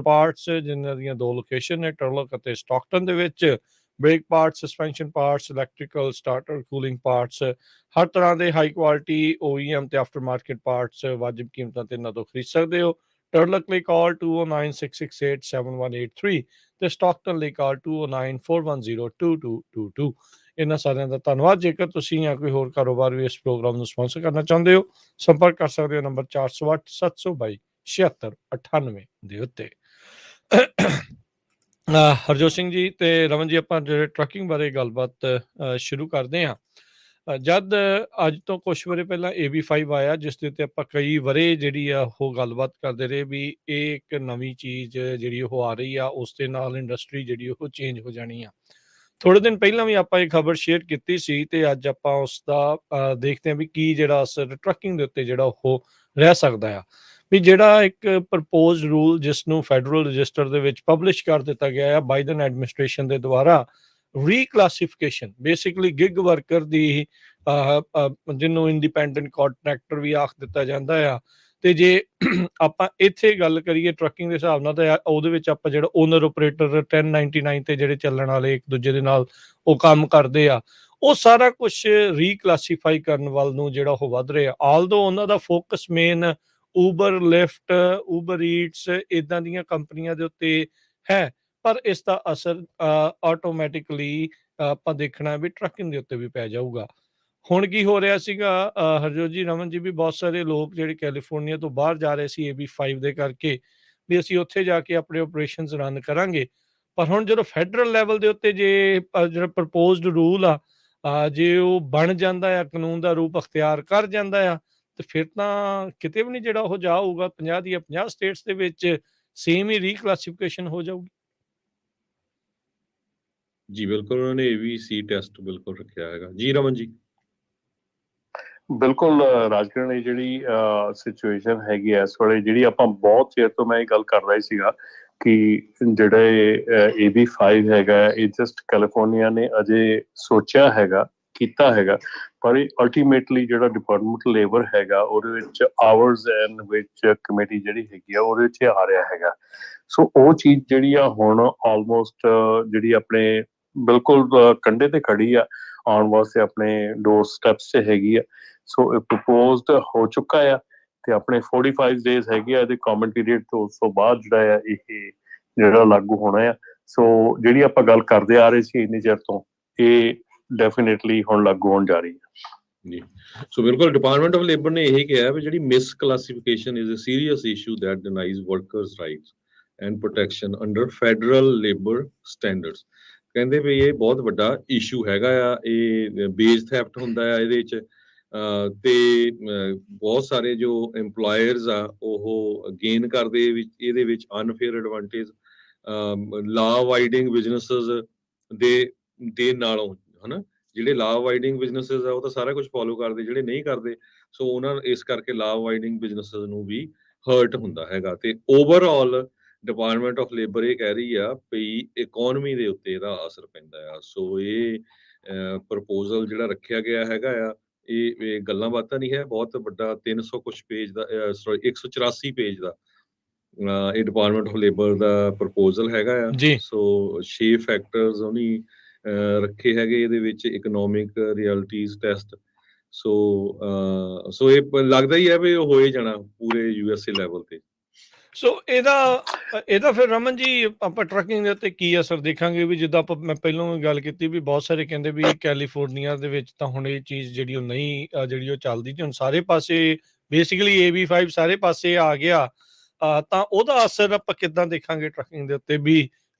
Parts ਜਿਨ੍ਹਾਂ ਦੀਆਂ ਦੋ ਲੋਕੇਸ਼ਨ ਨੇ ਟਰਲਕ ਅਤੇ ਸਟਾਕਟਨ ਦੇ ਵਿੱਚ। Brake parts, suspension parts, electrical, starter, cooling parts, ਹਰ ਤਰ੍ਹਾਂ ਦੇ ਹਾਈ ਕੁਆਲਿਟੀ OEM ਤੇ ਆਫਟਰ ਮਾਰਕੀਟ ਪਾਰਟਸ ਵਾਜਿਬ ਕੀਮਤਾਂ ਤੇ ਇਹਨਾਂ ਤੋਂ ਖਰੀਦ ਸਕਦੇ ਹੋ। ਟਰਲਕ ਲਈ ਕਾਲ 2096687183 ਤੇ ਸਟਾਕਟਨ ਲਈ ਕਾਲ 2094102222। ਇਹਨਾਂ ਸਾਰਿਆਂ ਦਾ ਧੰਨਵਾਦ। ਜੇਕਰ ਤੁਸੀਂ ਜਾਂ ਕੋਈ ਹੋਰ ਕਾਰੋਬਾਰ ਵੀ ਇਸ ਪ੍ਰੋਗਰਾਮ ਨੂੰ ਸਪਾਂਸਰ ਕਰਨਾ ਚਾਹੁੰਦੇ ਹੋ, ਸੰਪਰਕ ਕਰ ਸਕਦੇ ਹੋ ਨੰਬਰ 408 722 7698 ਦੇ ਉੱਤੇ। ਹਰਜੋਤ ਸਿੰਘ ਜੀ ਤੇ ਰਮਨ ਜੀ, ਆਪਾਂ ਜਿਹੜੇ ਟਰੱਕਿੰਗ ਬਾਰੇ ਗੱਲਬਾਤ ਸ਼ੁਰੂ ਕਰਦੇ ਹਾਂ। ਜਦ ਅੱਜ ਤੋਂ ਕੁਛ ਵਰੇ ਪਹਿਲਾਂ AB5 ਆਇਆ, ਜਿਸ ਦੇ ਉੱਤੇ ਆਪਾਂ ਕਈ ਵਰੇ ਜਿਹੜੀ ਆ ਉਹ ਗੱਲਬਾਤ ਕਰਦੇ ਰਹੇ ਵੀ ਇਹ ਇੱਕ ਨਵੀਂ ਚੀਜ਼ ਜਿਹੜੀ ਉਹ ਆ ਰਹੀ ਆ, ਉਸ ਦੇ ਨਾਲ ਇੰਡਸਟਰੀ ਜਿਹੜੀ ਉਹ ਚੇਂਜ ਹੋ ਜਾਣੀ ਆ। ਥੋੜੇ ਦਿਨ ਪਹਿਲਾਂ ਵੀ ਆਪਾਂ ਇਹ ਖਬਰ ਸ਼ੇਅਰ ਕੀਤੀ ਸੀ ਤੇ ਅੱਜ ਆਪਾਂ ਉਸ ਦਾ ਦੇਖਦੇ ਹਾਂ ਵੀ ਕੀ ਜਿਹੜਾ ਅਸਰ ਟਰੱਕਿੰਗ ਦੇ ਉੱਤੇ ਜਿਹੜਾ ਉਹ ਰਹਿ ਸਕਦਾ ਆ। ਵੀ ਜਿਹੜਾ ਇੱਕ ਪ੍ਰਪੋਜ਼ਡ ਰੂਲ ਜਿਸ ਨੂੰ ਫੈਡਰਲ ਰਜਿਸਟਰ ਦੇ ਵਿੱਚ ਪਬਲਿਸ਼ ਕਰ ਦਿੱਤਾ ਗਿਆ ਆ ਬਾਈਡਨ ਐਡਮਿਨਿਸਟ੍ਰੇਸ਼ਨ ਦੇ ਦੁਆਰਾ, ਰੀਕਲਾਸੀਫਿਕੇਸ਼ਨ ਬੇਸਿਕਲੀ ਗਿਗ ਵਰਕਰ ਦੀ, ਜਿਹਨੂੰ ਇੰਡੀਪੈਂਡੈਂਟ ਕੰਟਰੈਕਟਰ ਵੀ ਆਖ ਦਿੱਤਾ ਜਾਂਦਾ ਆ। ਤੇ ਜੇ ਆਪਾਂ ਇੱਥੇ ਗੱਲ ਕਰੀਏ ਟਰੱਕਿੰਗ ਦੇ ਹਿਸਾਬ ਨਾਲ, ਤਾਂ ਉਹਦੇ ਵਿੱਚ ਆਪਾਂ ਜਿਹੜਾ ਓਨਰ ਆਪਰੇਟਰ 1099 ਤੇ ਜਿਹੜੇ ਚੱਲਣ ਵਾਲੇ ਇੱਕ ਦੂਜੇ ਦੇ ਨਾਲ ਉਹ ਕੰਮ ਕਰਦੇ ਆ, ਉਹ ਸਾਰਾ ਕੁਝ ਰੀਕਲਾਸੀਫਾਈ ਕਰਨ ਵੱਲ ਨੂੰ ਜਿਹੜਾ ਉਹ ਵੱਧ ਰਿਹਾ। ਆਲਦੋ ਉਹਨਾਂ ਦਾ focus main Uber, Lyft, Uber Eats ਇਦਾਂ ਦੀਆਂ ਕੰਪਨੀਆਂ ਦੇ ਉੱਤੇ ਹੈ, ਪਰ ਇਸ ਦਾ ਅਸਰ ਆਟੋਮੈਟਿਕਲੀ ਆਪਾਂ ਦੇਖਣਾ ਵੀ ਟਰੱਕਿੰਗ ਦੇ ਉੱਤੇ ਵੀ ਪੈ ਜਾਊਗਾ। ਹੁਣ ਕੀ ਹੋ ਰਿਹਾ ਸੀਗਾ ਹਰਜੋਤ ਜੀ, ਰਮਨ ਜੀ, ਵੀ ਬਹੁਤ ਸਾਰੇ ਲੋਕ ਜਿਹੜੇ ਕੈਲੀਫੋਰਨੀਆ ਤੋਂ ਬਾਹਰ ਜਾ ਰਹੇ ਸੀ AB5 ਦੇ ਕਰਕੇ, ਵੀ ਅਸੀਂ ਉੱਥੇ ਜਾ ਕੇ ਆਪਣੇ ਆਪਰੇਸ਼ਨਸ ਰਨ ਕਰਾਂਗੇ। ਪਰ ਹੁਣ ਜਦੋਂ ਫੈਡਰਲ ਲੈਵਲ ਦੇ ਉੱਤੇ ਜੇ ਜਿਹੜਾ ਪ੍ਰਪੋਜ਼ਡ ਰੂਲ ਆ, ਜੇ ਉਹ ਬਣ ਜਾਂਦਾ ਆ, ਕਾਨੂੰਨ ਦਾ ਰੂਪ ਅਖਤਿਆਰ ਕਰ ਜਾਂਦਾ ਆ, ਤੇ ਫਿਰ ਤਾਂ ਕਿਤੇ ਵੀ ਨਹੀਂ ਜਿਹੜਾ ਉਹ ਜਾ ਹੋਊਗਾ। 50 ਦੀਆਂ 50 ਸਟੇਟਸ ਦੇ ਵਿੱਚ ਸੇਮ ਹੀ ਰੀਕਲਾਸੀਫਿਕੇਸ਼ਨ ਹੋ ਜਾਊਗੀ। ਜੀ ਬਿਲਕੁਲ, ਉਹਨਾਂ ਨੇ ABC ਟੈਸਟ ਬਿਲਕੁਲ ਰੱਖਿਆ ਹੈਗਾ। ਜੀ ਰਮਨ ਜੀ। ਬਿਲਕੁਲ ਰਾਜਕਿਰਨ, ਇਹ ਜਿਹੜੀ ਸਿਚੁਏਸ਼ਨ ਹੈਗੀ ਐ ਇਸ ਵੇਲੇ, ਜਿਹੜੀ ਆਪਾਂ ਬਹੁਤ ਚਿਰ ਤੋਂ ਮੈਂ ਇਹ ਗੱਲ ਕਰ ਰਿਹਾ ਸੀਗਾ ਕਿ ਜਿਹੜੇ AB5 ਹੈਗਾ, ਇਹ ਜਸਟ ਕੈਲੀਫੋਰਨੀਆ ਨੇ ਅਜੇ ਸੋਚਿਆ ਹੈਗਾ, ਕੀਤਾ ਹੈਗਾ, ਪਰ ਇਹ ਅਲਟੀਮੇਟਲੀ ਜਿਹੜਾ ਡਿਪਾਰਟਮੈਂਟ ਲੇਬਰ ਹੈਗਾ ਉਹਦੇ ਵਿੱਚ ਆਵਰਸ ਐਂਡ ਵਿੱਚ ਕਮੇਟੀ ਜਿਹੜੀ ਹੈਗੀ ਆ ਉਹਦੇ ਵਿੱਚ ਆ ਰਿਹਾ ਹੈਗਾ। ਸੋ ਉਹ ਚੀਜ਼ ਜਿਹੜੀ ਆ ਹੁਣ ਆਲਮੋਸਟ ਜਿਹੜੀ ਆਪਣੇ ਬਿਲਕੁਲ ਕੰਢੇ ਤੇ ਖੜੀ ਆ, ਆਉਣ ਵਾਸਤੇ ਆਪਣੇ ਡੋਰ ਸਟੈਪਸ 'ਚ ਹੈਗੀ ਆ। ਸੋ ਇਹ ਪ੍ਰਪੋਜ਼ਡ ਹੋ ਚੁੱਕਾ ਆ ਤੇ ਆਪਣੇ 45 ਡੇਜ਼ ਹੈਗੇ ਆ ਇਹਦੇ ਕਾਮੈਂਟ ਪੀਰੀਅਡ ਤੋਂ, ਉਸ ਤੋਂ ਬਾਅਦ ਜਿਹੜਾ ਆ ਇਹ ਜਿਹੜਾ ਲਾਗੂ ਹੋਣਾ ਆ। ਸੋ ਜਿਹੜੀ ਆਪਾਂ ਗੱਲ ਕਰਦੇ ਆ ਰਹੇ ਸੀ ਇੰਨੀ ਚਿਰ ਤੋਂ, ਇਹ ਡੈਫੀਨੇਟਲੀ ਹੁਣ ਲਾਗੂ ਹੋਣ ਜਾ ਰਹੀ ਹੈ ਜੀ। ਸੋ ਬਿਲਕੁਲ ਡਿਪਾਰਟਮੈਂਟ ਆਫ ਲੇਬਰ ਨੇ ਇਹ ਕਿਹਾ ਵੀ ਜਿਹੜੀ misclassification is a serious issue that denies workers rights and protection under federal labour standards. ਕਹਿੰਦੇ ਵੀ ਇਹ ਬਹੁਤ ਵੱਡਾ ਇਸ਼ੂ ਹੈਗਾ ਆ, ਇਹ ਬੇਸ ਥੈਫਟ ਹੁੰਦਾ ਆ ਇਹਦੇ 'ਚ, ਤੇ ਬਹੁਤ ਸਾਰੇ ਜੋ EMPLOYERS ਆ ਉਹ ਗੇਨ ਕਰਦੇ ਇਹਦੇ ਵਿੱਚ ਅਨਫੇਅਰ ਐਡਵਾਂਟੇਜ ਲਾਅ ਅਵਾਈਡਿੰਗ ਬਿਜ਼ਨਸਿਸ ਦੇ ਨਾਲੋਂ, ਹਨਾ। ਜਿਹੜੇ ਲਾਅ ਅਵਾਈਡਿੰਗ ਬਿਜ਼ਨਸਿਸ ਆ ਉਹ ਤਾਂ ਸਾਰਾ ਕੁਝ ਫੋਲੋ ਕਰਦੇ, ਜਿਹੜੇ ਨਹੀਂ ਕਰਦੇ ਸੋ ਉਹਨਾਂ ਇਸ ਕਰਕੇ ਲਾਅ ਅਵਾਈਡਿੰਗ ਬਿਜ਼ਨਸਿਸ ਨੂੰ ਵੀ ਹਰਟ ਹੁੰਦਾ ਹੈਗਾ। ਤੇ ਓਵਰਆਲ ਡਿਪਾਰਟਮੈਂਟ ਆਫ ਲੇਬਰ ਇਹ ਕਹਿ ਰਹੀ ਆ ਵੀ ਇਕੋਨਮੀ ਦੇ ਉੱਤੇ ਇਹਦਾ ਅਸਰ ਪੈਂਦਾ ਆ। ਸੋ ਇਹ ਪ੍ਰਪੋਜ਼ਲ ਜਿਹੜਾ ਰੱਖਿਆ ਗਿਆ ਹੈਗਾ ਆ, ਇਹ ਗੱਲਾਂ ਬਾਤਾਂ ਨਹੀਂ ਹੈ, ਬਹੁਤ ਵੱਡਾ 300 ਕੁਛ ਪੇਜ ਦਾ, ਸੌਰੀ 184 ਪੇਜ ਦਾ ਇਹ department of labour the proposal ਹੈਗਾ ਆ। ਸੋ 6 ਫੈਕਟਰਸ ਉਹਨੀ ਰੱਖੇ ਹੈਗੇ ਇਹਦੇ ਵਿੱਚ, ਇਕਨੋਮਿਕ ਰਿਐਲਿਟੀਜ਼ ਟੈਸਟ। ਸੋ ਇਹ ਲੱਗਦਾ ਹੀ ਹੈ ਵੀ ਉਹ ਹੋਏ ਜਾਣਾ ਪੂਰੇ USA ਲੈਵਲ ਤੇ। ਸੋ ਇਹਦਾ ਫਿਰ ਰਮਨ ਜੀ ਆਪਾਂ ਟਰੱਕਿੰਗ ਦੇ ਉੱਤੇ ਕੀ ਅਸਰ ਦੇਖਾਂਗੇ? ਵੀ ਜਿੱਦਾਂ ਆਪਾਂ ਮੈਂ ਪਹਿਲਾਂ ਵੀ ਗੱਲ ਕੀਤੀ ਵੀ ਬਹੁਤ ਸਾਰੇ ਕਹਿੰਦੇ ਵੀ ਕੈਲੀਫੋਰਨੀਆ ਦੇ ਵਿੱਚ ਤਾਂ ਹੁਣ ਇਹ ਚੀਜ਼ ਜਿਹੜੀ ਉਹ ਨਹੀਂ ਜਿਹੜੀ ਉਹ ਚੱਲਦੀ, ਤੇ ਹੁਣ ਸਾਰੇ ਪਾਸੇ ਬੇਸਿਕਲੀ AB5 ਸਾਰੇ ਪਾਸੇ ਆ ਗਿਆ, ਤਾਂ ਉਹਦਾ ਅਸਰ ਆਪਾਂ ਕਿੱਦਾਂ ਦੇਖਾਂਗੇ ਟਰੱਕਿੰਗ ਦੇ ਉੱਤੇ? ਵੀ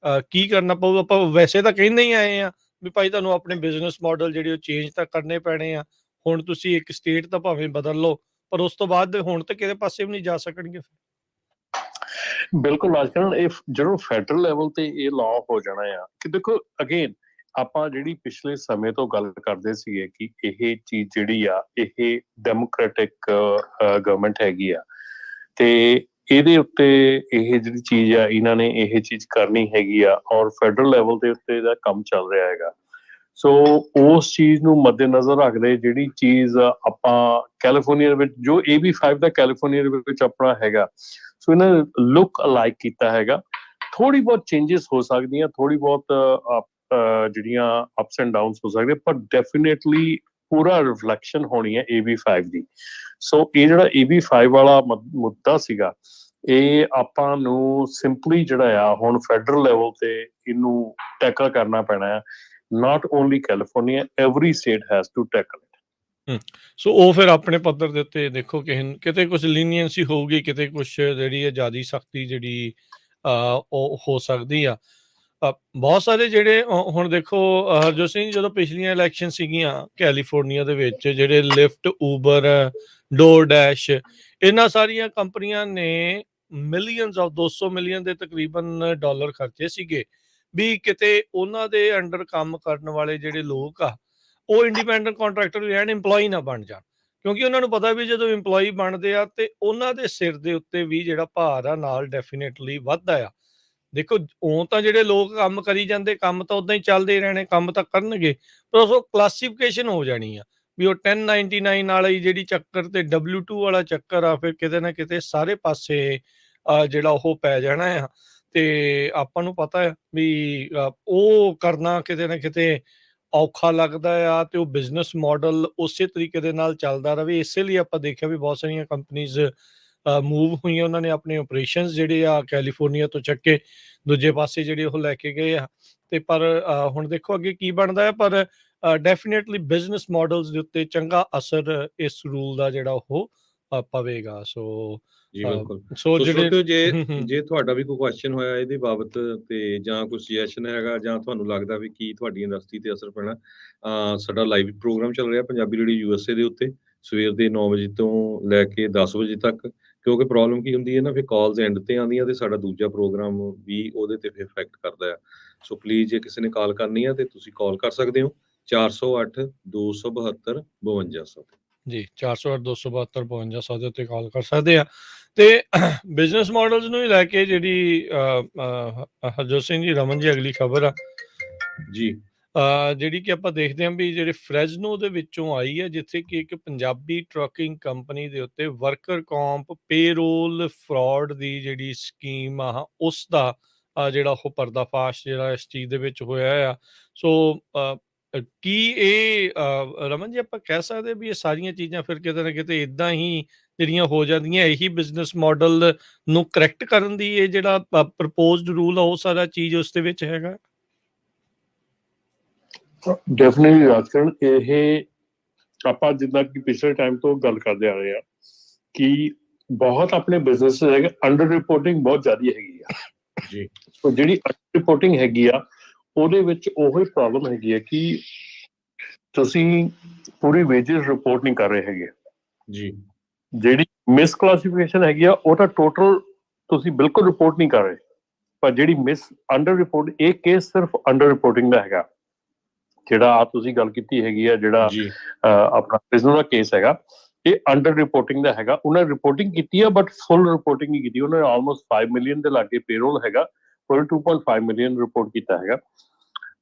ਕੀ ਕਰਨਾ ਪਊ? ਆਪਾਂ ਵੈਸੇ ਤਾਂ ਕਹਿੰਦੇ ਹੀ ਆਏ ਆ ਵੀ ਭਾਈ ਤੁਹਾਨੂੰ ਆਪਣੇ ਬਿਜ਼ਨਸ ਮਾਡਲ ਜਿਹੜੇ ਉਹ ਚੇਂਜ ਤਾਂ ਕਰਨੇ ਪੈਣੇ ਆ। ਹੁਣ ਤੁਸੀਂ ਇੱਕ ਸਟੇਟ ਤਾਂ ਭਾਵੇਂ ਬਦਲ ਲਓ, ਪਰ ਉਸ ਤੋਂ ਬਾਅਦ ਹੁਣ ਤਾਂ ਕਿਤੇ ਪਾਸੇ ਵੀ ਨਹੀਂ ਜਾ ਸਕਣਗੇ। ਬਿਲਕੁਲ ਰਾਜਕਰਨ, ਇਹ ਜਦੋਂ ਫੈਡਰਲ ਲੈਵਲ ਤੇ ਇਹ ਲਾਅ ਹੋ ਜਾਣਾ ਆ ਕਿ ਦੇਖੋ ਅਗੇਨ ਆਪਾਂ ਜਿਹੜੀ ਪਿਛਲੇ ਸਮੇਂ ਤੋਂ ਗੱਲ ਕਰਦੇ ਸੀਗੇ ਕਿ ਇਹ ਚੀਜ਼ ਜਿਹੜੀ ਆ ਇਹ ਡੈਮੋਕ੍ਰੈਟਿਕ ਗਵਰਨਮੈਂਟ ਹੈਗੀ ਆ ਤੇ ਇਹਦੇ ਉੱਤੇ ਇਹ ਜਿਹੜੀ ਚੀਜ਼ ਆ ਇਹਨਾਂ ਨੇ ਇਹ ਚੀਜ਼ ਕਰਨੀ ਹੈਗੀ ਆ, ਔਰ ਫੈਡਰਲ ਲੈਵਲ ਦੇ ਉੱਤੇ ਇਹਦਾ ਕੰਮ ਚੱਲ ਰਿਹਾ ਹੈਗਾ। ਸੋ ਉਸ ਚੀਜ਼ ਨੂੰ ਮੱਦੇਨਜ਼ਰ ਰੱਖਦੇ ਜਿਹੜੀ ਚੀਜ਼ ਆਪਾਂ ਕੈਲੀਫੋਰਨੀਆ ਦੇ ਵਿੱਚ ਜੋ AB5 ਦਾ ਕੈਲੀਫੋਰਨੀਆ ਦੇ ਵਿੱਚ ਆਪਣਾ ਹੈਗਾ, ਸੋ ਇਹਨਾਂ ਲੁੱਕ ਅਲਾਈਕ ਕੀਤਾ ਹੈਗਾ। ਥੋੜੀ ਬਹੁਤ ਚੇਂਜਸ ਹੋ ਸਕਦੀਆਂ, ਥੋੜੀ ਬਹੁਤ ਜਿਹੜੀਆਂ ਅਪਸ ਐਂਡ ਡਾਊਨਸ ਹੋ ਸਕਦੇ, ਪਰ ਡੈਫੀਨੇਟਲੀ ਪੂਰਾ ਰਿਫਲੈਕਸ਼ਨ ਹੋਣੀ ਹੈ AB5 ਦੀ। ਸੋ ਇਹ ਜਿਹੜਾ AB5 ਵਾਲਾ ਮੁੱਦਾ ਸੀਗਾ, ਇਹ ਆਪਾਂ ਨੂੰ ਸਿੰਪਲੀ ਜਿਹੜਾ ਆ ਹੁਣ ਫੈਡਰਲ ਲੈਵਲ ਤੇ ਇਹਨੂੰ ਟੈਕਲ ਕਰਨਾ ਪੈਣਾ ਹੈ। not only California, every state has to tackle it. ਸੋ ਉਹ ਫਿਰ ਆਪਣੇ ਪੱਧਰ ਦੇ ਉੱਤੇ ਦੇਖੋ ਕਿਤੇ ਕੁਝ ਲੀਨੀਅੰਸੀ ਹੋਊਗੀ, ਕਿਤੇ ਕੁਝ ਜਿਹੜੀ ਹੈ ਜ਼ਿਆਦਾ ਸਖਤੀ ਜਿਹੜੀ ਉਹ ਹੋ ਸਕਦੀ ਆ। ਬਹੁਤ ਸਾਰੇ ਜਿਹੜੇ ਹੁਣ ਦੇਖੋ ਹਰਜੋਤ ਸਿੰਘ, ਜਦੋਂ ਪਿਛਲੀਆਂ ਇਲੈਕਸ਼ਨ ਸੀਗੀਆਂ ਕੈਲੀਫੋਰਨੀਆ ਦੇ ਵਿੱਚ, ਜਿਹੜੇ ਲਿਫਟ, ਊਬਰ, ਡੋਰ ਡੈਸ਼, ਇਹਨਾਂ ਸਾਰੀਆਂ ਕੰਪਨੀਆਂ ਨੇ ਮਿਲੀਅਨਸ ਆਫ 200 ਮਿਲੀਅਨ ਦੇ ਤਕਰੀਬਨ ਡਾਲਰ ਖਰਚੇ ਸੀਗੇ ਵੀ ਕਿਤੇ ਉਹਨਾਂ ਦੇ ਅੰਡਰ ਕੰਮ ਕਰਨ ਵਾਲੇ ਜਿਹੜੇ ਲੋਕ ਆ ਉਹ ਇੰਡੀਪੈਂਡੈਂਟ ਕੰਟਰੈਕਟਰ ਰਹਿਣ, ਇੰਪਲੋਈ ਨਾ ਬਣ ਜਾਣ। ਕਿਉਂਕਿ ਉਹਨਾਂ ਨੂੰ ਪਤਾ ਵੀ ਜਦੋਂ ਇੰਪਲੋਈ ਬਣਦੇ ਆ ਤੇ ਉਹਨਾਂ ਦੇ ਸਿਰ ਦੇ ਉੱਤੇ ਵੀ ਜਿਹੜਾ ਭਾਰ ਆ ਨਾਲ ਡੈਫੀਨੇਟਲੀ ਵੱਧਦਾ ਆ। ਦੇਖੋ ਉਹ ਤਾਂ ਜਿਹੜੇ ਲੋਕ ਕੰਮ ਕਰੀ ਜਾਂਦੇ, ਕੰਮ ਤਾਂ ਉਦਾਂ ਹੀ ਚੱਲਦੇ ਰਹਿਣੇ, ਕੰਮ ਤਾਂ ਕਰਨਗੇ, ਪਰ ਉਹ ਕਲਾਸੀਫਿਕੇਸ਼ਨ ਹੋ ਜਾਣੀ ਆ ਵੀ ਉਹ 1099 ਵਾਲੀ ਜਿਹੜੀ ਚੱਕਰ ਤੇ W2 ਵਾਲਾ ਚੱਕਰ ਆ, ਫਿਰ ਕਿਤੇ ਨਾ ਕਿਤੇ ਸਾਰੇ ਪਾਸੇ ਜਿਹੜਾ ਉਹ ਪੈ ਜਾਣਾ ਆ। ਤੇ ਆਪਾਂ ਨੂੰ ਪਤਾ ਹੈ ਵੀ ਉਹ ਕਰਨਾ ਕਿਤੇ ਨਾ ਕਿਤੇ ਔਖਾ ਲੱਗਦਾ ਆ, ਤੇ ਉਹ ਬਿਜ਼ਨਸ ਮਾਡਲ ਉਸੇ ਤਰੀਕੇ ਦੇ ਨਾਲ ਚੱਲਦਾ ਰਹੇ। ਇਸੇ ਲਈ ਆਪਾਂ ਦੇਖਿਆ ਵੀ ਬਹੁਤ ਸਾਰੀਆਂ ਕੰਪਨੀਜ਼ ਮੂਵ ਹੋਈਆਂ, ਉਹਨਾਂ ਨੇ ਆਪਣੇ ਆਪਰੇਸ਼ਨਸ ਜਿਹੜੇ ਆ ਕੈਲੀਫੋਰਨੀਆ ਤੋਂ ਚੱਕੇ ਦੂਜੇ ਪਾਸੇ ਜਿਹੜੇ ਉਹ ਲੈ ਕੇ ਗਏ ਆ। ਤੇ ਪਰ ਹੁਣ ਦੇਖੋ ਅੱਗੇ ਕੀ ਬਣਦਾ ਹੈ, ਪਰ ਡੈਫੀਨੇਟਲੀ ਬਿਜ਼ਨਸ ਮਾਡਲਸ ਦੇ ਉੱਤੇ ਚੰਗਾ ਅਸਰ ਇਸ ਰੂਲ ਦਾ ਜਿਹੜਾ ਉਹ ਪਵੇਗਾ। ਜੀ ਬਿਲਕੁਲ। ਸੋ ਜਿਹੜੇ ਜੇ ਤੁਹਾਡਾ ਵੀ ਕੋਈ ਕੁਐਸਚਨ ਹੋਇਆ ਇਹਦੇ ਬਾਬਤ ਤੇ ਜਾਂ ਕੋਈ ਸੁਜੈਸ਼ਨ ਹੈਗਾ, ਜਾਂ ਤੁਹਾਨੂੰ ਲੱਗਦਾ ਵੀ ਕੀ ਤੁਹਾਡੀ ਇੰਡਸਟਰੀ ਤੇ ਅਸਰ ਪੈਣਾ, ਸਾਡਾ ਲਾਈਵ ਪ੍ਰੋਗਰਾਮ ਚੱਲ ਰਿਹਾ ਪੰਜਾਬੀ ਰੇਡੀਓ USA ਦੇ ਉੱਤੇ ਸਵੇਰ ਦੇ 9 ਵਜੇ ਤੋਂ ਲੈ ਕੇ 10 ਵਜੇ ਤੱਕ। ਕਿਉਂਕਿ ਪ੍ਰੋਬਲਮ ਕੀ ਹੁੰਦੀ ਹੈ ਨਾ, ਫਿਰ ਕਾਲਸ ਐਂਡ ਤੇ ਆਉਂਦੀਆਂ ਤੇ ਸਾਡਾ ਦੂਜਾ ਪ੍ਰੋਗਰਾਮ ਵੀ ਉਹਦੇ ਤੇ ਫਿਰ ਇਫੈਕਟ ਕਰਦਾ ਆ। ਸੋ ਪਲੀਜ਼ ਜੇ ਕਿਸੇ ਨੇ ਕਾਲ ਕਰਨੀ ਆ ਤੇ ਤੁਸੀਂ ਕਾਲ ਕਰ ਸਕਦੇ ਹੋ 408 272 5200 ਜੀ, 408 272 5200 ਦੇ ਉੱਤੇ ਕਾਲ ਕਰ ਸਕਦੇ ਆ। ਤੇ ਬਿਜ਼ਨਸ ਮਾਡਲਸ ਨੂੰ ਹੀ ਲੈ ਕੇ ਜਿਹੜੀ ਹਰਜੋਤ ਸਿੰਘ ਜੀ, ਰਮਨ ਜੀ, ਅਗਲੀ ਖਬਰ ਆ ਜੀ, ਜਿਹੜੀ ਕਿ ਆਪਾਂ ਦੇਖਦੇ ਹਾਂ ਵੀ ਜਿਹੜੇ ਫਰੈਜ਼ਨੋ ਦੇ ਵਿੱਚੋਂ ਆਈ ਹੈ, ਜਿੱਥੇ ਕਿ ਇੱਕ ਪੰਜਾਬੀ ਟਰੱਕਿੰਗ ਕੰਪਨੀ ਦੇ ਉੱਤੇ ਵਰਕਰ ਕੰਪ ਪੇਰੋਲ ਫਰਾਡ ਦੀ ਜਿਹੜੀ ਸਕੀਮ ਆ ਉਸ ਦਾ ਜਿਹੜਾ ਉਹ ਪਰਦਾਫਾਸ਼ ਜਿਹੜਾ ਇਸ ਚੀਜ਼ ਦੇ ਵਿੱਚ ਹੋਇਆ ਆ। ਸੋ ਕੀ ਇਹ ਰਮਨ ਜੀ ਆਪਾਂ ਕਹਿ ਸਕਦੇ ਵੀ ਇਹ ਸਾਰੀਆਂ ਚੀਜ਼ਾਂ ਫਿਰ ਕਿਤੇ ਨਾ ਕਿਤੇ ਇਦਾਂ ਹੀ ਜਿਹੜੀਆਂ ਹੋ ਜਾਂਦੀਆਂ, ਇਹੀ ਬਿਜ਼ਨਸ ਮਾਡਲ ਨੂੰ ਕਰੈਕਟ ਕਰਨ ਦੀ ਇਹ ਜਿਹੜਾ ਪ੍ਰਪੋਜ਼ਡ ਰੂਲ ਆ ਉਹ ਸਾਰਾ ਚੀਜ਼ ਉਸ ਦੇ ਵਿੱਚ ਹੈਗਾ? ਡੈਫੀਨਿਟਲੀ ਰਾਜਕਰਨ, ਇਹ ਆਪਾਂ ਜਿੱਦਾਂ ਕਿ ਪਿਛਲੇ ਟਾਈਮ ਤੋਂ ਗੱਲ ਕਰਦੇ ਆ ਰਹੇ ਆ ਕਿ ਬਹੁਤ ਆਪਣੇ ਬਿਜ਼ਨਸ ਹੈਗੇ ਅੰਡਰ ਰਿਪੋਰਟਿੰਗ ਬਹੁਤ ਜ਼ਿਆਦਾ ਹੈਗੀ ਆ ਜੀ। ਸੋ ਜਿਹੜੀ ਅੰਡਰ ਰਿਪੋਰਟਿੰਗ ਹੈਗੀ ਆ ਉਹਦੇ ਵਿੱਚ ਉਹੀ ਪ੍ਰੋਬਲਮ ਹੈਗੀ ਹੈ ਕਿ ਤੁਸੀਂ ਪੂਰੀ ਵੇਜਸ ਰਿਪੋਰਟ ਨਹੀਂ ਕਰ ਰਹੇ ਹੈਗੇ ਜੀ। ਜਿਹੜੀ ਮਿਸ ਕਲਾਸੀਫਿਕੇਸ਼ਨ ਹੈਗੀ ਆ ਉਹ ਤਾਂ ਟੋਟਲ ਤੁਸੀਂ ਬਿਲਕੁਲ ਰਿਪੋਰਟ ਨਹੀਂ ਕਰ ਰਹੇ, ਪਰ ਜਿਹੜੀ ਮਿਸ ਅੰਡਰ ਰਿਪੋਰਟ, ਇਹ ਕੇਸ ਸਿਰਫ ਅੰਡਰ ਰਿਪੋਰਟਿੰਗ ਦਾ ਹੈਗਾ। ਜਿਹੜਾ ਆ ਤੁਸੀਂ ਗੱਲ ਕੀਤੀ ਹੈਗੀ ਆ, ਜਿਹੜਾ ਆਪਣਾ ਬਿਜ਼ਨਸ ਦਾ ਕੇਸ ਹੈਗਾ, ਇਹ ਅੰਡਰ ਰਿਪੋਰਟਿੰਗ ਦਾ ਹੈਗਾ। ਉਹਨਾਂ ਨੇ ਰਿਪੋਰਟਿੰਗ ਕੀਤੀ ਆ ਬਟ ਫੁੱਲ ਰਿਪੋਰਟਿੰਗ ਨਹੀਂ ਕੀਤੀ। ਉਹਨਾਂ ਨੇ ਆਲਮੋਸਟ 5 ਮਿਲੀਅਨ ਦੇ ਲਾਗੇ ਪੇਰੋਲ ਹੈਗਾ, ਫੁੱਲ 2.5 ਮਿਲੀਅਨ ਰਿਪੋਰਟ ਕੀਤਾ ਹੈਗਾ।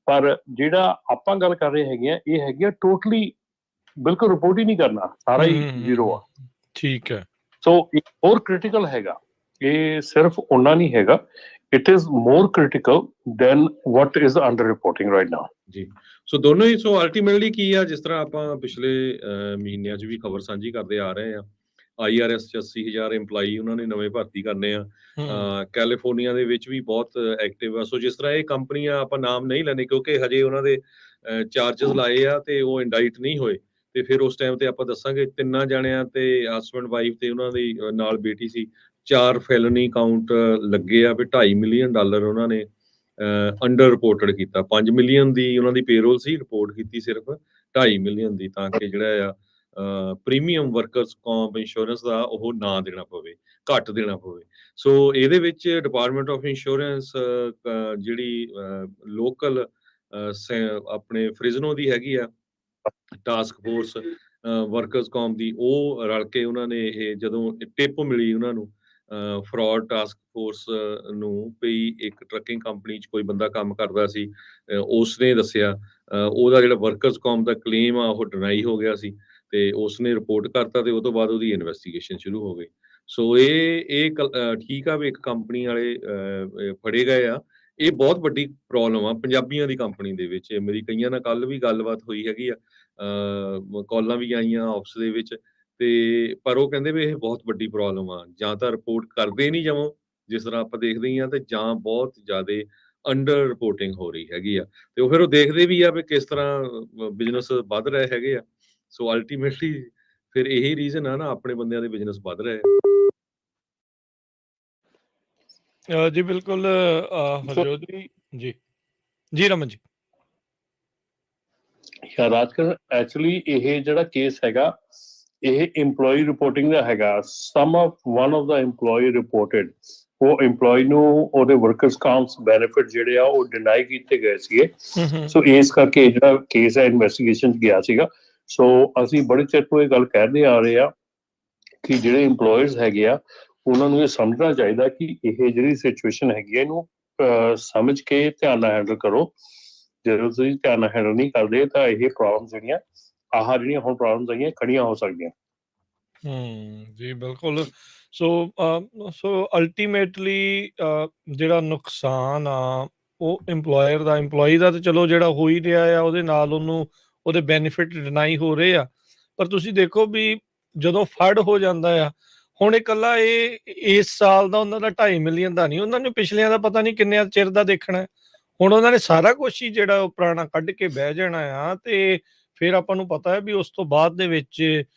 ਪਰ ਜਿਹੜਾ ਆਪਾਂ ਗੱਲ ਕਰ ਰਹੇ ਹੈਗੇ ਆ, ਇਹ ਹੈਗੀ ਆ ਟੋਟਲੀ ਬਿਲਕੁਲ ਰਿਪੋਰਟ ਹੀ ਨਹੀਂ ਕਰਨਾ, ਸਾਰਾ ਹੀ ਜ਼ੀਰੋ ਆ। ਠੀਕ ਹੈ। ਸੋ ਇਹ ਹੋਰ ਕ੍ਰਿਟੀਕਲ ਹੈਗਾ, ਇਹ ਸਿਰਫ ਉਹਨਾਂ ਨਹੀਂ ਹੈਗਾ, it is more critical than what is under reporting right now. ਜੀ, ਸੋ ਦੋਨੋਂ ਹੀ। ਸੋ ਅਲਟੀਮੇਟਲੀ ਕੀ ਆ, ਜਿਸ ਤਰ੍ਹਾਂ ਆਪਾਂ ਪਿਛਲੇ ਮਹੀਨਿਆਂ 'ਚ ਵੀ ਖਬਰ ਸਾਂਝੀ ਕਰਦੇ ਆ ਰਹੇ ਆ, IRS 'ਚ 80,000 EMPLOYEE ਉਹਨਾਂ ਨੇ ਨਵੇਂ ਭਰਤੀ ਕਰਨੇ ਆ। ਕੈਲੀਫੋਰਨੀਆ ਦੇ ਵਿੱਚ ਵੀ ਬਹੁਤ ਐਕਟਿਵ ਆ। ਸੋ ਜਿਸ ਤਰ੍ਹਾਂ ਇਹ ਕੰਪਨੀਆਂ, ਆਪਾਂ ਨਾਮ ਨਹੀਂ ਲੈਂਦੇ ਕਿਉਂਕਿ ਹਜੇ ਉਹਨਾਂ ਦੇ ਚਾਰਜਸ ਲਾਏ ਆ ਤੇ ਉਹ ਇੰਡਾਈਟ ਨਹੀਂ ਹੋਏ, ਤੇ ਫਿਰ ਉਸ ਟਾਈਮ ਤੇ ਆਪਾਂ ਦੱਸਾਂਗੇ। 3 ਜਣਿਆਂ ਤੇ ਹਸਬੈਂਡ ਵਾਈਫ ਤੇ ਉਹਨਾਂ ਦੀ ਨਾਲ ਬੇਟੀ ਸੀ, 4 ਫੈਲਨੀ ਕਾਊਂਟ ਲੱਗੇ ਆ ਵੀ $2.5 ਮਿਲੀਅਨ ਉਹਨਾਂ ਨੇ ਅੰਡਰ ਰਿਪੋਰਟਡ ਕੀਤਾ। 5 ਮਿਲੀਅਨ ਦੀ ਉਹਨਾਂ ਦੀ ਪੇਰੋਲ ਸੀ, ਰਿਪੋਰਟ ਕੀਤੀ ਸਿਰਫ 2.5 ਮਿਲੀਅਨ ਦੀ, ਤਾਂ ਕਿ ਜਿਹੜਾ ਆ ਪ੍ਰੀਮੀਅਮ ਵਰਕਰਸ ਕੰਪ ਇੰਸ਼ੋਰੈਂਸ ਦਾ ਉਹ ਨਾ ਦੇਣਾ ਪਵੇ, ਘੱਟ ਦੇਣਾ ਪਵੇ। ਸੋ ਇਹਦੇ ਵਿੱਚ ਡਿਪਾਰਟਮੈਂਟ ਆਫ ਇੰਸ਼ੋਰੈਂਸ ਜਿਹੜੀ ਲੋਕਲ ਆਪਣੇ ਫ੍ਰਿਜ਼ਨੋ ਦੀ ਹੈਗੀ ਆ ਟਾਸਕ ਫੋਰਸ ਵਰਕਰਸ ਕੰਪ ਦੀ, ਉਹ ਰਲ ਕੇ ਉਹਨਾਂ ਨੇ ਇਹ ਜਦੋਂ ਟਿਪ ਮਿਲੀ ਉਹਨਾਂ ਨੂੰ ਫਰਾਡ ਟਾਸਕ ਫੋਰਸ ਨੂੰ ਵੀ ਇੱਕ ਟਰੱਕਿੰਗ ਕੰਪਨੀ 'ਚ ਕੋਈ ਬੰਦਾ ਕੰਮ ਕਰਦਾ ਸੀ, ਉਸਨੇ ਦੱਸਿਆ ਉਹਦਾ ਜਿਹੜਾ ਵਰਕਰਸ ਕੌਮ ਦਾ ਕਲੇਮ ਆ ਉਹ ਡਿਨਾਈ ਹੋ ਗਿਆ ਸੀ, ਤੇ ਉਸਨੇ ਰਿਪੋਰਟ ਕਰਤਾ ਤੇ ਉਹ ਤੋਂ ਬਾਅਦ ਉਹਦੀ ਇਨਵੈਸਟੀਗੇਸ਼ਨ ਸ਼ੁਰੂ ਹੋ ਗਈ। ਸੋ ਠੀਕ ਆ ਵੀ ਇੱਕ ਕੰਪਨੀ ਵਾਲੇ ਫੜੇ ਗਏ ਆ। ਇਹ ਬਹੁਤ ਵੱਡੀ ਪ੍ਰੋਬਲਮ ਆ ਪੰਜਾਬੀਆਂ ਦੀ ਕੰਪਨੀ ਦੇ ਵਿੱਚ। ਮੇਰੀ ਕਈਆਂ ਨਾਲ ਕੱਲ ਵੀ ਗੱਲਬਾਤ ਹੋਈ ਹੈਗੀ ਆ, ਕਾਲਾਂ ਵੀ ਆਈਆਂ ਆਫਿਸ ਦੇ ਵਿੱਚ, ਤੇ ਪਰ ਉਹ ਕਹਿੰਦੇ ਵੀ ਇਹ ਬਹੁਤ ਵੱਡੀ ਪ੍ਰੋਬਲਮ ਆ। ਜਾਂ ਤਾਂ ਰਿਪੋਰਟ ਕਰਦੇ ਨਹੀਂ ਜਮਾਂ, ਜਿਸ ਤਰ੍ਹਾਂ ਆਪਾਂ ਦੇਖਦੇ ਹੀ ਆ, ਤੇ ਜਾਂ ਬਹੁਤ ਜ਼ਿਆਦਾ ਅੰਡਰ ਰਿਪੋਰਟਿੰਗ ਹੋ ਰਹੀ ਹੈਗੀ ਆ। ਤੇ ਉਹ ਫਿਰ ਉਹ ਦੇਖਦੇ ਵੀ ਆ ਵੀ ਕਿਸ ਤਰ੍ਹਾਂ ਬਿਜ਼ਨਸ ਵੱਧ ਰਹੇ ਹੈਗੇ ਆ। ਸੋ ਅਲਟੀਮੇਟਲੀ ਫਿਰ ਇਹੀ ਰੀਜ਼ਨ ਆ ਨਾ, ਆਪਣੇ ਬੰਦਿਆਂ ਦੇ ਬਿਜ਼ਨਸ ਵੱਧ ਰਹੇ ਆ। ਜੀ ਬਿਲਕੁਲ ਹਰਜੋਤ ਜੀ। ਜੀ ਜੀ ਰਮਨ ਜੀ। ਰਾਜਕਰ, ਐਕਚੁਅਲੀ ਇਹ ਜਿਹੜਾ ਕੇਸ ਹੈਗਾ ਇਹ EMPLOYEE ਰਿਪੋਰਟਿੰਗ ਦਾ ਹੈਗਾ। one of the employee reported ਉਹ EMPLOYEE ਨੂੰ ਉਹਦੇ ਵਰਕਰਸ ਕਾਉਂਟਸ ਬੈਨੀਫਿਟ ਜਿਹੜੇ ਆ ਉਹ ਡਿਨਾਈ ਕੀਤੇ ਗਏ ਸੀਗੇ। ਸੋ ਇਸ ਕਰਕੇ ਜਿਹੜਾ ਕੇਸ ਹੈ ਇਨਵੈਸਟੀਗੇਸ਼ਨ 'ਚ ਗਿਆ ਸੀਗਾ। ਸੋ ਅਸੀਂ ਬੜੇ ਚਿਰ ਤੋਂ ਇਹ ਗੱਲ ਕਹਿੰਦੇ ਆ ਰਹੇ ਆ ਕਿ ਜਿਹੜੇ EMPLOYEES ਹੈਗੇ ਆ ਉਹਨਾਂ ਨੂੰ ਇਹ ਸਮਝਣਾ ਚਾਹੀਦਾ ਕਿ ਇਹ ਜਿਹੜੀ ਸਿਚੁਏਸ਼ਨ ਹੈਗੀ ਹੈ ਇਹਨੂੰ ਸਮਝ ਕੇ ਧਿਆਨ ਨਾਲ ਹੈਂਡਲ ਕਰੋ। ਜਦੋਂ ਤੁਸੀਂ ਧਿਆਨ ਨਾਲ ਹੈਂਡਲ ਨਹੀਂ ਕਰਦੇ ਤਾਂ ਇਹ ਪ੍ਰੋਬਲਮਸ ਜਿਹੜੀਆਂ ਹੁਣ ਪ੍ਰੋਬਲਮਸ ਆਈਆਂ ਖੜੀਆਂ ਹੋ ਸਕਦੀਆਂ। ਜੀ ਬਿਲਕੁਲ। ਸੋ ਅਲਟੀਮੇਟਲੀ ਜਿਹੜਾ ਨੁਕਸਾਨ ਆ ਉਹ EMPLOYEE ਦਾ ਤੇ ਚਲੋ ਜਿਹੜਾ ਹੋ ਹੀ ਰਿਹਾ ਆ, ਉਹਦੇ ਨਾਲ ਉਹਨੂੰ ਉਹਦੇ ਬੈਨੀਫਿਟ ਡਿਨਾਈ ਹੋ ਰਹੇ ਆ। ਪਰ ਤੁਸੀਂ ਦੇਖੋ ਵੀ ਜਦੋਂ ਫੜ ਹੋ ਜਾਂਦਾ ਆ, ਹੁਣ ਇਕੱਲਾ ਇਹ ਇਸ ਸਾਲ ਦਾ ਉਹਨਾਂ ਦਾ 2.5 ਮਿਲੀਅਨ ਦਾ ਨਹੀਂ, ਉਹਨਾਂ ਨੇ ਪਿਛਲਿਆਂ ਦਾ ਪਤਾ ਨਹੀਂ ਕਿੰਨੇ ਚਿਰ ਦਾ ਦੇਖਣਾ। ਹੁਣ ਉਹਨਾਂ ਨੇ ਸਾਰਾ ਕੁਛ ਹੀ ਜਿਹੜਾ ਉਹ ਪੁਰਾਣਾ ਕੱਢ ਕੇ ਬਹਿ ਜਾਣਾ ਆ, ਤੇ ਫਿਰ ਆਪਾਂ ਨੂੰ ਪਤਾ ਹੈ ਵੀ ਉਸ ਤੋਂ ਬਾਅਦ ਦੇ ਵਿੱਚ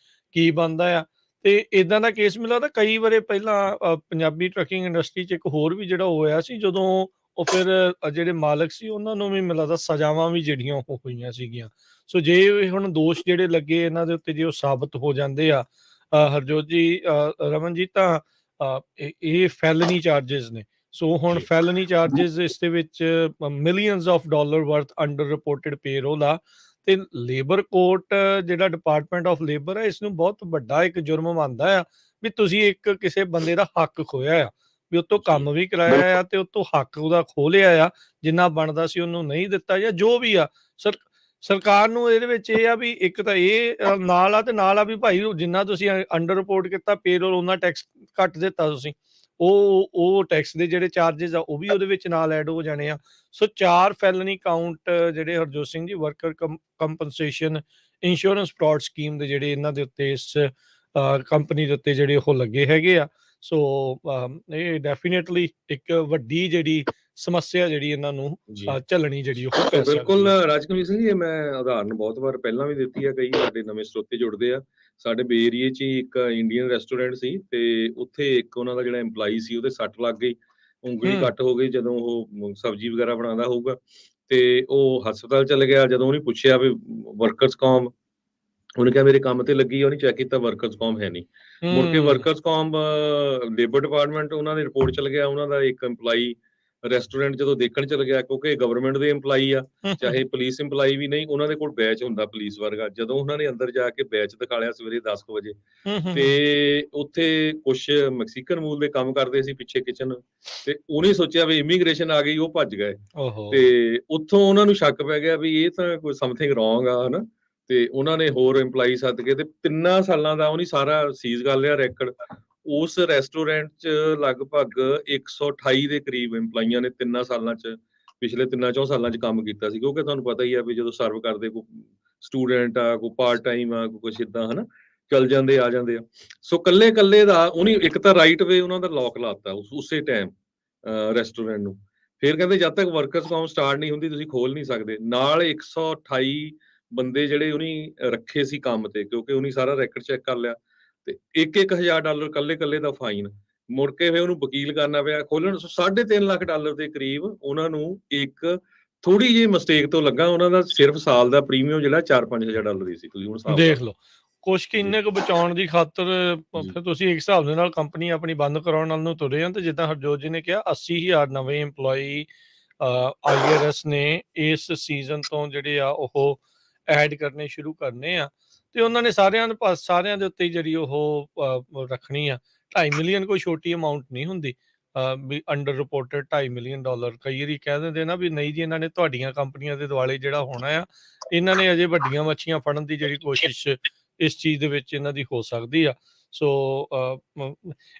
ਕੀ ਬਣਦਾ ਆ। ਤੇ ਇਦਾਂ ਦਾ ਕੇਸ ਮੈਨੂੰ ਲੱਗਦਾ ਕਈ ਵਾਰੇ ਪਹਿਲਾਂ ਪੰਜਾਬੀ ਟਰੱਕਿੰਗ ਇੰਡਸਟਰੀ 'ਚ ਇੱਕ ਹੋਰ ਵੀ ਜਿਹੜਾ ਹੋਇਆ ਸੀ, ਜਦੋਂ ਉਹ ਫਿਰ ਜਿਹੜੇ ਮਾਲਕ ਸੀ ਉਹਨਾਂ ਨੂੰ ਵੀ ਮੈਨੂੰ ਲੱਗਦਾ ਸਜ਼ਾਵਾਂ ਵੀ ਜਿਹੜੀਆਂ ਉਹ ਹੋਈਆਂ ਸੀਗੀਆਂ। ਸੋ ਜੇ ਹੁਣ ਦੋਸ਼ ਜਿਹੜੇ ਲੱਗੇ ਇਹਨਾਂ ਦੇ ਉੱਤੇ ਜੇ ਉਹ ਸਾਬਤ ਹੋ ਜਾਂਦੇ ਆ ਹਰਜੋਤ ਜੀ, ਰਮਨ ਜੀ, ਤਾਂ ਇਹ ਫੈਲਨੀ ਚਾਰजेस ਨੇ। ਸੋ ਹੁਣ ਫੈਲਨੀ ਚਾਰजेस ਇਸ ਦੇ ਵਿੱਚ millions of dollar worth under reported payroll ਆ, ਤੇ ਲੇਬਰ ਕੋਰਟ ਜਿਹੜਾ ਡਿਪਾਰਟਮੈਂਟ ਆਫ ਲੇਬਰ ਹੈ ਇਸ ਨੂੰ ਬਹੁਤ ਵੱਡਾ ਇੱਕ ਜੁਰਮ ਮੰਨਦਾ ਆ ਵੀ ਤੁਸੀਂ ਇੱਕ ਕਿਸੇ ਬੰਦੇ ਦਾ ਹੱਕ ਖੋਇਆ ਆ, ਵੀ ਉਤੋਂ ਕੰਮ ਵੀ ਕਰਾਇਆ ਆ ਤੇ ਉਤੋਂ ਹੱਕ ਉਹਦਾ ਖੋਹ ਲਿਆ ਆ, ਜਿੰਨਾ ਬਣਦਾ ਸੀ ਉਹਨੂੰ ਨਹੀਂ ਦਿੱਤਾ, ਜਾਂ ਜੋ ਵੀ ਆ। ਸਰਕਾਰ ਨੂੰ ਇਹਦੇ ਵਿੱਚ ਇਹ ਆ ਵੀ ਇੱਕ ਤਾਂ ਇਹ ਨਾਲ ਆ, ਤੇ ਨਾਲ ਆ ਵੀ ਭਾਈ ਜਿੰਨਾ ਤੁਸੀਂ ਅੰਡਰ ਰਿਪੋਰਟ ਕੀਤਾ ਪੇਰੋਲ ਉਹਨਾਂ ਟੈਕਸ ਘੱਟ ਦਿੱਤਾ ਤੁਸੀਂ, ਉਹ ਟੈਕਸ ਦੇ ਜਿਹੜੇ ਚਾਰजेस ਆ ਉਹ ਵੀ ਉਹਦੇ ਵਿੱਚ ਨਾਲ ਐਡ ਹੋ ਜਾਣੇ ਆ। ਸੋ 4 ਫੈਲਨੀ ਕਾਊਂਟ ਜਿਹੜੇ Harjot Singh ji worker compensation insurance fraud scheme ਦੇ ਜਿਹੜੇ ਇਹਨਾਂ ਦੇ ਉੱਤੇ ਇਸ ਕੰਪਨੀ ਦੇ ਉੱਤੇ ਜਿਹੜੇ ਉਹ ਲੱਗੇ ਹੈਗੇ ਆ। ਸੋ ਇਹ ਡੈਫੀਨੇਟਲੀ ਇੱਕ ਵੱਡੀ ਜਿਹੜੀ ਸਮੱਸਿਆ ਜਿਹੜੀ ਇਹਨਾਂ ਨੂੰ ਝੱਲਣੀ ਜਿਹੜੀ ਉਹ ਪੈ ਸਕਦੀ ਬਿਲਕੁਲ ਰਾਜਕਮਲ ਸਿੰਘ ਜੀ, ਮੈਂ ਉਦਾਹਰਨ ਬਹੁਤ ਵਾਰ ਪਹਿਲਾਂ ਵੀ ਦਿੱਤੀ ਆ, ਕਈ ਸਾਡੇ ਨਵੇਂ ਸਰੋਤੇ ਜੁੜਦੇ ਆ। ਸਾਡੇ ਬੇ ਏਰੀਏ 'ਚ ਹੀ ਇੱਕ ਇੰਡੀਅਨ ਰੈਸਟੋਰੈਂਟ ਸੀ, ਤੇ ਉੱਥੇ ਇੱਕ ਉਹਨਾਂ ਦਾ ਜਿਹੜਾ EMPLOYEE ਸੀ ਉਹਦੇ ਸੱਟ ਲੱਗ ਗਈ, ਉਂਗਲੀ ਕੱਟ ਹੋ ਗਈ ਜਦੋਂ ਉਹ ਸਬਜ਼ੀ ਵਗੈਰਾ ਬਣਾਉਂਦਾ ਹੋਊਗਾ, ਤੇ ਉਹ ਹਸਪਤਾਲ ਚਲੇ ਗਿਆ। ਜਦੋਂ ਉਹਨੇ ਪੁੱਛਿਆ ਵੀ ਵਰਕਰਸ ਕੌਮ, ਉਹਨੇ ਕਿਹਾ ਮੇਰੇ ਕੰਮ ਤੇ ਲੱਗੀ, ਉਹਨੇ ਚੈੱਕ ਕੀਤਾ ਵਰਕਰਸ ਕੌਮ ਹੈ ਨਹੀਂ। ਮੁੜ ਕੇ ਵਰਕਰਸ ਕੌਮ ਲੇਬਰ ਡਿਪਾਰਟਮੈਂਟ ਉਹਨਾਂ ਦੀ ਰਿਪੋਰਟ ਚਲ ਗਿਆ, ਉਹਨਾਂ ਦਾ ਇੱਕ EMPLOYEE ਰੈਸਟੋਰੈਂਟ ਜਦੋਂ ਦੇਖਣ ਚਲ ਗਿਆ, ਕਿਉਂਕਿ ਗਵਰਨਮੈਂਟ ਦੇ EMPLOYEE ਆ, ਚਾਹੇ ਪੁਲਿਸ EMPLOYEE ਵੀ ਨਹੀਂ, ਉਹਨਾਂ ਦੇ ਕੋਲ ਬੈਚ ਹੁੰਦਾ ਪੁਲਿਸ ਵਰਗਾ। ਜਦੋਂ ਉਹਨਾਂ ਨੇ ਅੰਦਰ ਜਾ ਕੇ ਬੈਚ ਦਿਖਾ ਲਿਆ ਸਵੇਰੇ 10 ਵਜੇ, ਤੇ ਉੱਥੇ ਕੁਛ ਮੈਕਸੀਕਨ ਮੂਲ ਦੇ ਕੰਮ ਕਰਦੇ ਸੀ ਪਿੱਛੇ ਕਿਚਨ, ਤੇ ਉਹਨੇ ਸੋਚਿਆ ਵੀ ਇਮੀਗ੍ਰੇਸ਼ਨ ਆ ਗਈ, ਉਹ ਭੱਜ ਗਏ। ਤੇ ਉੱਥੋਂ ਉਹਨਾਂ ਨੂੰ ਸ਼ੱਕ ਪੈ ਗਿਆ ਵੀ ਇਹ ਤਾਂ ਕੋਈ ਸਮਥਿੰਗ ਰੋਂਗ ਆ, ਹਨਾ। ਤੇ ਉਹਨਾਂ ਨੇ ਹੋਰ EMPLOYEE ਸੱਦ ਕੇ ਤੇ 3 ਸਾਲਾਂ ਦਾ ਉਹਨੇ ਸਾਰਾ ਸੀਜ਼ ਕਰ ਲਿਆ ਰੈਕਡ। ਉਸ ਰੈਸਟੋਰੈਂਟ 'ਚ ਲਗਭਗ 128 ਦੇ ਕਰੀਬ EMPLOYEEਆਂ ਨੇ 3 ਸਾਲਾਂ 'ਚ, ਪਿਛਲੇ 3-4 ਸਾਲਾਂ 'ਚ ਕੰਮ ਕੀਤਾ ਸੀ। ਕਿਉਂਕਿ ਤੁਹਾਨੂੰ ਪਤਾ ਹੀ ਆ ਵੀ ਜਦੋਂ ਸਰਵ ਕਰਦੇ ਕੋਈ ਸਟੂਡੈਂਟ ਆ, ਕੋਈ ਪਾਰਟ ਟਾਈਮ ਆ, ਕੋਈ ਕੁਛ ਏਦਾਂ, ਹਨਾ, ਚਲ ਜਾਂਦੇ ਆ ਜਾਂਦੇ ਆ। ਸੋ ਕੱਲੇ ਦਾ ਉਹਨੇ ਇੱਕ ਤਾਂ ਰਾਈਟ ਵੇ ਉਹਨਾਂ ਦਾ ਲੌਕ ਲਾਤਾ ਉਸੇ ਟਾਈਮ ਰੈਸਟੋਰੈਂਟ ਨੂੰ। ਫਿਰ ਕਹਿੰਦੇ ਜਦ ਤੱਕ ਵਰਕਰਸ ਕੌਮ ਸਟਾਰਟ ਨਹੀਂ ਹੁੰਦੀ ਤੁਸੀਂ ਖੋਲ ਨਹੀਂ ਸਕਦੇ। ਨਾਲ 128 ਬੰਦੇ ਜਿਹੜੇ ਉਹਨੇ ਰੱਖੇ ਸੀ ਕੰਮ ਤੇ, ਕਿਉਂਕਿ ਉਹਨੇ ਸਾਰਾ ਰੈਕਡ ਚੈੱਕ ਕਰ ਲਿਆ, ਤੇ $1,000 ਕੱਲੇ ਦਾ ਫਾਈਨ। ਮੁੜ ਕੇ ਫਿਰ ਉਹਨੂੰ ਵਕੀਲ ਕਰਨਾ ਪਿਆ ਖੋਲਣ। $3.5 ਲੱਖ ਦੇ ਕਰੀਬ ਉਹਨਾਂ ਨੂੰ ਇੱਕ ਥੋੜੀ ਜਿਹੀ ਮਿਸਟੇਕ ਤੋਂ ਲੱਗਾ। ਉਹਨਾਂ ਦਾ ਸਿਰਫ ਸਾਲ ਦਾ ਪ੍ਰੀਮੀਅਮ ਜਿਹੜਾ $4-5 ਹਜ਼ਾਰ ਸੀ। ਤੁਸੀਂ ਹੁਣ ਦੇਖ ਲਓ, ਕੁਛ ਕਿੰਨੇ ਕੁ ਬਚਾਉਣ ਦੀ ਖਾਤਰ ਫਿਰ ਤੁਸੀਂ ਇੱਕ ਹਿਸਾਬ ਦੇ ਨਾਲ ਕੰਪਨੀ ਆਪਣੀ ਬੰਦ ਕਰਾਉਣ ਨਾਲ ਨੂੰ ਤੁਰੇ ਹੋ। ਤੇ ਜਿੱਦਾਂ ਹਰਜੋਤ ਜੀ ਨੇ ਕਿਹਾ 80,000 ਨਵੇਂ EMPLOYEE IRS ਨੇ ਇਸ ਸੀਜ਼ਨ ਤੋਂ ਜਿਹੜੇ ਆ ਉਹ ਐਡ ਕਰਨੇ ਸ਼ੁਰੂ ਕਰਨੇ ਆ, ਤੇ ਉਹਨਾਂ ਨੇ ਸਾਰਿਆਂ ਦੇ ਉੱਤੇ ਜਿਹੜੀ ਉਹ ਰੱਖਣੀ ਆ 2.5 ਮਿਲੀਅਨ ਕੋਈ ਛੋਟੀ ਅਮਾਊਂਟ ਨਹੀਂ ਹੁੰਦੀ। ਵੀ ਅੰਡਰ ਰਿਪੋਰਟਡ $2.5 ਮਿਲੀਅਨ, ਕਈ ਵਾਰੀ ਕਹਿ ਦਿੰਦੇ ਨਾ ਵੀ ਨਹੀਂ ਜੀ ਇਹਨਾਂ ਨੇ ਤੁਹਾਡੀਆਂ ਕੰਪਨੀਆਂ ਦੇ ਦੁਆਲੇ ਜਿਹੜਾ ਹੋਣਾ ਆ, ਇਹਨਾਂ ਨੇ ਅਜੇ ਵੱਡੀਆਂ ਮੱਛੀਆਂ ਫੜਨ ਦੀ ਜਿਹੜੀ ਕੋਸ਼ਿਸ਼ ਇਸ ਚੀਜ਼ ਦੇ ਵਿੱਚ ਇਹਨਾਂ ਦੀ ਹੋ ਸਕਦੀ ਆ। ਸੋ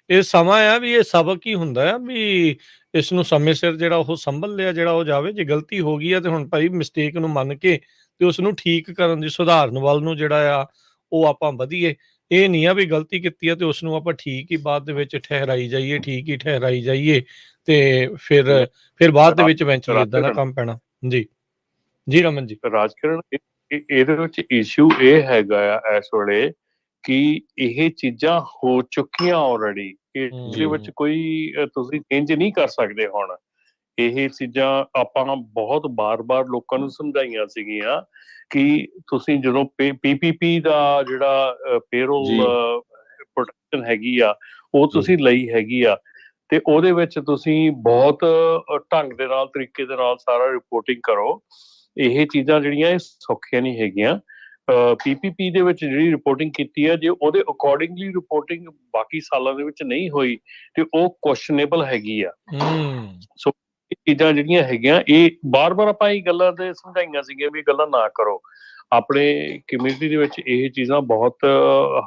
ਇਹ ਸਮਾਂ ਆ ਵੀ ਇਹ ਸਬਕ ਹੀ ਹੁੰਦਾ ਆ ਵੀ ਇਸ ਨੂੰ ਸਮੇਂ ਸਿਰ ਜਿਹੜਾ ਉਹ ਸੰਭਲ ਲਿਆ ਜਿਹੜਾ ਉਹ ਜਾਵੇ। ਜੇ ਗਲਤੀ ਹੋ ਗਈ ਆ ਤੇ ਹੁਣ ਭਾਈ ਮਿਸਟੇਕ ਨੂੰ ਮੰਨ ਕੇ ਤੇ ਉਸ ਨੂੰ ਠੀਕ ਕਰਨ ਦੀ, ਸੁਧਾਰਨ ਵੱਲ ਨੂੰ ਜਿਹੜਾ ਆ ਉਹ ਆਪਾਂ ਵਧੀਏ। ਇਹ ਨਹੀਂ ਆ ਵੀ ਗਲਤੀ ਕੀਤੀ ਆ ਤੇ ਉਸ ਨੂੰ ਆਪਾਂ ਠੀਕ ਹੀ ਬਾਅਦ ਦੇ ਵਿੱਚ ਠਹਿਰਾਈ ਜਾਈਏ, ਠੀਕ ਹੀ ਠਹਿਰਾਈ ਜਾਈਏ ਤੇ ਫਿਰ ਬਾਅਦ ਦੇ ਵਿੱਚ ਇਵੈਂਚੁਅਲੀ ਇਦਾਂ ਦਾ ਕੰਮ ਪੈਣਾ। ਜੀ ਜੀ ਰਮਨ ਜੀ। ਰਾਜਕਿਰਨ, ਇਹਦੇ ਵਿੱਚ ਇਸ਼ੂ ਇਹ ਹੈਗਾ ਆ ਇਸ ਵੇਲੇ ਕਿ ਇਹ ਚੀਜ਼ਾਂ ਹੋ ਚੁੱਕੀਆਂ ਆਲਰੇਡੀ, ਇਹਦੇ ਵਿੱਚ ਕੋਈ ਤੁਸੀਂ ਚੇਂਜ ਨਹੀਂ ਕਰ ਸਕਦੇ ਹੁਣ। ਇਹ ਚੀਜ਼ਾਂ ਆਪਾਂ ਬਹੁਤ ਬਾਰ-ਬਾਰ ਲੋਕਾਂ ਨੂੰ ਸਮਝਾਈਆਂ ਸੀਗੀਆਂ ਕਿ ਤੁਸੀਂ ਜਦੋਂ PPP ਦਾ ਜਿਹੜਾ ਪੇਰੋਲ ਪ੍ਰੋਟੈਕਸ਼ਨ ਹੈਗੀ ਆ ਉਹ ਤੁਸੀਂ ਲਈ ਹੈਗੀ ਆ ਤੇ ਉਹਦੇ ਵਿੱਚ ਤੁਸੀਂ ਬਹੁਤ ਢੰਗ ਦੇ ਨਾਲ, ਤਰੀਕੇ ਦੇ ਨਾਲ ਸਾਰਾ ਰਿਪੋਰਟਿੰਗ ਕਰੋ। ਇਹ ਚੀਜ਼ਾਂ ਜਿਹੜੀਆਂ ਇਹ ਸੌਖੀਆਂ ਨਹੀਂ ਹੈਗੀਆਂ। PPP ਦੇ ਵਿੱਚ ਜਿਹੜੀ ਰਿਪੋਰਟਿੰਗ ਕੀਤੀ ਹੈ, ਜੇ ਉਹਦੇ ਅਕੋਰਡਿੰਗਲੀ ਰਿਪੋਰਟਿੰਗ ਬਾਕੀ ਸਾਲਾਂ ਦੇ ਵਿੱਚ ਨਹੀਂ ਹੋਈ ਤੇ ਉਹ ਕੁਐਸਚਨੇਬਲ ਹੈਗੀ ਆ। ਸੋ ਇਹ ਚੀਜ਼ਾਂ ਜਿਹੜੀਆਂ ਹੈਗੀਆਂ, ਇਹ ਬਾਰ-ਬਾਰ ਆਪਾਂ ਇਹ ਗੱਲਾਂ ਤੇ ਸਮਝਾਈਆਂ ਸੀਗੀਆਂ ਵੀ ਗੱਲਾਂ ਨਾ ਕਰੋ। ਆਪਣੇ ਕਮਿਊਨਿਟੀ ਦੇ ਵਿੱਚ ਇਹ ਚੀਜ਼ਾਂ ਬਹੁਤ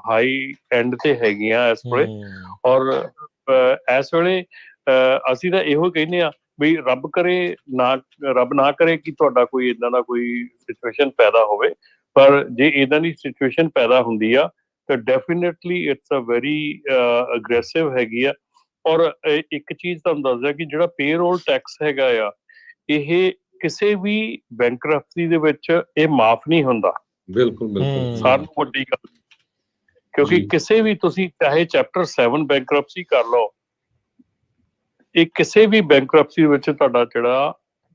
ਹਾਈ ਐਂਡ ਤੇ ਹੈਗੀਆਂ ਇਸ ਵੇਲੇ। ਔਰ ਇਸ ਵੇਲੇ ਅਸੀਂ ਤਾਂ ਇਹੋ ਕਹਿੰਦੇ ਆ ਵੀ ਰੱਬ ਨਾ ਕਰੇ ਕਿ ਤੁਹਾਡਾ ਕੋਈ ਏਦਾਂ ਦਾ ਕੋਈ ਸਿਚੁਏਸ਼ਨ ਪੈਦਾ ਹੋਵੇ, ਪਰ ਜੇ ਏਦਾਂ ਦੀ ਸਿਚੁਏਸ਼ਨ ਪੈਦਾ ਹੁੰਦੀ ਆ ਤਾਂ definitely it's a very aggressive ਹੈਗੀ ਆ। ਔਰ ਇੱਕ ਚੀਜ਼ ਤੁਹਾਨੂੰ ਦੱਸਦਾ ਕਿ ਜਿਹੜਾ ਪੇਰੋਲ ਟੈਕਸ ਹੈਗਾ ਆ, ਇਹ ਕਿਸੇ ਵੀ ਬੈਂਕਰਪਸੀ ਦੇ ਵਿੱਚ ਇਹ ਮਾਫ ਨਹੀਂ ਹੁੰਦਾ। ਬਿਲਕੁਲ ਸਾਰਿਆਂ ਨੂੰ ਵੱਡੀ ਗੱਲ, ਕਿਉਂਕਿ ਕਿਸੇ ਵੀ ਤੁਸੀਂ ਚਾਹੇ ਚੈਪਟਰ 7 ਬੈਂਕਰਪਸੀ ਕਰ ਲਓ, ਇਹ ਕਿਸੇ ਵੀ ਬੈਂਕਰਪਸੀ ਵਿੱਚ ਤੁਹਾਡਾ ਜਿਹੜਾ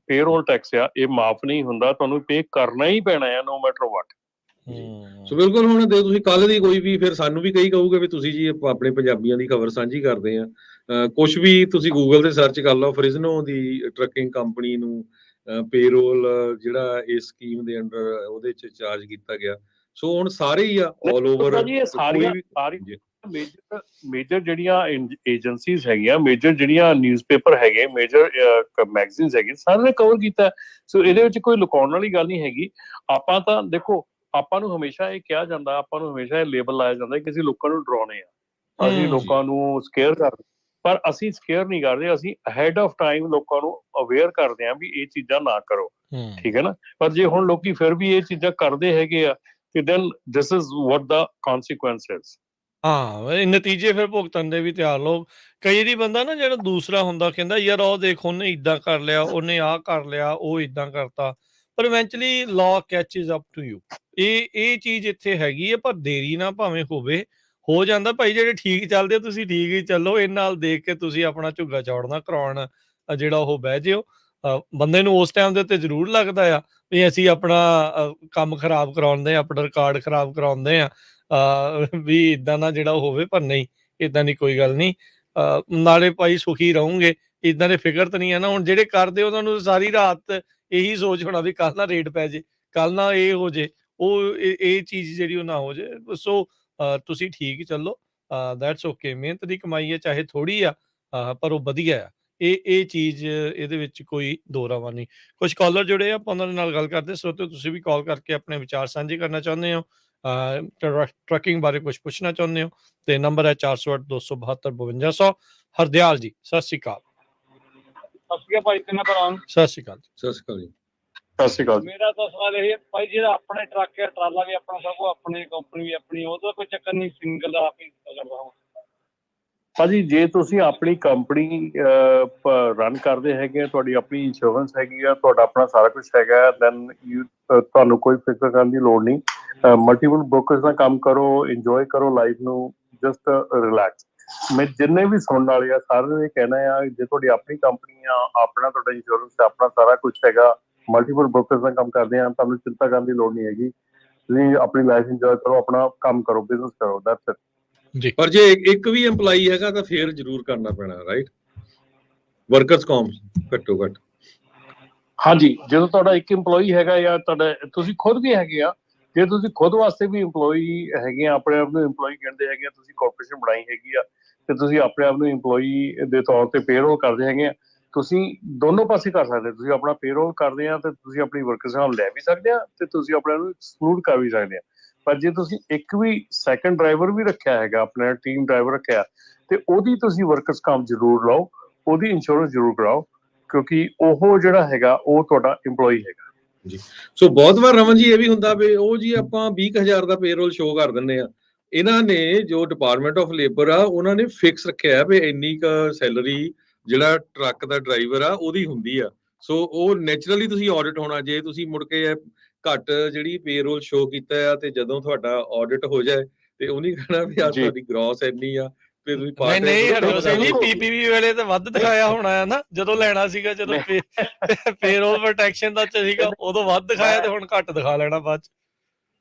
ਪੇਰੋਲ ਟੈਕਸ ਆ ਇਹ ਮਾਫ ਨਹੀਂ ਹੁੰਦਾ, ਤੁਹਾਨੂੰ ਪੇ ਕਰਨਾ ਹੀ ਪੈਣਾ ਆ ਨੋ ਮੈਟਰ ਵਾਟ। ਸੋ ਬਿਲਕੁਲ, ਹੁਣ ਦੇ ਤੁਸੀਂ ਕੱਲ ਦੀ ਕੋਈ ਵੀ ਫਿਰ ਸਾਨੂੰ ਵੀ ਕਈ ਕਹੋਗੇ ਵੀ ਤੁਸੀਂ ਜੀ ਆਪਣੇ ਪੰਜਾਬੀਆਂ ਦੀ ਖਬਰ ਸਾਂਝੀ ਕਰਦੇ ਆ। ਕੁਛ ਵੀ ਤੁਸੀਂ ਗੂਗਲ ਤੇ ਸਰਚ ਕਰ ਲਓ, ਫਰਿਜ਼ਨੋ ਦੀ ਟਰੱਕਿੰਗ ਕੰਪਨੀ ਨੂੰ ਪੇਰੋਲ ਜਿਹੜਾ ਇਸ ਸਕੀਮ ਦੇ ਅੰਡਰ ਉਹਦੇ ਚ ਚਾਰਜ ਕੀਤਾ ਗਿਆ। ਸੋ ਹੁਣ ਸਾਰੇ ਹੀ ਆ ਆਲ ਓਵਰ ਮੇਜਰ ਜਿਹੜੀਆਂ ਏਜੰਸੀਜ਼ ਹੈਗੀਆਂ, ਮੇਜਰ ਜਿਹੜੀਆਂ ਨਿਊਜ਼ਪੇਪਰ ਹੈਗੇ, ਮੇਜਰ ਮੈਗਜ਼ੀਨਸ ਹੈਗੇ, ਸਾਰਿਆਂ ਨੇ ਕਵਰ ਕੀਤਾ। ਸੋ ਇਹਦੇ ਵਿੱਚ ਕੋਈ ਲੁਕਾਉਣ ਵਾਲੀ ਗੱਲ ਨਹੀਂ ਹੈਗੀ। ਆਪਾਂ ਤਾਂ ਦੇਖੋ, ਆਪਾਂ ਨੂੰ ਹਮੇਸ਼ਾ ਇਹ ਕਿਹਾ ਜਾਂਦਾ, ਆਪਾਂ ਨੂੰ ਹਮੇਸ਼ਾ ਇਹ ਲੇਬਲ ਲਾਇਆ ਜਾਂਦਾ ਕਿ ਅਸੀਂ ਲੋਕਾਂ ਨੂੰ ਡਰਾਉਣੇ ਆ, ਅਸੀਂ ਲੋਕਾਂ ਨੂੰ ਸਕੇਅਰ ਕਰਦੇ, ਪਰ ਅਸੀਂ ਸਕੇਅਰ ਨਹੀਂ ਕਰਦੇ, ਅਸੀਂ ਅਹੈਡ ਆਫ ਟਾਈਮ ਲੋਕਾਂ ਨੂੰ ਅਵੇਅਰ ਕਰਦੇ ਆ ਵੀ ਇਹ ਚੀਜ਼ਾਂ ਨਾ ਕਰੋ। ਠੀਕ ਹੈ ਨਾ। ਪਰ ਜੇ ਹੁਣ ਲੋਕੀ ਫਿਰ ਵੀ ਇਹ ਚੀਜ਼ਾਂ ਕਰਦੇ ਹੈਗੇ ਆ ਤੇ then this is what the consequences. ਹਾਂ, ਨਤੀਜੇ ਫਿਰ ਭੁਗਤਣ ਦੇ ਵੀ ਤਿਆਰ ਲੋਕ। ਕਈ ਵਾਰੀ ਬੰਦਾ ਨਾ ਜਿਹੜਾ ਦੂਸਰਾ ਹੁੰਦਾ ਕਹਿੰਦਾ ਯਾਰ ਉਹ ਦੇਖ ਉਹਨੇ ਇੱਦਾਂ ਕਰ ਲਿਆ, ਉਹਨੇ ਆਹ ਕਰ ਲਿਆ, ਉਹ ਇੱਦਾਂ ਕਰਤਾ, ਪਰ eventually law catches up to you. ਇਹ ਚੀਜ਼ ਇੱਥੇ ਹੈਗੀ ਹੈ, ਪਰ ਦੇਰੀ ਨਾ ਭਾਵੇਂ ਹੋਵੇ, ਹੋ ਜਾਂਦਾ ਭਾਈ। ਜਿਹੜੇ ਠੀਕ ਚੱਲਦੇ ਆ ਤੁਸੀਂ ਠੀਕ ਹੀ ਚੱਲੋ, ਇਹ ਨਾਲ ਦੇਖ ਕੇ ਤੁਸੀਂ ਆਪਣਾ ਝੁੱਗਾ ਚੌੜਨਾ ਕਰਾਉਣ ਜਿਹੜਾ ਉਹ ਬਹਿ ਜਿਓ। ਬੰਦੇ ਨੂੰ ਉਸ ਟਾਈਮ ਦੇ ਉੱਤੇ ਜ਼ਰੂਰ ਲੱਗਦਾ ਆ ਵੀ ਅਸੀਂ ਆਪਣਾ ਕੰਮ ਖਰਾਬ ਕਰਾਉਂਦੇ ਆ, ਆਪਣਾ ਰਿਕਾਰਡ ਖਰਾਬ ਕਰਾਉਂਦੇ ਆ, ਵੀ ਇੱਦਾਂ ਨਾ ਜਿਹੜਾ ਹੋਵੇ, ਪਰ ਨਹੀਂ, ਇੱਦਾਂ ਦੀ ਕੋਈ ਗੱਲ ਨਹੀਂ। ਨਾਲੇ ਭਾਈ ਸੁਖੀ ਰਹੋਗੇ, ਇੱਦਾਂ ਦੇ ਫਿਕਰ ਤਾਂ ਨਹੀਂ ਹੈ ਨਾ। ਹੁਣ ਜਿਹੜੇ ਕਰਦੇ ਉਹਨਾਂ ਨੂੰ ਸਾਰੀ ਰਾਤ ਇਹੀ ਸੋਚ ਹੋਣਾ ਵੀ ਕੱਲ ਨਾ ਰੇਟ ਪੈ ਜੇ, ਕੱਲ ਨਾ ਇਹ ਹੋ ਜੇ, ਉਹ ਇਹ ਚੀਜ਼ ਜਿਹੜੀ ਉਹ ਨਾ ਹੋ ਜੇ। ਸੋ ਤੁਸੀਂ ਠੀਕ ਚੱਲੋ, ਦੈਟਸ ਓਕੇ। ਮਿਹਨਤ ਦੀ ਕਮਾਈ ਹੈ, ਚਾਹੇ ਥੋੜੀ ਆ, ਪਰ ਉਹ ਵਧੀਆ ਆ। ਇਹ ਚੀਜ਼ ਇਹਦੇ ਵਿੱਚ ਕੋਈ ਦੋ ਰਾਵਾਂ ਨਹੀਂ। ਕੁਝ ਕਾਲਰ ਜੁੜੇ ਆ, ਆਪਾਂ ਉਹਨਾਂ ਦੇ ਨਾਲ ਗੱਲ ਕਰਦੇ। ਸਰੋਤਿਓ, ਤੁਸੀਂ ਵੀ ਕਾਲ ਕਰਕੇ ਆਪਣੇ ਵਿਚਾਰ ਸਾਂਝੇ ਕਰਨਾ ਚਾਹੁੰਦੇ ਹੋ, ਟਰੱਕਿੰਗ ਬਾਰੇ ਕੁਝ ਪੁੱਛਣਾ ਚਾਹੁੰਦੇ ਹੋ, ਤੇ ਨੰਬਰ ਹੈ 408-272-5200। ਹਰਦਿਆਲ ਜੀ, ਸਤਿ ਸ਼੍ਰੀ ਅਕਾਲ। ਸਤਿ ਸ਼੍ਰੀ ਅਕਾਲ ਭਾਈ, ਕਿੰਨਾ ਭਰਾ? ਸਤਿ ਸ਼੍ਰੀ ਅਕਾਲ ਜੀ। ਸਤਿ ਸ਼੍ਰੀ ਅਕਾਲ ਜੀ। ਸਤਿ ਸ਼੍ਰੀ ਅਕਾਲ। ਮੇਰਾ ਤਾਂ ਸਵਾਲ ਇਹ ਹੈ ਭਾਈ, ਜਿਹੜਾ ਆਪਣੇ ਟਰੱਕ ਹੈ, ਟਰਾਲਾ ਵੀ ਆਪਣਾ, ਸਭ ਕੁਝ ਆਪਣੀ, ਕੰਪਨੀ ਵੀ ਆਪਣੀ, ਉਹ ਤਾਂ ਕੋਈ ਚੱਕਰ ਨਹੀਂ, ਸਿੰਗਲ ਆਪ ਹੀ ਕਰਦਾ ਹਾਂ ਭਾਜੀ। ਜੇ ਤੁਸੀਂ ਆਪਣੀ ਕੰਪਨੀ ਰਨ ਕਰਦੇ ਹੈਗੇ ਆ, ਤੁਹਾਡੀ ਆਪਣੀ ਇੰਸ਼ੋਰੈਂਸ ਹੈਗੀ ਆ, ਤੁਹਾਡਾ ਆਪਣਾ ਸਾਰਾ ਕੁਝ ਹੈਗਾ, ਦੈਨ ਤੁਹਾਨੂੰ ਕੋਈ ਫਿਕਰ ਕਰਨ ਦੀ ਲੋੜ ਨਹੀਂ। ਮਲਟੀਪਲ ਬ੍ਰੋਕਰਸ ਨਾਲ ਕੰਮ ਕਰੋ, ਇੰਜੋਏ ਕਰੋ ਲਾਈਫ ਨੂੰ, ਜਸਟ ਰਿਲੈਕਸ। ਮੈਂ ਜਿੰਨੇ ਵੀ ਸੁਣਨ ਵਾਲੇ ਆ ਸਾਰਿਆਂ ਨੂੰ ਇਹ ਕਹਿਣਾ ਆ, ਜੇ ਤੁਹਾਡੀ ਆਪਣੀ ਕੰਪਨੀ ਆ, ਆਪਣਾ ਤੁਹਾਡਾ ਇੰਸ਼ੋਰੈਂਸ, ਆਪਣਾ ਸਾਰਾ ਕੁਝ ਹੈਗਾ, ਮਲਟੀਪਲ ਬ੍ਰੋਕਰਸ ਨਾਲ ਕੰਮ ਕਰਦੇ ਆ, ਤੁਹਾਨੂੰ ਚਿੰਤਾ ਕਰਨ ਦੀ ਲੋੜ ਨਹੀਂ ਹੈਗੀ। ਤੁਸੀਂ ਆਪਣੀ ਲਾਈਫ ਇੰਜੋਏ ਕਰੋ, ਆਪਣਾ ਕੰਮ ਕਰੋ, ਬਿਜ਼ਨਸ ਕਰੋ, ਦੈਟਸ ਇਟ ਜੀ। ਪਰ ਜੇ ਇੱਕ ਵੀ EMPLOYEE ਹੈਗਾ ਤਾਂ ਫੇਰ ਜ਼ਰੂਰ ਕਰਨਾ ਪੈਣਾ, ਰਾਈਟ? ਵਰਕਰਸ ਕੌਂਪ ਘੱਟੋ ਘੱਟ। ਹਾਂਜੀ, ਜਦੋਂ ਤੁਹਾਡਾ ਇੱਕ EMPLOYEE ਹੈਗਾ ਜਾਂ ਤੁਹਾਡਾ ਤੁਸੀਂ ਖੁਦ ਵੀ ਹੈਗੇ ਆ, ਜੇ ਤੁਸੀਂ ਖੁਦ ਵਾਸਤੇ ਵੀ EMPLOYEE ਹੈਗੇ ਆ, ਆਪਣੇ ਆਪ ਨੂੰ EMPLOYEE ਕਹਿੰਦੇ ਹੈਗੇ ਆ, ਤੁਸੀਂ ਕਾਰਪੋਰੇਸ਼ਨ ਬਣਾਈ ਹੈਗੀ ਆ, ਤੇ ਤੁਸੀਂ ਆਪਣੇ ਆਪ ਨੂੰ EMPLOYEE ਦੇ ਤੌਰ ਤੇ ਪੇਰੋਲ ਕਰਦੇ ਹੈਗੇ ਆ, ਤੁਸੀਂ ਦੋਨੋਂ ਪਾਸੇ ਕਰ ਸਕਦੇ, ਤੁਸੀਂ ਆਪਣਾ ਪੇਰੋਲ ਕਰਦੇ ਆ ਤੇ ਤੁਸੀਂ ਆਪਣੀ ਵਰਕਰਸ ਨਾਲ ਲੈ ਵੀ ਸਕਦੇ ਆ ਤੇ ਤੁਸੀਂ ਆਪਣੇ ਨੂੰ ਐਕਸਕਲੂਡ ਕਰ ਵੀ ਸਕਦੇ ਆ। ਪਰ ਜੇ ਤੁਸੀਂ ਇੱਕ ਵੀ ਸੈਕੰਡ ਡਰਾਈਵਰ ਵੀ ਰੱਖਿਆ ਹੈਗਾ, ਆਪਣਾ ਟੀਮ ਡਰਾਈਵਰ ਰੱਖਿਆ, ਤੇ ਉਹਦੀ ਤੁਸੀਂ ਵਰਕਰਸ ਕੰਮ ਜ਼ਰੂਰ ਲਾਓ, ਉਹਦੀ ਇੰਸ਼ੋਰੈਂਸ ਜ਼ਰੂਰ ਕਰਾਓ, ਕਿਉਂਕਿ ਉਹ ਜਿਹੜਾ ਹੈਗਾ ਉਹ ਤੁਹਾਡਾ EMPLOYEE ਹੈਗਾ ਜੀ। ਸੋ ਬਹੁਤ ਵਾਰ ਰਮਨ ਜੀ ਇਹ ਵੀ ਹੁੰਦਾ ਵੀ ਉਹ ਜੀ ਆਪਾਂ 20,000 ਦਾ ਪੇਰੋਲ ਸ਼ੋਅ ਕਰ ਦਿੰਦੇ ਆ, ਇਹਨਾਂ ਨੇ ਜੋ ਡਿਪਾਰਟਮੈਂਟ ਆਫ ਲੇਬਰ ਆ ਉਹਨਾਂ ਨੇ ਫਿਕਸ ਰੱਖਿਆ ਵੀ ਇੰਨੀ ਕੁ ਸੈਲਰੀ ਜਿਹੜਾ ਟਰੱਕ ਦਾ ਡਰਾਈਵਰ ਆ ਉਹਦੀ ਹੁੰਦੀ ਆ। ਸੋ ਉਹ ਨੈਚੁਰਲੀ ਤੁਸੀਂ ਆਡਿਟ ਹੋਣਾ, ਜੇ ਤੁਸੀਂ ਮੁੜ ਕੇ ਘੱਟ ਜਿਹੜੀ ਪੇਰੋਲ ਸ਼ੋਅ ਕੀਤਾ ਆ ਤੇ ਜਦੋਂ ਤੁਹਾਡਾ ਆਡਿਟ ਹੋ ਜਾਏ ਤੇ ਉਹਨੇ ਕਹਿਣਾ ਵੀ ਆ ਜੀ। ਤੁਹਾਡੀ ਗ੍ਰੋਸ ਇੰਨੀ ਆ, ਫਿਰ ਤੁਸੀਂ ਨਹੀਂ ਪਾਰਟ ਨਹੀਂ ਟਾਈਮ ਹਰਜੋਤ ਸਿੰਘ ਜੀ, ਬਿਲਕੁਲ। PPV ਵੇਲੇ ਤਾਂ ਵੱਧ ਦਿਖਾਇਆ ਹੋਣਾ ਹੈ ਨਾ, ਜਦੋਂ ਲੈਣਾ ਸੀਗਾ, ਜਦੋਂ ਪੇਰੋਲ ਪ੍ਰੋਟੈਕਸ਼ਨ ਦਾ ਸੀਗਾ ਉਦੋਂ ਵੱਧ ਦਿਖਾਇਆ ਤੇ ਹੁਣ ਘੱਟ ਦਿਖਾ ਲੈਣਾ ਬਾਅਦ ਚ।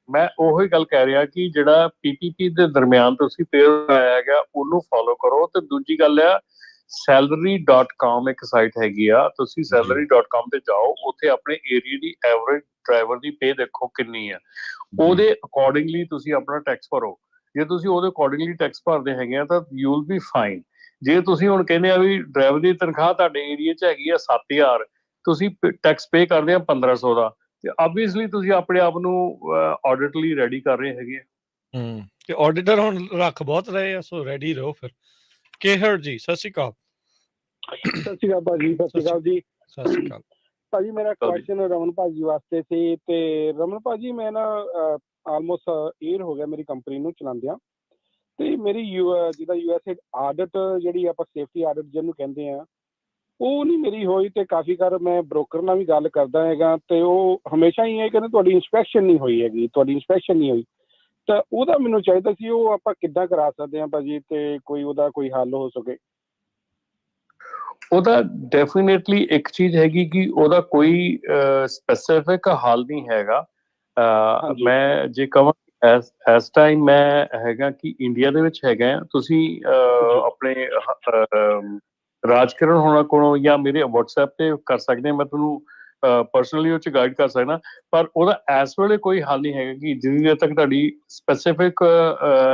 ਮੈਂ ਉਹੀ ਗੱਲ ਕਹਿ ਰਿਹਾ ਕਿ ਜਿਹੜਾ PPP ਦੇ ਦਰਮਿਆਨ ਤੁਸੀਂ ਪੇਰੋਲ ਆਇਆ ਹੈਗਾ ਉਹਨੂੰ ਫੋਲੋ ਕਰੋ। ਤੇ ਦੂਜੀ ਗੱਲ ਆ, salary.com ਇੱਕ ਸਾਈਟ ਹੈਗੀ ਆ, ਤੁਸੀਂ salary.com ਤੇ ਜਾਓ, ਉੱਥੇ ਆਪਣੇ ਏਰੀਆ ਦੀ ਐਵਰੇਜ ਡਰਾਈਵਰ ਦੀ ਪੇ ਦੇਖੋ ਕਿੰਨੀ ਆ, ਉਹਦੇ ਅਕੋਰਡਿੰਗਲੀ ਤੁਸੀਂ ਆਪਣਾ ਟੈਕਸ ਭਰੋ। ਜੇ ਤੁਸੀਂ ਉਹਦੇ ਅਕੋਰਡਿੰਗਲੀ ਟੈਕਸ ਭਰਦੇ ਹੈਗੇ ਆ ਤਾਂ ਯੂ ਵਿਲ ਬੀ ਫਾਈਨ। ਜੇ ਤੁਸੀਂ ਹੁਣ ਕਹਿੰਦੇ ਆ ਵੀ ਡਰਾਈਵਰ ਦੀ ਤਨਖਾਹ ਤੁਹਾਡੇ ਏਰੀਆ 'ਚ ਹੈਗੀ ਆ 7,000, ਤੁਸੀਂ ਟੈਕਸ ਪੇ ਕਰਦੇ ਆ 1,500 ਦਾ, ਤੇ ਆਬਵੀਅਸਲੀ ਤੁਸੀਂ ਆਪਣੇ ਆਪ ਨੂੰ ਆਡਿਟ ਲਈ ਰੈਡੀ ਕਰ ਰਹੇ ਹੈਗੇ ਆ। ਤੇ ਆਡੀਟਰ ਹੁਣ ਰੱਖ ਬਹੁਤ ਰਹੇ ਆ, ਸੋ ਰੈਡੀ ਰਹੋ ਫਿਰ। ਕੇਹਰ ਜੀ ਸਤਿ ਸ਼੍ਰੀ ਅਕਾਲ। ਸਤਿ ਸ਼੍ਰੀ ਅਕਾਲ ਭਾਜੀ। ਸਤਿ ਸ਼੍ਰੀ ਅਕਾਲ ਜੀ। ਸਤਿ ਸ਼੍ਰੀ ਅਕਾਲ ਭਾਜੀ ਮੇਰਾ ਕੁਐਸਚਨ ਰਮਨ ਭਾਜੀ ਵਾਸਤੇ ਸੀ। ਤੇ ਰਮਨ ਭਾਜੀ ਮੈਂ ਨਾ ਆਲਮੋਸਟ ਈਅਰ ਹੋ ਗਿਆ ਮੇਰੀ ਕੰਪਨੀ ਨੂੰ ਚਲਾਉਂਦਿਆਂ, ਤੇ ਮੇਰੀ ਜਿੱਦਾਂ USA ਆਡਿਟ ਜਿਹੜੀ ਆਪਾਂ ਸੇਫਟੀ ਆਡਿਟ ਜਿਹਨੂੰ ਕਹਿੰਦੇ ਆ, ਉਹ ਨਹੀਂ ਮੇਰੀ ਹੋਈ। ਤੇ ਕਾਫੀ ਵਾਰ ਮੈਂ ਬ੍ਰੋਕਰ ਨਾਲ ਵੀ ਗੱਲ ਕਰਦਾ ਹੈਗਾ, ਤੇ ਉਹ ਹਮੇਸ਼ਾ ਹੀ ਇਹ ਕਹਿੰਦੇ ਤੁਹਾਡੀ ਇੰਸਪੈਕਸ਼ਨ ਨਹੀਂ ਹੋਈ ਹੈਗੀ, ਤੁਹਾਡੀ ਇੰਸਪੈਕਸ਼ਨ ਨਹੀਂ ਹੋਈ। ਤਾਂ ਉਹਦਾ ਮੈਨੂੰ ਚਾਹੀਦਾ ਸੀ, ਉਹ ਆਪਾਂ ਕਿੱਦਾਂ ਕਰਾ ਸਕਦੇ ਹਾਂ ਭਾਜੀ, ਤੇ ਕੋਈ ਉਹਦਾ ਕੋਈ ਹੱਲ ਹੋ ਸਕੇ? ਉਹਦਾ ਡੈਫੀਨੇਟਲੀ ਇੱਕ ਚੀਜ਼ ਹੈਗੀ ਕਿ ਉਹਦਾ ਕੋਈ ਸਪੈਸੀਫਿਕ ਹੱਲ ਨਹੀਂ ਹੈਗਾ। ਮੈਂ ਜੇ ਕਹਾਂ ਇਸ ਟਾਈਮ ਮੈਂ ਹੈਗਾ ਕਿ ਇੰਡੀਆ ਦੇ ਵਿੱਚ ਹੈਗਾ ਆ, ਤੁਸੀਂ ਆਪਣੇ ਰਾਜਕਿਰਨ ਹੋਣਾ ਕੋਲੋਂ ਜਾਂ ਮੇਰੇ WhatsApp ਤੇ ਕਰ ਸਕਦੇ, ਮੈਂ ਤੁਹਾਨੂੰ ਪਰਸਨਲੀ ਉਹ 'ਚ ਗਾਈਡ ਕਰ ਸਕਦਾ। ਪਰ ਉਹਦਾ ਇਸ ਵੇਲੇ ਕੋਈ ਹੱਲ ਨਹੀਂ ਹੈਗਾ ਕਿ ਜਿੰਨੀ ਦੇਰ ਤੱਕ ਤੁਹਾਡੀ ਸਪੈਸੀਫਿਕ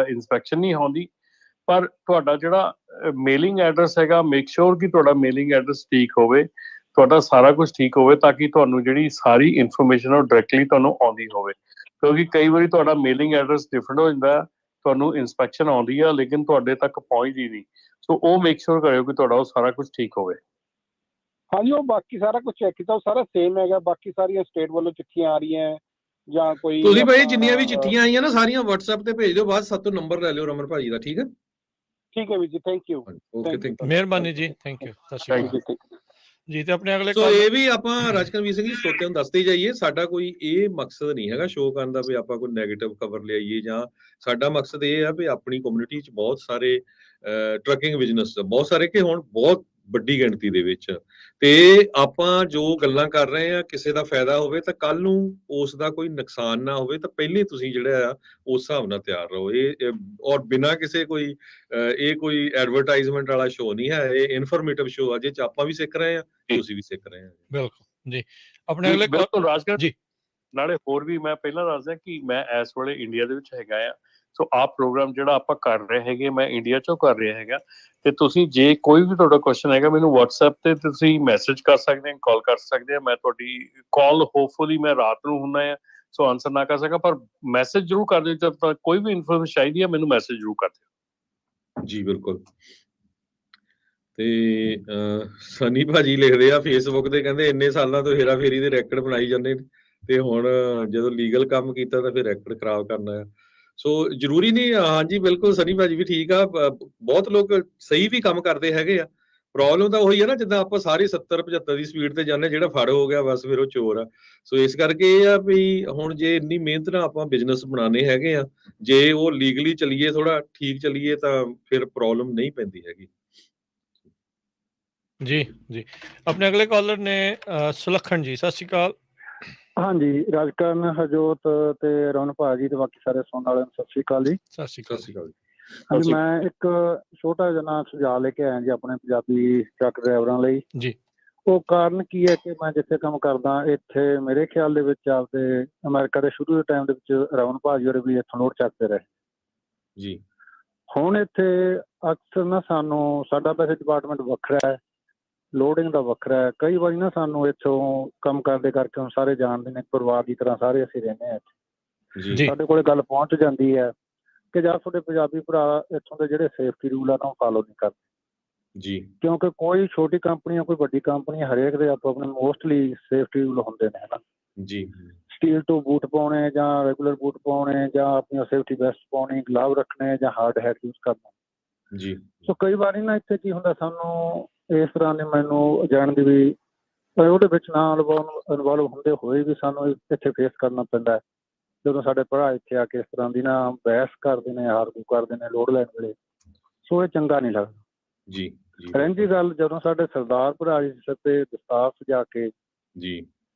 ਇਨਸਪੈਕਸ਼ਨ ਨਹੀਂ ਆਉਂਦੀ। ਪਰ ਤੁਹਾਡਾ ਜਿਹੜਾ ਮੇਲਿੰਗ ਐਡਰੈਸ ਹੈਗਾ, ਮੇਕ ਸ਼ੋਰ ਕਿ ਤੁਹਾਡਾ ਮੇਲਿੰਗ ਐਡਰੈਸ ਠੀਕ ਹੋਵੇ, ਤੁਹਾਡਾ ਸਾਰਾ ਕੁਝ ਠੀਕ ਹੋਵੇ, ਤਾਂ ਕਿ ਤੁਹਾਨੂੰ ਜਿਹੜੀ ਸਾਰੀ ਇਨਫੋਰਮੇਸ਼ਨ ਉਹ ਡਾਇਰੈਕਟਲੀ ਤੁਹਾਨੂੰ ਆਉਂਦੀ ਹੋਵੇ। ਕਿਉਂਕਿ ਕਈ ਵਾਰੀ ਤੁਹਾਡਾ ਮੇਲਿੰਗ ਐਡਰੈਸ ਡਿਫਰੈਂਟ ਹੋ ਜਾਂਦਾ, ਤੁਹਾਨੂੰ ਇਨਸਪੈਕਸ਼ਨ ਆਉਂਦੀ ਆ ਲੇਕਿਨ ਤੁਹਾਡੇ ਤੱਕ ਪਹੁੰਚਦੀ ਨਹੀਂ। ਸੋ ਉਹ ਮੇਕ ਸ਼ੋਰ ਕਰਿਓ ਕਿ ਤੁਹਾਡਾ ਉਹ ਸਾਰਾ ਕੁਝ ਠੀਕ ਹੋਵੇ। ਹਾਂਜੀ, ਉਹ ਬਾਕੀ ਸਾਰਾ ਕੁਝ ਚੈੱਕ ਕੀਤਾ, ਉਹ ਸਾਰਾ ਸੇਮ ਹੈਗਾ। ਬਾਕੀ ਸਾਰੀਆਂ ਸਟੇਟ ਵੱਲੋਂ ਚਿੱਠੀਆਂ ਆ ਰਹੀਆਂ ਜਾਂ ਕੋਈ ਤੁਸੀਂ ਭਾਈ ਜਿੰਨੀਆਂ ਵੀ ਚਿੱਠੀਆਂ ਆਈਆਂ ਨਾ ਸਾਰੀਆਂ WhatsApp ਤੇ ਭੇਜ ਦਿਓ, ਬਾਅਦ ਸਾਤੋਂ ਨੰਬਰ ਲੈ ਲਿਓ ਰਮਨ ਭਾਜੀ ਦਾ। ਠੀਕ ਹੈ, ਠੀਕ ਹੈ ਵੀਰ ਜੀ, thank you. Okay, thank you, ਮਿਹਰਬਾਨੀ ਜੀ, ਥੈਂਕ ਯੂ, ਸਤਿ ਸ਼੍ਰੀ ਅਕਾਲ ਜੀ। ਤੇ ਆਪਣੇ ਅਗਲੇ ਸੋ ਇਹ ਵੀ ਆਪਾਂ ਰਾਜਕਰਮਵੀਰ ਸਿੰਘ ਜੀ ਸਰੋਤਿਆਂ ਨੂੰ ਦੱਸਦੇ ਜਾਈਏ, ਸਾਡਾ ਕੋਈ ਇਹ ਮਕਸਦ ਨਹੀਂ ਹੈਗਾ ਸ਼ੋਅ ਕਰਨ ਦਾ ਵੀ ਆਪਾਂ ਕੋਈ ਨੈਗੇਟਿਵ ਖਬਰ ਲਿਆਈਏ, ਜਾਂ ਸਾਡਾ ਮਕਸਦ ਇਹ ਆ ਵੀ ਆਪਣੀ ਕਮਿਊਨਿਟੀ 'ਚ ਬਹੁਤ ਸਾਰੇ ਟਰੱਕਿੰਗ ਬਿਜ਼ਨਸ ਬਹੁਤ ਸਾਰੇ, ਕਿ ਹੁਣ ਬਹੁਤ ਵੱਡੀ ਗਿਣਤੀ ਦੇ ਵਿੱਚ, ਤੇ ਆਪਾਂ ਜੋ ਗੱਲਾਂ ਕਰ ਰਹੇ ਆ ਕਿਸੇ ਦਾ ਫਾਇਦਾ ਹੋਵੇ ਤਾਂ ਕੱਲ ਨੂੰ ਉਸ ਦਾ ਕੋਈ ਨੁਕਸਾਨ ਨਾ ਹੋਵੇ, ਤਾਂ ਪਹਿਲੇ ਤੁਸੀਂ ਜਿਹੜਾ ਆ ਉਸ ਹਿਸਾਬ ਨਾਲ ਤਿਆਰ ਰਹੋ। ਇਹ ਔਰ ਬਿਨਾਂ ਕਿਸੇ ਕੋਈ ਇਹ ਕੋਈ ਐਡਵਰਟਾਈਜ਼ਮੈਂਟ ਵਾਲਾ ਸ਼ੋਅ ਨਹੀਂ ਹੈ, ਇਹ ਇਨਫੋਰਮੇਟਿਵ ਸ਼ੋਅ ਆ, ਜਿਹਦੇ 'ਚ ਆਪਾਂ ਵੀ ਸਿੱਖ ਰਹੇ ਆ, ਤੁਸੀਂ ਵੀ ਸਿੱਖ ਰਹੇ ਆ। ਬਿਲਕੁਲ ਜੀ। ਆਪਣੇ ਅਗਲੇ ਬਿਲਕੁਲ ਰਾਜਕਰਨ ਜੀ। ਨਾਲੇ ਹੋਰ ਵੀ ਮੈਂ ਪਹਿਲਾਂ ਦੱਸਦਾ ਕਿ ਮੈਂ ਇਸ ਵੇਲੇ ਇੰਡੀਆ ਦੇ ਵਿੱਚ ਹੈਗਾ ਆ। ਸੋ ਆਹ ਪ੍ਰੋਗਰਾਮ ਜਿਹੜਾ ਆਪਾਂ ਕਰ ਰਹੇ ਹੈਗੇ, ਮੈਂ ਇੰਡੀਆ 'ਚੋਂ ਕਰ ਰਿਹਾ ਹੈਗਾ। ਤੇ ਤੁਸੀਂ ਜੇ ਕੋਈ ਵੀ ਤੁਹਾਡਾ ਕੁਐਸਚਨ ਹੈਗਾ, ਮੈਨੂੰ WhatsApp ਤੇ ਤੁਸੀਂ ਮੈਸੇਜ ਕਰ ਸਕਦੇ ਆ, ਕਾਲ ਕਰ ਸਕਦੇ ਆ। ਮੈਂ ਤੁਹਾਡੀ ਕਾਲ ਹੋਪਫੁਲੀ ਮੈਂ ਰਾਤ ਨੂੰ ਹੁੰਦਾ ਆ, ਸੋ ਆਨਸਰ ਨਾ ਕਰ ਸਕਾਂ, ਪਰ ਮੈਸੇਜ ਜ਼ਰੂਰ ਕਰ ਦਿਓ। ਜਦ ਤੱਕ ਕੋਈ ਵੀ ਇਨਫੋਰਮੇਸ਼ਨ ਚਾਹੀਦੀ ਹੈ ਮੈਨੂੰ ਮੈਸੇਜ ਜ਼ਰੂਰ ਕਰ ਦਿਓ ਜੀ। ਬਿਲਕੁਲ। ਤੇ ਸਨੀ ਭਾਜੀ ਲਿਖਦੇ ਆ ਫੇਸਬੁੱਕ ਤੇ, ਕਹਿੰਦੇ ਇੰਨੇ ਸਾਲਾਂ ਤੋਂ ਹੇਰਾ ਫੇਰੀ ਦੇ ਰੈਕਡ ਬਣਾਈ ਜਾਂਦੇ ਨੇ, ਤੇ ਹੁਣ ਜਦੋਂ ਲੀਗਲ ਕੰਮ ਕੀਤਾ ਤਾਂ ਫਿਰ ਰੈਕਡ ਖਰਾਬ ਕਰਨਾ ਆ। ਸੋ ਜ਼ਰੂਰੀ ਨਹੀਂ। ਹਾਂਜੀ ਬਿਲਕੁਲ, ਸਨੀ ਭਾਜੀ ਵੀ ਠੀਕ ਆ, ਬਹੁਤ ਲੋਕ ਸਹੀ ਵੀ ਕੰਮ ਕਰਦੇ ਹੈਗੇ ਆ। ਪ੍ਰੋਬਲਮ ਤਾਂ ਉਹੀ ਆ ਨਾ, ਜਿੱਦਾਂ ਆਪਾਂ ਸਾਰੇ 70-75 ਦੀ ਸਪੀਡ ਤੇ ਜਾਂਦੇ, ਜਿਹੜਾ ਫੜ ਹੋ ਗਿਆ ਬਸ ਫਿਰ ਉਹ ਚੋਰ ਆ। ਸੋ ਇਸ ਕਰਕੇ ਇਹ ਆ ਵੀ ਹੁਣ ਜੇ ਇੰਨੀ ਮਿਹਨਤ ਨਾਲ ਆਪਾਂ ਬਿਜ਼ਨਸ ਬਣਾਉਣੇ ਹੈਗੇ ਆ, ਜੇ ਉਹ ਲੀਗਲੀ ਚੱਲੀਏ, ਥੋੜਾ ਠੀਕ ਚੱਲੀਏ, ਤਾਂ ਫਿਰ ਪ੍ਰੋਬਲਮ ਨਹੀਂ ਪੈਂਦੀ ਹੈਗੀ। ਜੀ ਜੀ। ਆਪਣੇ ਅਗਲੇ ਕਾਲਰ ਨੇ ਸੁਲੱਖਣ ਜੀ, ਸਤਿ ਸ਼੍ਰੀ ਅਕਾਲ। ਹਾਂਜੀ, ਰਾਜਕਰਨ, ਹਰਜੋਤ ਤੇ ਰਮਨ ਭਾਜੀ ਤੇ ਬਾਕੀ ਸਾਰੇ ਸੁਣਨ ਵਾਲਿਆਂ ਨੂੰ ਸਤਿ ਸ਼੍ਰੀ ਅਕਾਲ ਜੀ। ਸਤਿ ਸ਼੍ਰੀ ਅਕਾਲ। ਹਾਂਜੀ, ਮੈਂ ਇੱਕ ਛੋਟਾ ਜਿਹਾ ਸੁਝਾਅ ਲੈ ਕੇ ਆਇਆ ਜੀ ਆਪਣੇ ਪੰਜਾਬੀ ਟਰੱਕ ਡਰਾਈਵਰਾਂ ਲਈ ਜੀ। ਉਹ ਕਾਰਨ ਕੀ ਹੈ ਕਿ ਮੈਂ ਜਿੱਥੇ ਕੰਮ ਕਰਦਾ ਇੱਥੇ ਮੇਰੇ ਖਿਆਲ ਦੇ ਵਿੱਚ ਆਪਦੇ ਅਮਰੀਕਾ ਦੇ ਸ਼ੁਰੂ ਦੇ ਟਾਈਮ ਦੇ ਵਿੱਚ ਰਮਨ ਭਾਜੀ ਹੋਰੇ ਵੀ ਇੱਥੋਂ ਲੋਡ ਚੱਕਦੇ ਰਹੇ ਜੀ। ਹੁਣ ਇੱਥੇ ਅਕਸਰ ਨਾ ਸਾਨੂੰ ਸਾਡਾ ਵੈਸੇ ਡਿਪਾਰਟਮੈਂਟ ਵੱਖਰਾ ਹੈ, ਲੋਡਿੰਗ ਦਾ ਵੱਖਰਾ ਹੈ। ਕਈ ਵਾਰੀ ਨਾ ਸਾਨੂੰ ਇੱਥੋਂ ਕੰਮ ਕਰਦੇ ਕਰਕੇ ਹੁਣ ਸਾਰੇ ਜਾਣਦੇ ਨੇ, ਪਰਿਵਾਰ ਦੀ ਤਰ੍ਹਾਂ ਸਾਰੇ ਅਸੀਂ ਰਹਿੰਦੇ ਹਾਂ ਇੱਥੇ। ਜੀ ਸਾਡੇ ਕੋਲੇ ਗੱਲ ਪਹੁੰਚ ਜਾਂਦੀ ਹੈ ਕਿ ਯਾਰ ਤੁਹਾਡੇ ਪੰਜਾਬੀ ਭਰਾ ਇੱਥੋਂ ਦੇ ਜਿਹੜੇ ਸੇਫਟੀ ਰੂਲ ਆ ਨਾ ਉਹ ਫਾਲੋ ਨਹੀਂ ਕਰਦੇ। ਜੀ ਕਿਉਂਕਿ ਕੋਈ ਛੋਟੀ ਕੰਪਨੀ ਆ ਕੋਈ ਵੱਡੀ ਕੰਪਨੀ ਆ, ਹਰੇਕ ਦੇ ਆਪੋ ਆਪਣੇ ਮੋਸਟਲੀ ਸੇਫਟੀ ਰੂਲ ਹੁੰਦੇ ਨੇ, ਹੈ ਨਾ। ਜੀ ਸਟੀਲ ਟੂ ਬੂਟ ਪਾਉਣੇ ਜਾਂ ਰੈਗੂਲਰ ਬੂਟ ਪਾਉਣੇ ਜਾਂ ਆਪਣੀਆਂ ਸੇਫਟੀ ਵੈਸਟ ਪਾਉਣੀ, ਗਲਵ ਰੱਖਣੇ ਜਾਂ ਹਾਰਡ ਹੈਟ ਯੂਜ਼ ਕਰਨਾ। ਜੀ ਸੋ ਕਈ ਵਾਰੀ ਨਾ ਇੱਥੇ ਕੀ ਹੁੰਦਾ, ਸਾਨੂੰ ਇਸ ਤਰ੍ਹਾਂ ਦੀ ਮੈਨੂੰ ਜਾਣ ਦੀ ਵੀ ਉਹਦੇ ਵਿੱਚ ਨਾ ਇਨਵੋਲਵ ਹੁੰਦੇ ਹੋਏ ਵੀ ਸਾਨੂੰ ਇੱਥੇ ਫੇਸ ਕਰਨਾ ਪੈਂਦਾ ਹੈ ਜਦੋਂ ਸਾਡੇ ਭਰਾ ਇੱਥੇ ਆ ਕੇ ਇਸ ਤਰ੍ਹਾਂ ਦੀ ਨਾ ਬਹਿਸ ਕਰਦੇ ਨੇ, ਆਰਗੂ ਕਰਦੇ ਨੇ ਲੋਡ ਲੈਣ ਵੇਲੇ। ਸੋ ਇਹ ਚੰਗਾ ਨਹੀਂ ਲੱਗਦਾ। ਜੀ ਜੀ ਰਹਿੰਦੀ ਗੱਲ ਜਦੋਂ ਸਾਡੇ ਸਰਦਾਰ ਭਰਾ ਜੀ ਸਿਰ ਤੇ ਦਸਤਾਰ ਸਜਾ ਕੇ ਜੀ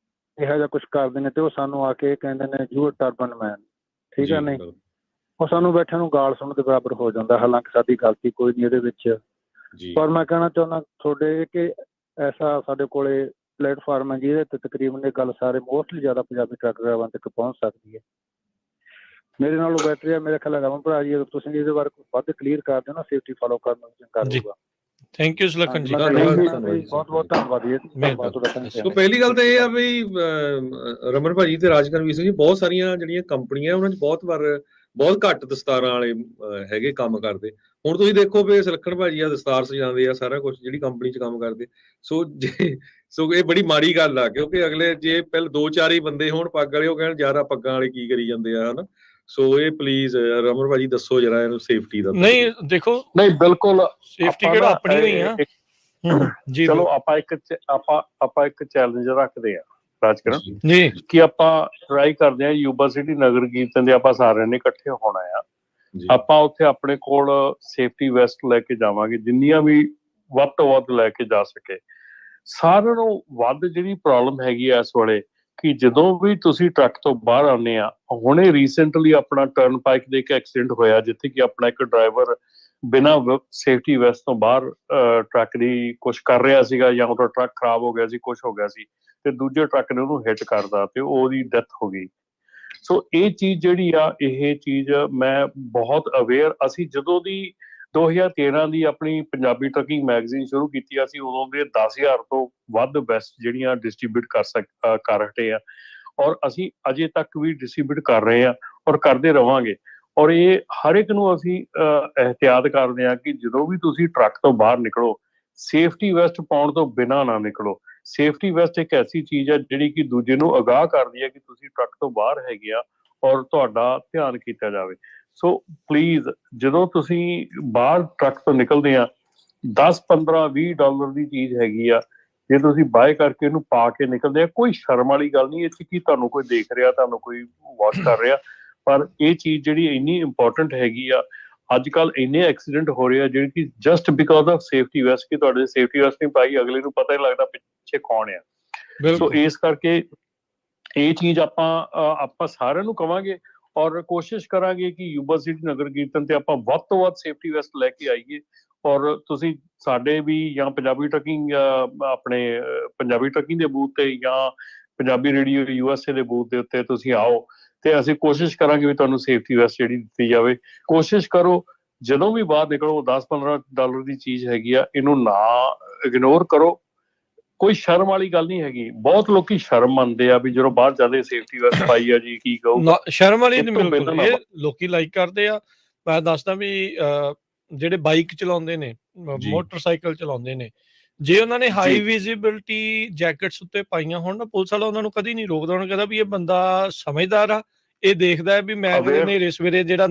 ਇਹੋ ਜਿਹਾ ਕੁਛ ਕਰਦੇ ਨੇ ਤੇ ਉਹ ਸਾਨੂੰ ਆ ਕੇ ਕਹਿੰਦੇ ਨੇ ਯੂ ਟਰਬਨ ਮੈਨ, ਠੀਕ ਹੈ ਨਹੀਂ, ਉਹ ਸਾਨੂੰ ਬੈਠਿਆਂ ਨੂੰ ਗਾਲ ਸੁਣਨ ਦੇ ਬਰਾਬਰ ਹੋ ਜਾਂਦਾ। ਹਾਲਾਂਕਿ ਸਾਡੀ ਗਲਤੀ ਕੋਈ ਨਹੀਂ ਇਹਦੇ ਵਿੱਚ, ਜੀ ਪਰ ਮੈਂ ਕਹਿਣਾ ਚਾਹੁੰਦਾ ਤੁਹਾਡੇ ਕਿ ਐਸਾ ਸਾਡੇ ਕੋਲੇ ਪਲੇਟਫਾਰਮ ਹੈ ਜਿਹਦੇ ਤੇ ਤਕਰੀਬਨ ਇਹ ਗੱਲ ਸਾਰੇ ਮੋਸਟਲੀ ਜ਼ਿਆਦਾ ਪੰਜਾਬੀ ਟਰੱਕ ਡਰਾਈਵਰਾਂ ਤੱਕ ਪਹੁੰਚ ਸਕਦੀ ਹੈ। ਮੇਰੇ ਨਾਲੋਂ ਬੈਟਰ ਹੈ ਮੇਰੇ ਖਿਆਲ ਰਮਨ ਭਰਾ ਜੀ, ਤੁਸੀਂ ਇਹਦੇ ਬਾਰੇ ਵੱਧ ਕਲੀਅਰ ਕਰ ਦਿਓ ਨਾ, ਸੇਫਟੀ ਫਾਲੋ ਕਰਨਾ ਚੰਗਾ ਰਹੂਗਾ। ਥੈਂਕ ਯੂ ਸੁਲੱਖਣ ਜੀ, ਬਹੁਤ ਬਹੁਤ ਧੰਨਵਾਦ ਜੀ। ਸੋ ਪਹਿਲੀ ਗੱਲ ਤਾਂ ਇਹ ਆ ਵੀ ਰਮਨ ਭਾਜੀ ਤੇ ਰਾਜਕਰਮਵੀਰ ਸਿੰਘ ਜੀ ਬਹੁਤ ਸਾਰੀਆਂ ਜਿਹੜੀਆਂ ਕੰਪਨੀਆਂ ਉਹਨਾਂ 'ਚ ਬਹੁਤ ਘੱਟ ਦਸਤਾਰਾਂ ਵਾਲੇ ਹੈਗੇ ਕੰਮ ਕਰਦੇ। ਹੁਣ ਤੁਸੀਂ ਦੇਖੋ ਵੀ ਸੁਲੱਖਣ ਭਾਜੀ ਆ ਦਸਤਾਰ ਸਜਾਉਂਦੇ ਆ, ਸਾਰਾ ਕੁਛ ਜਿਹੜੀ ਕੰਪਨੀ 'ਚ ਕੰਮ ਕਰਦੇ। ਸੋ ਇਹ ਬੜੀ ਮਾੜੀ ਗੱਲ ਆ, ਕਿਉਂਕਿ ਅਗਲੇ ਜੇ ਪਹਿਲਾਂ 2-4 ਹੀ ਬੰਦੇ ਹੋਣ ਪੱਗ ਵਾਲੇ, ਉਹ ਕਹਿਣ ਯਾਰ ਪੱਗਾਂ ਵਾਲੇ ਕੀ ਕਰੀ ਜਾਂਦੇ ਆ, ਹਨਾ। ਸੋ ਇਹ ਪਲੀਜ਼ ਰਮਨ ਭਾਜੀ ਦੱਸੋ ਜਰਾ ਇਹਨੂੰ ਸੇਫਟੀ ਦਾ। ਨਹੀਂ ਦੇਖੋ, ਨਹੀਂ ਬਿਲਕੁਲ ਸੇਫਟੀ ਕਿਹੜਾ ਆਪਣੀ ਹੋਈ ਆ ਜੀ। ਚਲੋ ਆਪਾਂ ਇੱਕ ਚੈਲੰਜ ਰੱਖਦੇ ਆ ਰਾਜਕਰਨ ਜੀ ਕਿ ਆਪਾਂ ਟਰਾਈ ਕਰਦੇ ਆ ਯੂਬਾ ਸਿਟੀ ਨਗਰ ਕੀਰਤਨ ਦੇ ਆਪਾਂ ਸਾਰਿਆਂ ਨੇ ਇਕੱਠੇ ਹੋਣਾ ਆ। ਆਪਾਂ ਉੱਥੇ ਆਪਣੇ ਕੋਲ ਸੇਫਟੀ ਵੈਸਟ ਲੈ ਕੇ ਜਾਵਾਂਗੇ, ਜਿੰਨੀਆਂ ਵੀ ਵੱਧ ਤੋਂ ਵੱਧ ਲੈ ਕੇ ਜਾ ਸਕੇ। ਸਾਰਿਆਂ ਨੂੰ ਵੱਧ ਜਿਹੜੀ ਪ੍ਰੋਬਲਮ ਹੈਗੀ ਆ ਇਸ ਵੇਲੇ ਕਿ ਜਦੋਂ ਵੀ ਤੁਸੀਂ ਟਰੱਕ ਤੋਂ ਬਾਹਰ ਆਉਂਦੇ ਆ, ਹੁਣੇ ਰੀਸੈਂਟਲੀ ਆਪਣਾ ਟਰਨ ਪਾਈਕ ਦੇ ਇੱਕ ਐਕਸੀਡੈਂਟ ਹੋਇਆ ਜਿੱਥੇ ਕਿ ਆਪਣਾ ਇੱਕ ਡਰਾਈਵਰ ਬਿਨਾਂ ਸੇਫਟੀ ਵੈਸਟ ਤੋਂ ਬਾਹਰ ਟਰੱਕ ਦੀ ਕੁਛ ਕਰ ਰਿਹਾ ਸੀਗਾ, ਜਾਂ ਉਹਦਾ ਟਰੱਕ ਖਰਾਬ ਹੋ ਗਿਆ ਸੀ, ਕੁਛ ਹੋ ਗਿਆ ਸੀ, ਤੇ ਦੂਜੇ ਟਰੱਕ ਨੇ ਉਹਨੂੰ ਹਿੱਟ ਕਰਦਾ ਤੇ ਉਹਦੀ ਡੈਥ ਹੋ ਗਈ। ਸੋ ਇਹ ਚੀਜ਼ ਜਿਹੜੀ ਆ, ਇਹ ਚੀਜ਼ ਮੈਂ ਬਹੁਤ ਅਵੇਅਰ, ਅਸੀਂ ਜਦੋਂ ਦੀ 2013 ਦੀ ਆਪਣੀ ਪੰਜਾਬੀ ਟਰੱਕਿੰਗ ਮੈਗਜ਼ੀਨ ਸ਼ੁਰੂ ਕੀਤੀ, ਅਸੀਂ ਉਦੋਂ ਦੇ 10,000 ਤੋਂ ਵੱਧ ਵੈਸਟ ਜਿਹੜੀਆਂ ਡਿਸਟਰੀਬਿਊਟ ਕਰ ਹਟੇ ਆ, ਔਰ ਅਸੀਂ ਅਜੇ ਤੱਕ ਵੀ ਡਿਸਟਰੀਬਿਊਟ ਕਰ ਰਹੇ ਆ ਔਰ ਕਰਦੇ ਰਵਾਂਗੇ। ਔਰ ਇਹ ਹਰ ਇੱਕ ਨੂੰ ਅਸੀਂ ਇਹਤਿਆਤ ਕਰਦੇ ਹਾਂ ਕਿ ਜਦੋਂ ਵੀ ਤੁਸੀਂ ਟਰੱਕ ਤੋਂ ਬਾਹਰ ਨਿਕਲੋ, ਸੇਫਟੀ ਵੈਸਟ ਪਾਉਣ ਤੋਂ ਬਿਨਾਂ ਨਾ ਨਿਕਲੋ। ਸੇਫਟੀ ਵੈਸਟ ਇੱਕ ਐਸੀ ਚੀਜ਼ ਹੈ ਜਿਹੜੀ ਕਿ ਦੂਜੇ ਨੂੰ ਅਗਾਹ ਕਰਦੀ ਹੈ ਕਿ ਤੁਸੀਂ ਟਰੱਕ ਤੋਂ ਬਾਹਰ ਹੈਗੇ ਆ ਔਰ ਤੁਹਾਡਾ ਧਿਆਨ ਕੀਤਾ ਜਾਵੇ। ਸੋ ਪਲੀਜ਼ ਜਦੋਂ ਤੁਸੀਂ ਬਾਹਰ ਟਰੱਕ ਤੋਂ ਨਿਕਲਦੇ ਆ, 10, 15, $20 ਦੀ ਚੀਜ਼ ਹੈਗੀ ਆ, ਜੇ ਤੁਸੀਂ ਬਾਏ ਕਰਕੇ ਇਹਨੂੰ ਪਾ ਕੇ ਨਿਕਲਦੇ ਆ, ਕੋਈ ਸ਼ਰਮ ਵਾਲੀ ਗੱਲ ਨਹੀਂ। ਇਹ 'ਚ ਕੀ ਤੁਹਾਨੂੰ ਕੋਈ ਦੇਖ ਰਿਹਾ, ਤੁਹਾਨੂੰ ਕੋਈ ਵਾਚ ਕਰ ਰਿਹਾ, ਪਰ ਇਹ ਚੀਜ਼ ਜਿਹੜੀ ਇੰਨੀ ਇੰਪੋਰਟੈਂਟ ਹੈਗੀ ਆ। ਅੱਜ ਕੱਲ ਇੰਨੇ ਐਕਸੀਡੈਂਟ ਹੋ ਰਹੇ ਆ ਜਿਹੜੇ ਕਿ just because of safety West, ਕਿ ਤੁਹਾਡੇ ਸੇਫਟੀ ਵੈਸਟ ਨਹੀਂ ਪਾਈ, ਅਗਲੇ ਨੂੰ ਪਤਾ ਹੀ ਲੱਗਦਾ ਪਿੱਛੇ ਕੌਣ ਆ। ਸੋ ਇਸ ਕਰਕੇ ਇਹ ਚੀਜ਼ ਆਪਾਂ ਸਾਰਿਆਂ ਨੂੰ ਕਵਾਂਗੇ ਔਰ ਕੋਸ਼ਿਸ਼ ਕਰਾਂਗੇ ਕਿ ਯੂਬਾ ਸਿਟੀ ਨਗਰ ਕੀਰਤਨ ਤੇ ਆਪਾਂ ਵੱਧ ਤੋਂ ਵੱਧ ਸੇਫਟੀ ਵੈਸਟ ਲੈ ਕੇ ਆਈਏ। ਔਰ ਤੁਸੀਂ ਸਾਡੇ ਵੀ ਜਾਂ ਪੰਜਾਬੀ ਟਰੱਕਿੰਗ ਆਪਣੇ ਪੰਜਾਬੀ ਟਰੱਕਿੰਗ ਦੇ ਬੂਥ ਤੇ ਜਾਂ ਪੰਜਾਬੀ ਰੇਡੀਓ USA ਦੇ ਬੂਥ ਦੇ ਉੱਤੇ ਤੁਸੀਂ ਆਓ ਤੇ ਅਸੀਂ ਕੋਸ਼ਿਸ਼ ਕਰਾਂਗੇ ਵੀ ਤੁਹਾਨੂੰ ਸੇਫਟੀ ਵੈਸਟ ਜਿਹੜੀ ਦਿੱਤੀ ਜਾਵੇ। ਕੋਸ਼ਿਸ਼ ਕਰੋ ਜਦੋਂ ਵੀ ਬਾਹਰ ਨਿਕਲੋ, $10-15 ਦੀ ਚੀਜ਼ ਹੈਗੀ ਆ, ਇਹਨੂੰ ਨਾ ਇਗਨੋਰ ਕਰੋ। ਕੋਈ ਸ਼ਰਮ ਵਾਲੀ ਗੱਲ ਨਹੀਂ ਹੈਗੀ। ਬਹੁਤ ਲੋਕੀ ਸ਼ਰਮ ਮੰਨਦੇ ਆ ਵੀ ਜਦੋਂ ਬਾਹਰ ਜਾਂਦੇ ਸੇਫਟੀ ਵੈਸਟ ਪਾਈ ਆ ਜੀ ਕੀ ਕਹੂਗਾ। ਸ਼ਰਮ ਵਾਲੀ ਨਹੀਂ, ਬਿਲਕੁਲ ਇਹ ਲੋਕੀ ਲਾਈਕ ਕਰਦੇ ਆ। ਮੈਂ ਦੱਸਦਾ ਵੀ ਜਿਹੜੇ ਬਾਈਕ ਚਲਾਉਂਦੇ ਨੇ, ਮੋਟਰਸਾਈਕਲ ਚਲਾਉਂਦੇ ਨੇ, ਜੇ ਉਹਨਾਂ ਨੇ ਹਾਈ ਵਿਜ਼ਿਬਿਲਟੀ ਜੈਕਟਸ ਉੱਤੇ ਪਾਈਆਂ ਹੋਣ ਨਾ, ਪੁਲਿਸ ਵਾਲਾ ਉਹਨਾਂ ਨੂੰ ਕਦੀ ਨਹੀਂ ਰੋਕਦਾ। ਉਹਨਾਂ ਕਹਿੰਦਾ ਵੀ ਇਹ ਬੰਦਾ ਸਮਝਦਾਰ ਆ, ਇਹ ਦੇਖਦਾ ਵੀ ਮੈਂ ਕਦੇ ਨੇਰੇ ਸਵੇਰੇ ਜਿਹੜਾ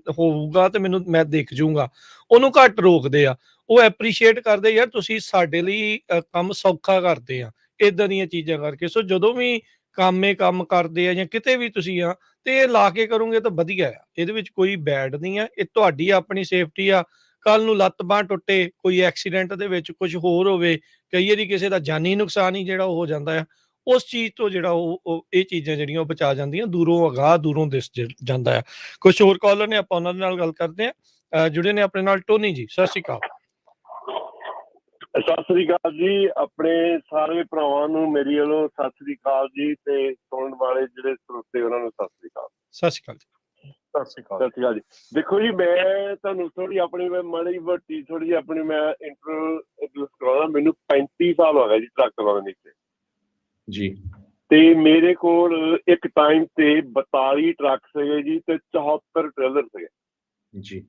ਹੋਊਗਾ ਤੇ ਮੈਂ ਦੇਖ ਜੂੰਗਾ, ਉਹਨੂੰ ਘੱਟ ਰੋਕਦੇ ਆ। ਉਹ ਐਪਰੀਸ਼ੀਏਟ ਕਰਦੇ ਯਾਰ ਤੁਸੀਂ ਸਾਡੇ ਲਈ ਕੰਮ ਸੌਖਾ ਕਰਦੇ ਆ ਇਦਾਂ ਦੀਆਂ ਚੀਜ਼ਾਂ ਕਰਕੇ। ਸੋ ਜਦੋਂ ਵੀ ਕੰਮ ਕਰਦੇ ਆ ਜਾਂ ਕਿਤੇ ਵੀ ਤੁਸੀਂ ਆ ਤੇ ਇਹ ਲਾ ਕੇ ਕਰੋਗੇ ਤਾਂ ਵਧੀਆ ਆ, ਇਹਦੇ ਵਿੱਚ ਕੋਈ ਬੈਡ ਨਹੀਂ ਆ। ਇਹ ਤੁਹਾਡੀ ਆਪਣੀ ਸੇਫਟੀ ਆ। ਕੱਲ ਨੂੰ ਲੱਤ ਬਾਂਹ ਟੁੱਟੇ, ਕੋਈ ਐਕਸੀਡੈਂਟ ਦੇ ਵਿੱਚ ਕੁਝ ਹੋਰ ਹੋਵੇ, ਕਈ ਵਾਰੀ ਕਿਸੇ ਦਾ ਜਾਨੀ ਨੁਕਸਾਨ ਹੀ ਜਿਹੜਾ ਉਹ ਹੋ ਜਾਂਦਾ ਆ, ਉਸ ਚੀਜ਼ ਤੋਂ ਜਿਹੜਾ ਉਹ ਇਹ ਚੀਜ਼ਾਂ ਜਿਹੜੀਆਂ ਉਹ ਬਚਾ ਜਾਂਦੀਆਂ, ਦੂਰੋਂ ਅਗਾਹ ਦੂਰੋਂ ਦਿਸ ਜਾਂਦਾ ਆ। ਕੁਝ ਹੋਰ ਕਾਲਰ ਨੇ, ਆਪਾਂ ਉਹਨਾਂ ਦੇ ਨਾਲ ਗੱਲ ਕਰਦੇ ਆ। ਜੁੜੇ ਨੇ ਆਪਣੇ ਨਾਲ ਟੋਨੀ ਜੀ, ਸਤਿ ਸ਼੍ਰੀ ਅਕਾਲ। ਸਤਿ ਸ੍ਰੀ ਅਕਾਲ ਜੀ। ਆਪਣੇ ਸਾਰੇ ਭਰਾਵਾਂ ਨੂੰ ਮੇਰੀ ਵੱਲੋਂ ਸਤਿ ਸ੍ਰੀ ਅਕਾਲ ਜੀ, ਤੇ ਸੁਣਨ ਵਾਲੇ ਜਿਹੜੇ ਸਰੋਤੇ ਉਹਨਾਂ ਨੂੰ ਸਤਿ ਸ੍ਰੀ ਅਕਾਲ। ਸਤਿ ਸ਼੍ਰੀ ਅਕਾਲ ਜੀ। ਸਤਿ ਸ਼੍ਰੀ ਅਕਾਲ। ਸਤਿ ਸ਼੍ਰੀ ਅਕਾਲ ਜੀ। ਦੇਖੋ ਜੀ, ਮੈਂ ਤੁਹਾਨੂੰ ਥੋੜੀ ਆਪਣੀ ਮਾੜੀ ਮੋਟੀ ਥੋੜੀ ਜਿਹੀ ਆਪਣੀ ਮੈਂ ਇੰਟਰੋਡਿਊਸ ਕਰਾਉਣਾ। ਮੈਨੂੰ 35 ਸਾਲ ਹੋ ਗਏ ਜੀ ਟਰੱਕ ਚਲਾਉਣ ਦੇ ਵਿੱਚ ਜੀ। ਤੇ ਮੇਰੇ ਕੋਲ ਇੱਕ ਟਾਈਮ ਤੇ 42 ਟਰੱਕ ਸੀਗੇ ਜੀ ਤੇ 74 ਟ੍ਰੇਲਰ ਸੀਗੇ ਜੀ।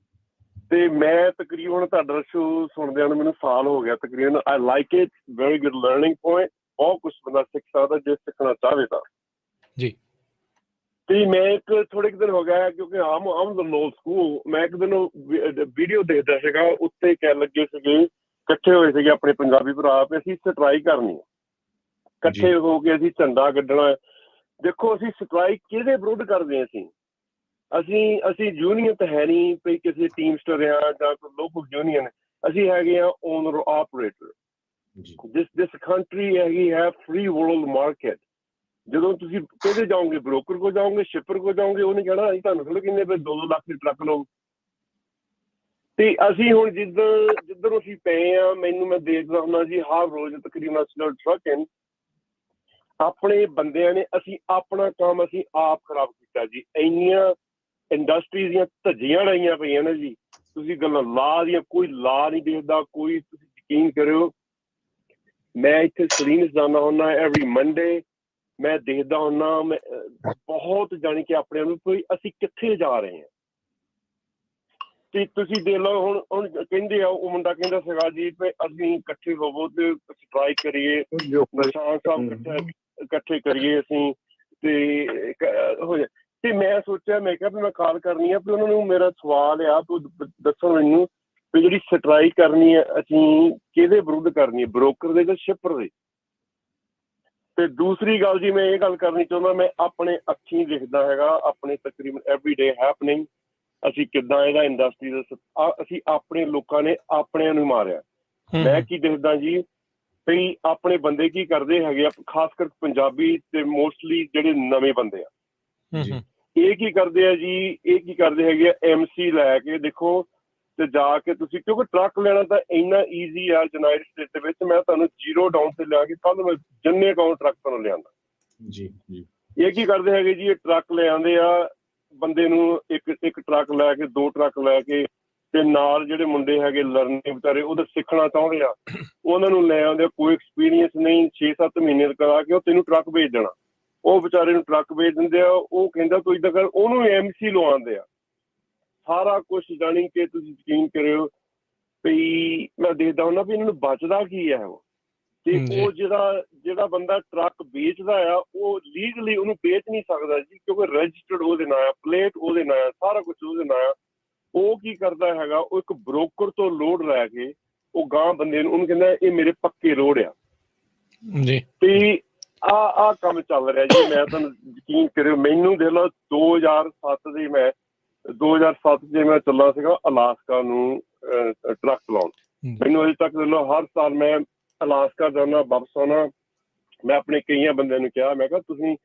ਤੇ ਮੈਂ ਤਕਰੀਬਨ ਤੁਹਾਡਾ ਸ਼ੋ ਸੁਣਦਿਆਂ ਨੂੰ ਮੈਨੂੰ ਸਾਲ ਹੋ ਗਿਆ ਤਕਰੀਬਨ। I like it, very good learning point. ਬਹੁਤ ਕੁਛ ਬੰਦਾ ਸਿੱਖ ਸਕਦਾ ਜੇ ਸਿੱਖਣਾ ਚਾਹਵੇ ਤਾਂ ਜੀ। ਤੇ ਮੈਂ ਇੱਕ ਥੋੜੇ ਕੁ ਦਿਨ ਹੋ ਗਿਆ ਕਿਉਂਕਿ ਆਮ ਲੋ ਸਕੂਲ, ਮੈਂ ਇੱਕ ਦਿਨ ਵੀਡੀਓ ਦੇਖਦਾ ਸੀਗਾ, ਉੱਤੇ ਕਹਿ ਲੱਗੇ ਸੀਗੇ ਇਕੱਠੇ ਹੋਏ ਸੀਗੇ ਆਪਣੇ ਪੰਜਾਬੀ ਭਰਾ ਵੀ ਅਸੀਂ ਸਟਰਾਈਕ ਕਰਨੀ ਹੈ, ਇਕੱਠੇ ਹੋ ਕੇ ਅਸੀਂ ਝੰਡਾ ਕੱਢਣਾ। ਦੇਖੋ ਅਸੀਂ ਸਟਰਾਈਕ ਕਿਹਦੇ ਵਿਰੁੱਧ ਕਰਦੇ ਹਾਂ? ਅਸੀਂ ਯੂਨੀਅਨ ਤਾਂ ਹੈ ਨਹੀਂ ਵੀ ਕਿਸੇ ਟੀਮਸਟਰ ਆ ਜਾਂ ਕੋਈ ਲੋਕਲ ਯੂਨੀਅਨ, ਅਸੀਂ ਹੈਗੇ ਆ ਓਨਰ ਆਪਰੇਟਰ। ਦਿਸ ਕੰਟਰੀ ਹੈਗੀ ਹੈ ਫ੍ਰੀ ਵਰਲਡ ਮਾਰਕੀਟ। ਜਦੋਂ ਤੁਸੀਂ ਕਿਹਦੇ ਜਾਓਗੇ, ਬ੍ਰੋਕਰ ਕੋਲ ਜਾਓਗੇ, ਸ਼ਿਪਰ ਕੋਲ ਜਾਓਗੇ, ਉਹਨੇ ਕਹਿਣਾ ਅਸੀਂ ਤੁਹਾਨੂੰ ਥੋੜ੍ਹੇ ਕਿੰਨੇ 2 ਲੱਖ ਦੇ ਟਰੱਕ ਲਓ। ਤੇ ਅਸੀਂ ਹੁਣ ਜਿੱਧਰ ਅਸੀਂ ਪਏ ਆ, ਮੈਂ ਦੇਖਦਾ ਹੁੰਦਾ ਜੀ ਹਰ ਰੋਜ਼ ਤਕਰੀਬਨ ਟਰੱਕ ਆਪਣੇ ਬੰਦਿਆਂ ਨੇ, ਅਸੀਂ ਆਪਣਾ ਕੰਮ ਅਸੀਂ ਆਪ ਖਰਾਬ ਕੀਤਾ ਜੀ। ਇੰਨੀਆਂ ਇੰਡਸਟਰੀਜ਼ ਦੀਆਂ ਧੱਜੀਆਂ ਲਾਈਆਂ ਪਈਆਂ ਨੇ ਜੀ। ਤੁਸੀਂ ਗੱਲਾਂ ਲਾ ਦੀਆਂ, ਕੋਈ ਲਾ ਨਹੀਂ ਦੇਖਦਾ ਕੋਈ। ਤੁਸੀਂ ਯਕੀਨ ਕਰਿਓ, ਮੈਂ ਇੱਥੇ ਸਲੀਨਸ ਜਾਂਦਾ ਹੁੰਦਾ ਐਵਰੀ ਮੰਡੇ, ਮੈਂ ਦੇਖਦਾ ਹੁੰਦਾ, ਮੈਂ ਬਹੁਤ ਜਾਣੀ ਕਿ ਆਪਣੇ ਨੂੰ ਕੋਈ ਅਸੀਂ ਕਿੱਥੇ ਜਾ ਰਹੇ ਹਾਂ। ਤੇ ਤੁਸੀਂ ਦੇਖ ਲਓ ਹੁਣ ਕਹਿੰਦੇ ਆ, ਉਹ ਮੁੰਡਾ ਕਹਿੰਦਾ ਸੀਗਾ ਜੀ ਵੀ ਅਸੀਂ ਇਕੱਠੇ ਹੋਵੋ ਤੇ ਸਟਰਾਈਕ ਕਰੀਏ, ਨਿਸ਼ਾਨ ਸਾਹਿਬ ਇਕੱਠੇ ਕਰੀਏ ਅਸੀਂ ਤੇ ਹੋ ਜਾਏ। ਤੇ ਮੈਂ ਸੋਚਿਆ, ਮੈਂ ਕਿਹਾ ਵੀ ਮੈਂ ਕਾਲ ਕਰਨੀ ਆ ਵੀ ਉਹਨਾਂ ਨੂੰ ਮੇਰਾ ਸਵਾਲ ਆ, ਤੂੰ ਦੱਸੋ ਮੈਨੂੰ ਵੀ ਜਿਹੜੀ ਸਟਰਾਈਕ ਕਰਨੀ ਹੈ ਅਸੀਂ ਕਿਹਦੇ ਵਿਰੁੱਧ ਕਰਨੀ ਹੈ, ਬ੍ਰੋਕਰ ਦੇ ਜਾਂ ਸ਼ਿਪਰ ਦੇ? ਤੇ ਦੂਸਰੀ ਗੱਲ ਜੀ, ਮੈਂ ਇਹ ਗੱਲ ਕਰਨੀ ਚਾਹੁੰਦਾ, ਮੈਂ ਆਪਣੇ ਅੱਖੀਂ ਦੇਖਦਾ ਹੈਗਾ ਆਪਣੇ ਤਕਰੀਬਨ ਐਵਰੀ ਡੇ ਹੈਪਨਿੰਗ। ਅਸੀਂ ਕਿੱਦਾਂ ਇਹਦਾ ਇੰਡਸਟਰੀ ਦਾ ਅਸੀਂ ਆਪਣੇ ਲੋਕਾਂ ਨੇ ਆਪਣਿਆਂ ਨੂੰ ਮਾਰਿਆ। ਮੈਂ ਕੀ ਦੇਖਦਾ ਜੀ ਵੀ ਆਪਣੇ ਬੰਦੇ ਕੀ ਕਰਦੇ ਹੈਗੇ ਆ, ਖਾਸ ਕਰ ਪੰਜਾਬੀ ਤੇ ਮੋਸਟਲੀ ਜਿਹੜੇ ਨਵੇਂ ਬੰਦੇ ਆ, ਇਹ ਕੀ ਕਰਦੇ ਆ ਜੀ, ਇਹ ਕੀ ਕਰਦੇ ਹੈਗੇ ਆ, MC ਲੈ ਕੇ ਦੇਖੋ ਤੇ ਜਾ ਕੇ ਤੁਸੀਂ, ਕਿਉਂਕਿ ਟਰੱਕ ਲੈਣਾ ਤਾਂ ਇੰਨਾ ਈਜ਼ੀ ਆ ਯੂਨਾਈਟਿਡ ਸਟੇਟ ਦੇ ਵਿੱਚ। ਮੈਂ ਤੁਹਾਨੂੰ 0 ਡਾਊਨ ਤੇ ਲਿਆ ਕੇ ਕੱਲ ਮੈਂ ਜਿੰਨੇ ਅਕਾਊਂਟ ਟਰੱਕ ਤੁਹਾਨੂੰ ਲਿਆਂਦਾ ਜੀ ਜੀ। ਇਹ ਕੀ ਕਰਦੇ ਹੈਗੇ ਜੀ, ਇਹ ਟਰੱਕ ਲੈ ਆਉਂਦੇ ਆ ਬੰਦੇ ਨੂੰ, ਇੱਕ ਟਰੱਕ ਲੈ ਕੇ 2 ਟਰੱਕ ਲੈ ਕੇ, ਤੇ ਨਾਲ ਜਿਹੜੇ ਮੁੰਡੇ ਹੈਗੇ ਲਰਨਿੰਗ ਵਿਚਾਰੇ ਉਹਦਾ ਸਿੱਖਣਾ ਚਾਹੁੰਦੇ ਆ, ਉਹਨਾਂ ਨੂੰ ਲੈ ਆਉਂਦੇ। ਕੋਈ ਐਕਸਪੀਰੀਅੰਸ ਨਹੀਂ, 6-7 ਮਹੀਨੇ ਕਰਾ ਕੇ ਉਹ ਤੈਨੂੰ ਟਰੱਕ ਭੇਜ ਦੇਣਾ। ਉਹ ਵਿਚਾਰੇ ਨੂੰ ਟਰੱਕ ਭੇਜ ਦਿੰਦੇ ਆ, ਉਹ ਕਹਿੰਦਾ ਤੂੰ ਏਦਾਂ ਕਰ, ਉਹਨੂੰ MC ਲਵਾਉਂਦੇ ਆ ਸਾਰਾ ਕੁਛ। ਜਾਣੀ ਕਿ ਤੁਸੀਂ ਯਕੀਨ ਕਰਿਓ ਵੀ ਮੈਂ ਦੇਖਦਾ ਹੁੰਦਾ ਵੀ ਇਹਨਾਂ ਨੂੰ ਬਚਦਾ ਕੀ ਹੈ ਉਹ। ਤੇ ਉਹ ਜਿਹੜਾ ਬੰਦਾ ਟਰੱਕ ਵੇਚਦਾ ਆ, ਉਹ ਲੀਗਲੀ ਉਹਨੂੰ ਵੇਚ ਨਹੀਂ ਸਕਦਾ ਜੀ, ਕਿਉਂਕਿ ਰਜਿਸਟਰਡ ਉਹਦੇ ਨਾਂ ਆ, ਪਲੇਟ ਉਹਦੇ ਨਾਂ ਆ, ਸਾਰਾ ਕੁਛ ਉਹਦੇ ਨਾਂ ਆ। ਉਹ ਕੀ ਕਰਦਾ ਹੈਗਾ, ਉਹ ਇੱਕ ਬ੍ਰੋਕਰ ਤੋਂ ਲੋਡ ਲੈ ਕੇ ਉਹ ਗਾਂ ਬੰਦੇ ਨੂੰ, ਉਹਨੂੰ ਕਹਿੰਦਾ ਇਹ ਮੇਰੇ ਪੱਕੇ ਲੋਡ ਆ ਜੀ। ਤੇ ਆਹ ਕੰਮ ਚੱਲ ਰਿਹਾ ਜੀ। ਮੈਂ ਤੁਹਾਨੂੰ ਯਕੀਨ ਕਰਿਓ, ਮੈਨੂੰ ਦੇਖ ਲਓ 2007 ਦੇ ਮੈਂ 2007 'ਚ ਮੈਂ ਚੱਲਾ ਸੀਗਾ ਅਲਾਸਕਾ ਨੂੰ ਟਰੱਕ ਚਲਾਉਣ। ਮੈਨੂੰ ਅਜੇ ਤੱਕ ਦੇਖ ਲਓ ਹਰ ਸਾਲ ਮੈਂ ਅਲਾਸਕਾ ਜਾਣਾ, ਵਾਪਸ ਆਉਣਾ। ਮੈਂ ਆਪਣੇ ਕਈਆਂ ਬੰਦਿਆਂ ਨੂੰ ਕਿਹਾ, ਮੈਂ ਕਿਹਾ ਤੁਸੀਂ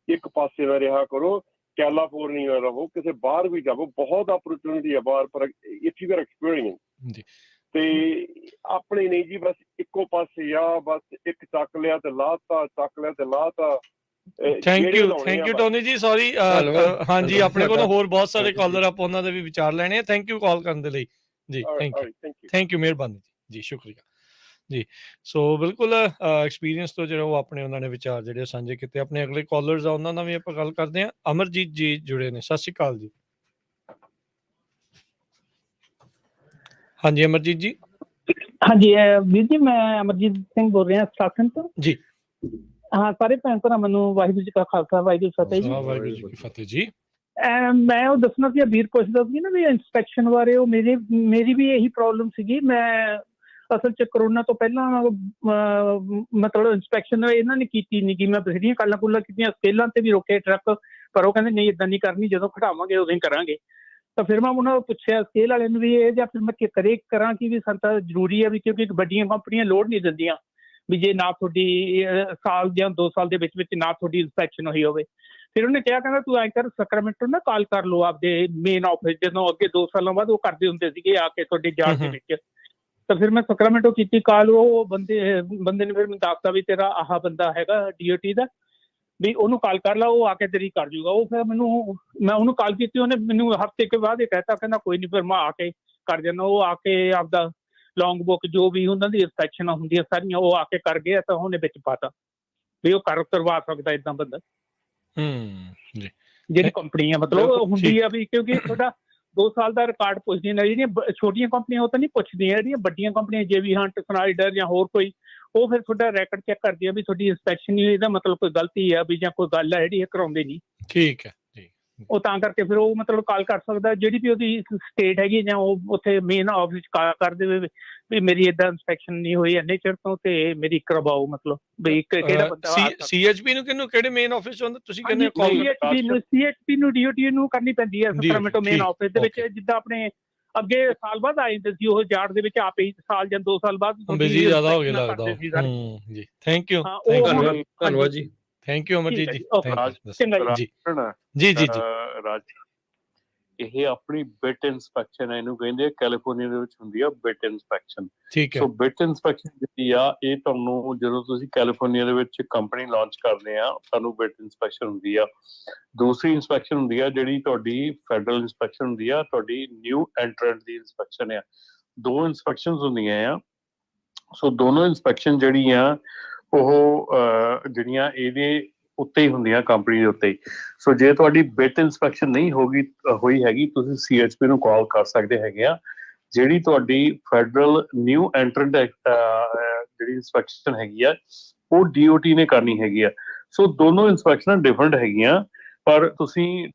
ਇੱਕ ਪਾਸੇ ਨਾ ਰਿਹਾ ਕਰੋ, ਕੈਲੀਫੋਰਨੀਆ ਰਹੋ, ਕਿਸੇ ਬਾਹਰ ਵੀ ਜਾਵੋ, ਬਹੁਤ ਅਪਰਚੁਨਿਟੀ ਆ ਬਾਹਰ, ਪਰ ਇਫ ਯੂ ਆਰ ਐਕਸਪੀਰੀਅੰਸ। ਤੇ ਆਪਣੇ ਨਹੀਂ ਜੀ, ਬਸ ਇੱਕੋ ਪਾਸੇ ਆ, ਬਸ ਇੱਕ ਚੱਕ ਲਿਆ ਤੇ ਲਾਤਾ, ਚੱਕ ਲਿਆ ਤੇ ਲਾਤਾ। ਥੈਂਕ ਯੂ ਟੋਨੀ ਜੀ। ਸੌਰੀ, ਹਾਂਜੀ ਆਪਣੇ ਕੋਲ ਹੋਰ ਬਹੁਤ ਸਾਰੇ ਕਾਲਰ, ਆਪਾਂ ਉਹਨਾਂ ਦੇ ਵੀ ਵਿਚਾਰ ਲੈਣੇ ਆ। ਥੈਂਕ ਯੂ ਕਾਲ ਕਰਨ ਦੇ ਲਈ ਜੀ। ਥੈਂਕ ਯੂ, ਮਿਹਰਬਾਨੀ ਜੀ, ਸ਼ੁਕਰੀਆ ਜੀ। ਸੋ ਬਿਲਕੁਲ ਐਕਸਪੀਰੀਅੰਸ ਤੋਂ ਜਿਹੜਾ ਉਹ ਆਪਣੇ ਉਹਨਾਂ ਨੇ ਵਿਚਾਰ ਜਿਹੜੇ ਸਾਂਝੇ ਕੀਤੇ। ਆਪਣੇ ਅਗਲੇ ਕਾਲਰਸ ਆ ਉਹਨਾਂ ਨਾਲ ਵੀ ਆਪਾਂ ਗੱਲ ਕਰਦੇ ਹਾਂ। ਅਮਰਜੀਤ ਜੀ ਜੁੜੇ ਨੇ, ਸਤਿ ਸ਼੍ਰੀ ਅਕਾਲ ਜੀ। ਹਾਂਜੀ ਅਮਰਜੀਤ ਜੀ। ਹਾਂਜੀ ਵੀਰ ਜੀ, ਮੈਂ ਅਮਰਜੀਤ ਸਿੰਘ ਬੋਲ ਰਿਹਾ ਸਟਾਫਨ ਤੋਂ ਜੀ। ਹਾਂ, ਸਾਰੇ ਭੈਣ ਭਰਾ ਮੈਨੂੰ ਵਾਹਿਗੁਰੂ ਜੀ ਕਾ ਖਾਲਸਾ, ਵਾਹਿਗੁਰੂ ਜੀ ਫਤਿਹ ਜੀ। ਵਾਹਿਗੁਰੂ ਜੀ ਕੀ ਫਤਿਹ ਜੀ। ਮੈਂ ਉਹ ਦੱਸਣਾ ਸੀ, ਵੀਰ ਪੁੱਛਦਾ ਸੀ ਨਾ ਵੀ ਇੰਸਪੈਕਸ਼ਨ ਬਾਰੇ, ਉਹ ਮੇਰੀ ਵੀ ਇਹੀ ਪ੍ਰੋਬਲਮ ਸੀਗੀ। ਮੈਂ ਅਸਲ 'ਚ ਕਰੋਨਾ ਤੋਂ ਪਹਿਲਾਂ ਮਤਲਬ ਇੰਸਪੈਕਸ਼ਨ ਇਹਨਾਂ ਨੇ ਕੀਤੀ ਨਹੀਂ ਗੀ। ਮੈਂ ਬਥੇਰੀਆਂ ਕਾਲਾਂ ਕੂਲਾਂ ਕੀਤੀਆਂ, ਸਕੇਲਾਂ ਤੇ ਵੀ ਰੋਕੇ ਟਰੱਕ, ਪਰ ਉਹ ਕਹਿੰਦੇ ਨਹੀਂ ਇੱਦਾਂ ਨਹੀਂ ਕਰਨੀ, ਜਦੋਂ ਖੜਾਵਾਂਗੇ ਉਦੋਂ ਹੀ ਕਰਾਂਗੇ। ਤਾਂ ਫਿਰ ਮੈਂ ਉਹਨਾਂ ਨੂੰ ਪੁੱਛਿਆ ਸਕੇਲ ਵਾਲਿਆਂ ਨੂੰ ਵੀ ਇਹ, ਜਾਂ ਫਿਰ ਮੈਂ ਕਰਾਂ ਕਿ ਵੀ ਸਾਨੂੰ ਤਾਂ ਜ਼ਰੂਰੀ ਹੈ ਵੀ, ਕਿਉਂਕਿ ਵੱਡੀਆਂ ਕੰਪਨੀਆਂ ਲੋਡ ਨਹੀਂ ਦਿੰਦੀਆਂ ਵੀ ਜੇ ਨਾ ਤੁਹਾਡੀ ਸਾਲ ਜਾਂ 2 ਸਾਲ ਦੇ ਵਿੱਚ ਨਾ ਤੁਹਾਡੀ ਇੰਸਪੈਕਸ਼ਨ ਹੋਈ ਹੋਵੇ। ਫਿਰ ਉਹਨੇ ਕਿਹਾ, ਕਹਿੰਦਾ ਤੂੰ ਐਂ ਕਰ, ਸੈਕਰਾਮੈਂਟੋ ਨਾ ਕਾਲ ਕਰ ਲਓ ਆਪਦੇ ਮੇਨ ਆਫਿਸ, ਜਦੋਂ ਅੱਗੇ 2 ਸਾਲਾਂ ਬਾਅਦ ਉਹ ਕਰਦੇ ਹੁੰਦੇ ਸੀਗੇ ਆ ਕੇ ਤੁਹਾਡੇ ਜਾਲ ਦੇ ਵਿੱਚ। ਤਾਂ ਫਿਰ ਮੈਂ ਸੈਕਰਾਮੈਂਟੋ ਕੀਤੀ ਕਾਲ, ਉਹ ਬੰਦੇ ਨੇ ਫਿਰ ਮੈਨੂੰ ਦੱਸਤਾ ਵੀ ਤੇਰਾ ਆਹ ਬੰਦਾ ਹੈਗਾ DOT ਦਾ, ਵੀ ਉਹਨੂੰ ਕਾਲ ਕਰ ਲਾ, ਉਹ ਆ ਕੇ ਤੇਰੀ ਕਰ ਜੂਗਾ। ਉਹ ਫਿਰ ਮੈਂ ਉਹਨੂੰ ਕਾਲ ਕੀਤੀ, ਉਹਨੇ ਮੈਨੂੰ ਹਫ਼ਤੇ ਕੇ ਬਾਅਦ ਇਹ ਕਹਿਤਾ, ਕਹਿੰਦਾ ਕੋਈ ਨਹੀਂ ਫਿਰ ਮੈਂ ਆ ਕੇ ਕਰ ਜਾਣਾ। ਉਹ ਆ ਕੇ ਆਪਦਾ ਲੌਂਗ ਬੁੱਕ ਜੋ ਵੀ ਉਹਨਾਂ ਦੀ ਇੰਸਪੈਕਸ਼ਨਾਂ ਹੁੰਦੀਆਂ ਸਾਰੀਆਂ ਉਹ ਆ ਕੇ ਕਰ ਗਿਆ, ਤਾਂ ਉਹਨੇ ਵਿੱਚ ਪਾਤਾ ਵੀ ਉਹ ਕਰਵਾ ਸਕਦਾ ਇੱਦਾਂ ਬੰਦਾ। ਜੀ ਜਿਹੜੀ ਕੰਪਨੀ ਆ ਮਤਲਬ ਉਹ ਹੁੰਦੀ ਆ ਵੀ, ਕਿਉਂਕਿ ਤੁਹਾਡਾ 2 ਸਾਲ ਦਾ ਰਿਕਾਰਡ ਪੁੱਛਦੀਆਂ ਨੇ। ਜਿਹੜੀਆਂ ਛੋਟੀਆਂ ਕੰਪਨੀਆਂ ਉਹ ਤਾਂ ਨਹੀਂ ਪੁੱਛਦੀਆਂ, ਜਿਹੜੀਆਂ ਵੱਡੀਆਂ ਕੰਪਨੀਆਂ JB Hunt, ਸਨਾਈਡਰ ਜਾਂ ਹੋਰ ਕੋਈ, ਉਹ ਫਿਰ ਤੁਹਾਡਾ ਰੈਕਡ ਚੈੱਕ ਕਰਦੀ ਆ ਵੀ ਤੁਹਾਡੀ ਇੰਸਪੈਕਸ਼ਨ ਨਹੀਂ, ਇਹਦਾ ਮਤਲਬ ਕੋਈ ਗਲਤੀ ਆ ਵੀ ਜਾਂ ਕੋਈ ਗੱਲ ਆ ਜਿਹੜੀ ਇਹ ਕਰਾਉਂਦੇ ਨਹੀਂ। ਠੀਕ ਹੈ ਜੀ। ਉਹ ਤਾਂ ਕਰਕੇ ਫਿਰ ਉਹ ਮਤਲਬ ਕਾਲ ਕਰ ਸਕਦਾ, ਜਿਹੜੀ ਵੀ ਉਹਦੀ ਸਟੇਟ ਹੈਗੀ, ਜਾਂ ਉਹ ਉੱਥੇ ਮੇਨ ਆਫਿਸ ਕਰ ਦੇਵੇ ਵੀ ਮੇਰੀ ਏਦਾਂ ਇੰਸਪੈਕਸ਼ਨ ਨਹੀਂ ਹੋਈ ਇੰਨੇ ਚਿਰ ਤੋਂ ਤੇ ਮੇਰੀ ਕਰਵਾਓ। ਮਤਲਬ ਵੀ ਕਿਹੜਾ ਬੰਦਾ CHP ਨੂੰ ਕਿਹੜੇ ਮੇਨ ਆਫਿਸ ਤੋਂ ਤੁਸੀਂ ਕਹਿੰਦੇ CHP ਨੂੰ DOT ਨੂੰ ਕਰਨੀ ਪੈਂਦੀ ਹੈ ਸੈਕਰਾਮੈਂਟੋ ਮੇਨ ਆਫਿਸ ਦੇ ਵਿੱਚ। ਜਿੱਦਾਂ ਆਪਣੇ ਅੱਗੇ ਸਾਲ ਬਾਅਦ ਆ ਜਾਂਦੇ ਸੀ ਉਹ ਯਾਰਡ ਦੇ ਵਿੱਚ, ਆਪੇ ਸਾਲ ਜਾਂ 2 ਸਾਲ ਬਾਅਦ ਬਿਜ਼ੀ ਜ਼ਿਆਦਾ ਹੋ ਗਿਆ ਲੱਗਦਾ ਜੀ। ਥੈਂਕ ਯੂ, ਧੰਨਵਾਦ ਜੀ। ਥੈਂਕ ਯੂ ਅਮਰਜੀਤ ਜੀ। ਚੰਗਾ ਜੀ ਜੀ ਜੀ ਰਾਜ, ਇਹ ਆਪਣੀ ਬਿਟ ਇੰਸਪੈਕਸ਼ਨ ਹੈ, ਇਹਨੂੰ ਕਹਿੰਦੇ ਆ, ਕੈਲੀਫੋਰਨੀਆ ਦੇ ਵਿੱਚ ਹੁੰਦੀ ਆ ਬਿਟ ਇੰਸਪੈਕਸ਼ਨ। ਠੀਕ ਹੈ। ਸੋ ਬਿਟ ਇੰਸਪੈਕਸ਼ਨ ਜਿਹੜੀ ਆ ਇਹ ਤੁਹਾਨੂੰ ਜਦੋਂ ਤੁਸੀਂ ਕੈਲੀਫੋਰਨੀਆ ਦੇ ਵਿੱਚ ਕੰਪਨੀ ਲਾਂਚ ਕਰਦੇ ਆ ਤੁਹਾਨੂੰ ਬਿਟ ਇੰਸਪੈਕਸ਼ਨ ਹੁੰਦੀ ਆ। ਦੂਸਰੀ ਇੰਸਪੈਕਸ਼ਨ ਹੁੰਦੀ ਆ ਜਿਹੜੀ ਤੁਹਾਡੀ ਫੈਡਰਲ ਇੰਸਪੈਕਸ਼ਨ ਹੁੰਦੀ ਆ, ਤੁਹਾਡੀ ਨਿਊ ਐਂਟਰੈਂਟ ਦੀ ਇੰਸਪੈਕਸ਼ਨ ਆ। 2 ਇੰਸਪੈਕਸ਼ਨਸ ਹੁੰਦੀਆਂ ਆ। ਸੋ ਦੋਨੋਂ ਇੰਸਪੈਕਸ਼ਨ ਜਿਹੜੀਆਂ ਉਹ ਜਿਹੜੀਆਂ ਇਹਦੇ ਉੱਤੇ ਹੀ ਹੁੰਦੀਆਂ, ਕੰਪਨੀ ਦੇ ਉੱਤੇ ਹੀ। ਸੋ ਜੇ ਤੁਹਾਡੀ ਬਿਟ ਇੰਸਪੈਕਸ਼ਨ ਨਹੀਂ ਹੋਈ ਹੈਗੀ, ਤੁਸੀਂ CHP ਨੂੰ ਕਾਲ ਕਰ ਸਕਦੇ ਹੈਗੇ ਆ। ਜਿਹੜੀ ਤੁਹਾਡੀ ਫੈਡਰਲ ਨਿਊ ਐਂਟਰੈਂਟ ਜਿਹੜੀ ਇੰਸਪੈਕਸ਼ਨ ਹੈਗੀ ਆ ਉਹ DOT ਨੇ ਕਰਨੀ ਹੈਗੀ ਆ। ਸੋ ਦੋਨੋਂ ਇੰਸਪੈਕਸ਼ਨਾਂ ਡਿਫਰੈਂਟ ਹੈਗੀਆਂ, ਪਰ ਤੁਸੀਂ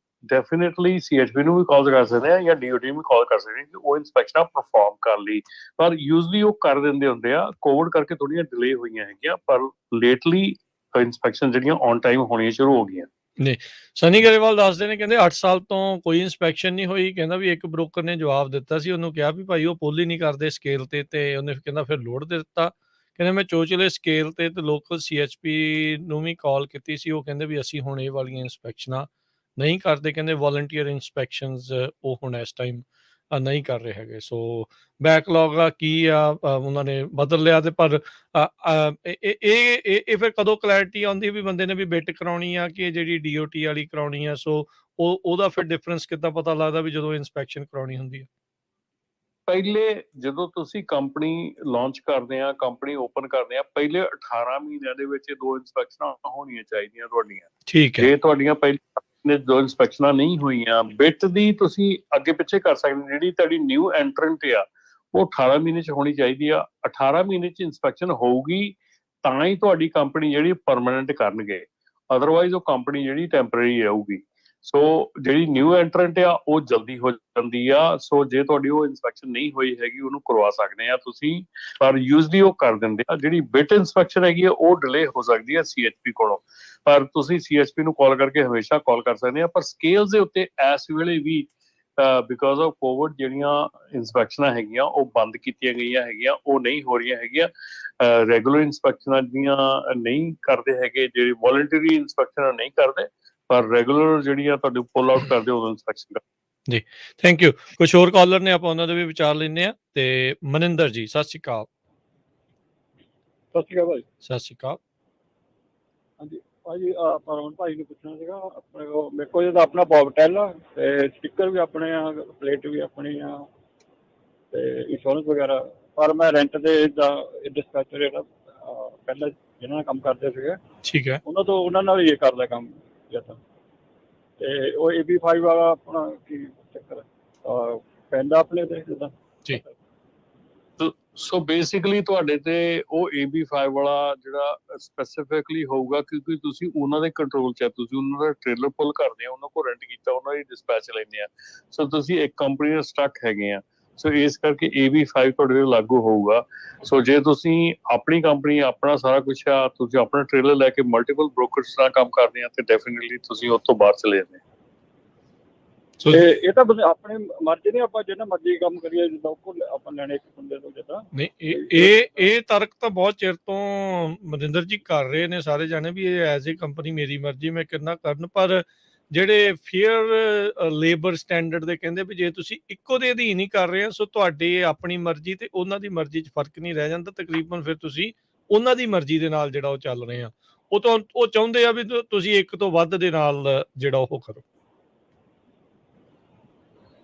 ਡੈਫੀਨੇਟਲੀ CHP ਨੂੰ ਵੀ ਕਾਲ ਕਰ ਸਕਦੇ ਆ ਜਾਂ DOT ਨੂੰ ਵੀ ਕਾਲ ਕਰ ਸਕਦੇ ਆ ਕਿ ਉਹ ਇੰਸਪੈਕਸ਼ਨਾਂ ਪਰਫਾਰਮ ਕਰ ਲਈ। ਪਰ ਯੂਜ਼ਲੀ ਉਹ ਕਰ ਦਿੰਦੇ ਹੁੰਦੇ ਆ, ਕੋਵਿਡ ਕਰਕੇ ਥੋੜ੍ਹੀਆਂ ਡਿਲੇ ਹੋਈਆਂ ਹੈਗੀਆਂ, ਪਰ ਲੇਟਲੀ ਇੰਸਪੈਕਸ਼ਨ ਜਿਹੜੀਆਂ ਔਨ ਟਾਈਮ ਹੋਣੀਆਂ ਸ਼ੁਰੂ ਹੋ ਗਈਆਂ ਨੇ। ਸਨੀ ਗਰੇਵਾਲ ਦੱਸਦੇ ਨੇ, ਕਹਿੰਦੇ 8 ਸਾਲ ਤੋਂ ਕੋਈ ਇੰਸਪੈਕਸ਼ਨ ਨਹੀਂ ਹੋਈ। ਕਹਿੰਦਾ ਵੀ ਇੱਕ ਬ੍ਰੋਕਰ ਨੇ ਜਵਾਬ ਦਿੱਤਾ ਸੀ, ਉਹਨੂੰ ਕਿਹਾ ਵੀ ਭਾਈ ਉਹ ਪੁੱਲ ਹੀ ਨਹੀਂ ਕਰਦੇ ਸਕੇਲ ਤੇ ਉਹਨੇ ਕਹਿੰਦਾ ਫਿਰ ਲੋਡ ਦੇ ਦਿੱਤਾ। ਕਹਿੰਦੇ ਮੈਂ ਚੋਚਲੇ ਸਕੇਲ ਤੇ ਲੋਕਲ CHP ਨੂੰ ਵੀ ਕਾਲ ਕੀਤੀ ਸੀ, ਉਹ ਕਹਿੰਦੇ ਵੀ ਅਸੀਂ ਹੁਣ ਇਹ ਵਾਲੀਆਂ ਇੰਸਪੈਕਸ਼ਨਾਂ ਨਹੀਂ ਕਰਦੇ। ਕਹਿੰਦੇ ਵੋਲੰਟੀਅਰ ਇੰਸਪੈਕਸ਼ਨਸ ਉਹ ਹੁਣ ਇਸ ਟਾਈਮ ਨਹੀਂ ਕਰ ਰਹੇ ਹੈਗੇ। ਸੋ ਬੈਕਲੌਗ ਆ ਕੀ ਆ ਉਹਨਾਂ ਨੇ ਬਦਲ ਲਿਆ। ਤੇ ਪਰ ਇਹ ਫਿਰ ਕਦੋਂ ਕਲੈਰਿਟੀ ਆਉਂਦੀ ਵੀ ਬੰਦੇ ਨੇ ਵੀ ਬਿਟ ਕਰਾਉਣੀ ਆ ਕਿ ਜਿਹੜੀ DOT ਵਾਲੀ ਕਰਾਉਣੀ ਆ? ਸੋ ਉਹਦਾ ਫਿਰ ਡਿਫਰੈਂਸ ਕਿੱਦਾਂ ਪਤਾ ਲੱਗਦਾ ਵੀ ਜਦੋਂ ਇੰਸਪੈਕਸ਼ਨ ਕਰਾਉਣੀ ਹੁੰਦੀ ਹੈ? ਪਹਿਲੇ ਜਦੋਂ ਤੁਸੀਂ ਕੰਪਨੀ ਲਾਂਚ ਕਰਦੇ ਆ, ਕੰਪਨੀ ਓਪਨ ਕਰਦੇ ਆ, ਪਹਿਲੇ 18 ਮਹੀਨਿਆਂ ਦੇ ਵਿੱਚ 2 ਇੰਸਪੈਕਸ਼ਨਾਂ ਹੋਣੀਆਂ ਚਾਹੀਦੀਆਂ ਤੁਹਾਡੀਆਂ। ਠੀਕ ਹੈ। ਜੇ ਤੁਹਾਡੀਆਂ ਪਹਿਲੇ 2 ਇੰਸਪੈਕਸ਼ਨਾਂ ਨਹੀਂ ਹੋਈਆਂ, ਬਿਟ ਦੀ ਤੁਸੀਂ ਅੱਗੇ ਪਿੱਛੇ ਕਰ ਸਕਦੇ। ਜਿਹੜੀ ਤੁਹਾਡੀ ਨਿਊ ਐਂਟਰੈਂਟ ਆ ਉਹ 18 ਮਹੀਨੇ 'ਚ ਹੋਣੀ ਚਾਹੀਦੀ ਆ। 18 ਮਹੀਨੇ 'ਚ ਇੰਸਪੈਕਸ਼ਨ ਹੋਊਗੀ ਤਾਂ ਹੀ ਤੁਹਾਡੀ ਕੰਪਨੀ ਜਿਹੜੀ ਪਰਮਾਨੈਂਟ ਕਰਨਗੇ, ਅਦਰਵਾਈਜ਼ ਉਹ ਕੰਪਨੀ ਜਿਹੜੀ ਟੈਂਪਰੇਰੀ ਰਹੂਗੀ। ਸੋ ਜਿਹੜੀ ਨਿਊ ਐਂਟਰੈਂਟ ਆ ਉਹ ਜਲਦੀ ਹੋ ਜਾਂਦੀ ਆ। ਸੋ ਜੇ ਤੁਹਾਡੀ ਉਹ ਇੰਸਪੈਕਸ਼ਨ ਨਹੀਂ ਹੋਈ ਹੈਗੀ ਉਹਨੂੰ ਕਰਵਾ ਸਕਦੇ ਆ ਤੁਸੀਂ, ਪਰ ਯੂਜ਼ਲੀ ਉਹ ਕਰ ਦਿੰਦੇ ਆ। ਜਿਹੜੀ ਬਿਟ ਇੰਸਪੈਕਸ਼ਨ ਹੈਗੀ ਆ ਉਹ ਡਿਲੇ ਹੋ ਸਕਦੀ ਆ CHP ਕੋਲੋਂ, ਪਰ ਤੁਸੀਂ CHP ਨੂੰ ਕਾਲ ਕਰਕੇ ਹਮੇਸ਼ਾ ਕਾਲ ਕਰ ਸਕਦੇ ਆ। ਪਰ ਸਕੇਲਸ ਦੇ ਉੱਤੇ ਇਸ ਵੇਲੇ ਵੀ ਬਿਕਾਜ਼ ਆਫ ਕੋਵਿਡ ਜਿਹੜੀਆਂ ਇੰਸਪੈਕਸ਼ਨਾਂ ਹੈਗੀਆਂ ਉਹ ਬੰਦ ਕੀਤੀਆਂ ਗਈਆਂ ਹੈਗੀਆਂ, ਉਹ ਨਹੀਂ ਹੋ ਰਹੀਆਂ ਹੈਗੀਆਂ। ਰੈਗੂਲਰ ਇੰਸਪੈਕਸ਼ਨਾਂ ਦੀਆਂ ਨਹੀਂ ਕਰਦੇ ਹੈਗੇ, ਜਿਹੜੀ ਵੋਲੰਟਰੀ ਇੰਸਪੈਕਸ਼ਨਾਂ ਨਹੀਂ ਕਰਦੇ, ਪਰ ਰੈਗੂਲਰ ਜਿਹੜੀਆਂ ਤੁਹਾਡੇ ਪੁੱਲ ਆਊਟ ਕਰਦੇ ਉਦੋਂ ਇੰਸਪੈਕਸ਼ਨ ਜੀ। Thank you. ਕੁਝ ਹੋਰ ਕਾਲਰ ਨੇ, ਆਪਾਂ ਉਹਨਾਂ ਦੇ ਵੀ ਵਿਚਾਰ ਲੈਂਦੇ ਆ। ਤੇ ਮਨਿੰਦਰ ਜੀ ਸਤਿ ਸ਼੍ਰੀ ਅਕਾਲ। ਸਤਿ ਸ਼੍ਰੀ ਅਕਾਲ ਭਾਈ। ਸਤਿ ਸ਼੍ਰੀ ਅਕਾਲ। ਹਾਂਜੀ ਭਾਜੀ, ਰਮਨ ਭਾਈ ਨੂੰ ਪੁੱਛਣਾ ਸੀਗਾ, ਆਪਣੇ ਕੋਲ ਮੇਰੇ ਕੋਲ ਜਿਹਦਾ ਆਪਣਾ ਬੌਬਟੈਲ ਆ ਤੇ ਸਟਿੱਕਰ ਵੀ ਆਪਣੇ ਆ, ਪਲੇਟ ਵੀ ਆਪਣੀ ਆ ਤੇ ਇੰਸ਼ੋਰੈਂਸ ਵਗੈਰਾ, ਪਰ ਮੈਂ ਰੈਂਟ ਤੇ ਡਿਸਪੈਚਰ ਜਿਹੜਾ ਪਹਿਲਾਂ ਜਿਹਨਾਂ ਨਾਲ ਕੰਮ ਕਰਦੇ ਸੀਗੇ, ਠੀਕ ਹੈ, ਉਹਨਾਂ ਨਾਲ ਹੀ ਇਹ ਕਰਦਾ ਕੰਮ ਜਿਆਦਾ। ਤੇ ਉਹ AB5 ਵਾਲਾ ਆਪਣਾ ਕੀ ਚੱਕਰ ਪੈਂਦਾ ਆਪਣੇ ਤੇ ਜਿੱਦਾਂ? ਜੀ। ਸੋ ਬੇਸਿਕਲੀ ਤੁਹਾਡੇ ਤੇ ਉਹ AB5 ਵਾਲਾ ਜਿਹੜਾ ਸਪੈਸੀਫਿਕਲੀ ਹੋਊਗਾ, ਕਿਉਂਕਿ ਤੁਸੀਂ ਉਹਨਾਂ ਦੇ ਕੰਟਰੋਲ 'ਚ ਆ, ਤੁਸੀਂ ਉਹਨਾਂ ਦਾ ਟ੍ਰੇਲਰ ਪੁੱਲ ਕਰਦੇ ਆ, ਉਹਨਾਂ ਕੋਲ ਰੈਂਟ ਕੀਤਾ, ਉਹਨਾਂ ਦੀ ਡਿਸਪੈਚ ਲੈਂਦੇ ਆ। ਸੋ ਤੁਸੀਂ ਇੱਕ ਕੰਪਨੀ ਨਾਲ ਸਟਕ ਹੈਗੇ ਆ, ਸੋ ਇਸ ਕਰਕੇ AB5 ਤੁਹਾਡੇ ਤੇ ਲਾਗੂ ਹੋਊਗਾ। ਸੋ ਜੇ ਤੁਸੀਂ ਆਪਣੀ ਕੰਪਨੀ, ਆਪਣਾ ਸਾਰਾ ਕੁਛ ਆ, ਤੁਸੀਂ ਆਪਣਾ ਟ੍ਰੇਲਰ ਲੈ ਕੇ ਮਲਟੀਪਲ ਬ੍ਰੋਕਰਸ ਨਾਲ ਕੰਮ ਕਰਦੇ ਆ ਤੇ ਡੈਫੀਨਿਟਲੀ ਤੁਸੀਂ ਉਸ ਤੋਂ ਬਾਹਰ ਚਲੇ ਜਾਂਦੇ। ਇਹ ਤਾਂ ਆਪਣੇ ਮਰਜ਼ੀ ਨਹੀਂ, ਆਪਾਂ ਜਿੰਨਾ ਮਰਜ਼ੀ ਕੰਮ ਕਰੀਏ, ਜਿੱਦਾਂ ਆਪਾਂ ਲੈਣੇ ਇੱਕ ਬੰਦੇ ਤੋਂ ਜਿੱਦਾਂ ਨਹੀਂ। ਇਹ ਤਰਕ ਤਾਂ ਬਹੁਤ ਚਿਰ ਤੋਂ ਮਨਿੰਦਰ ਜੀ ਕਰ ਰਹੇ ਨੇ ਸਾਰੇ ਜਾਣੇ ਵੀ ਇਹ ਐਜ਼ ਏ ਕੰਪਨੀ ਮੇਰੀ ਮਰਜ਼ੀ ਮੈਂ ਕਿੰਨਾ ਕਰਨ, ਪਰ ਜਿਹੜੇ ਫੇਅਰ ਲੇਬਰ ਸਟੈਂਡਰਡ ਦੇ ਕਹਿੰਦੇ ਵੀ ਜੇ ਤੁਸੀਂ ਇੱਕੋ ਦੇ ਅਧੀਨ ਹੀ ਕਰ ਰਹੇ ਹੋ, ਸੋ ਤੁਹਾਡੇ ਆਪਣੀ ਮਰਜ਼ੀ ਤੇ ਉਹਨਾਂ ਦੀ ਮਰਜ਼ੀ 'ਚ ਫਰਕ ਨਹੀਂ ਰਹਿ ਜਾਂਦਾ। ਤਕਰੀਬਨ ਫਿਰ ਤੁਸੀਂ ਉਹਨਾਂ ਦੀ ਮਰਜ਼ੀ ਦੇ ਨਾਲ ਜਿਹੜਾ ਉਹ ਚੱਲ ਰਹੇ ਆ, ਉਹ ਚਾਹੁੰਦੇ ਆ ਵੀ ਤੁਸੀਂ ਇੱਕ ਤੋਂ ਵੱਧ ਦੇ ਨਾਲ ਜਿਹੜਾ ਉਹ ਕਰੋ।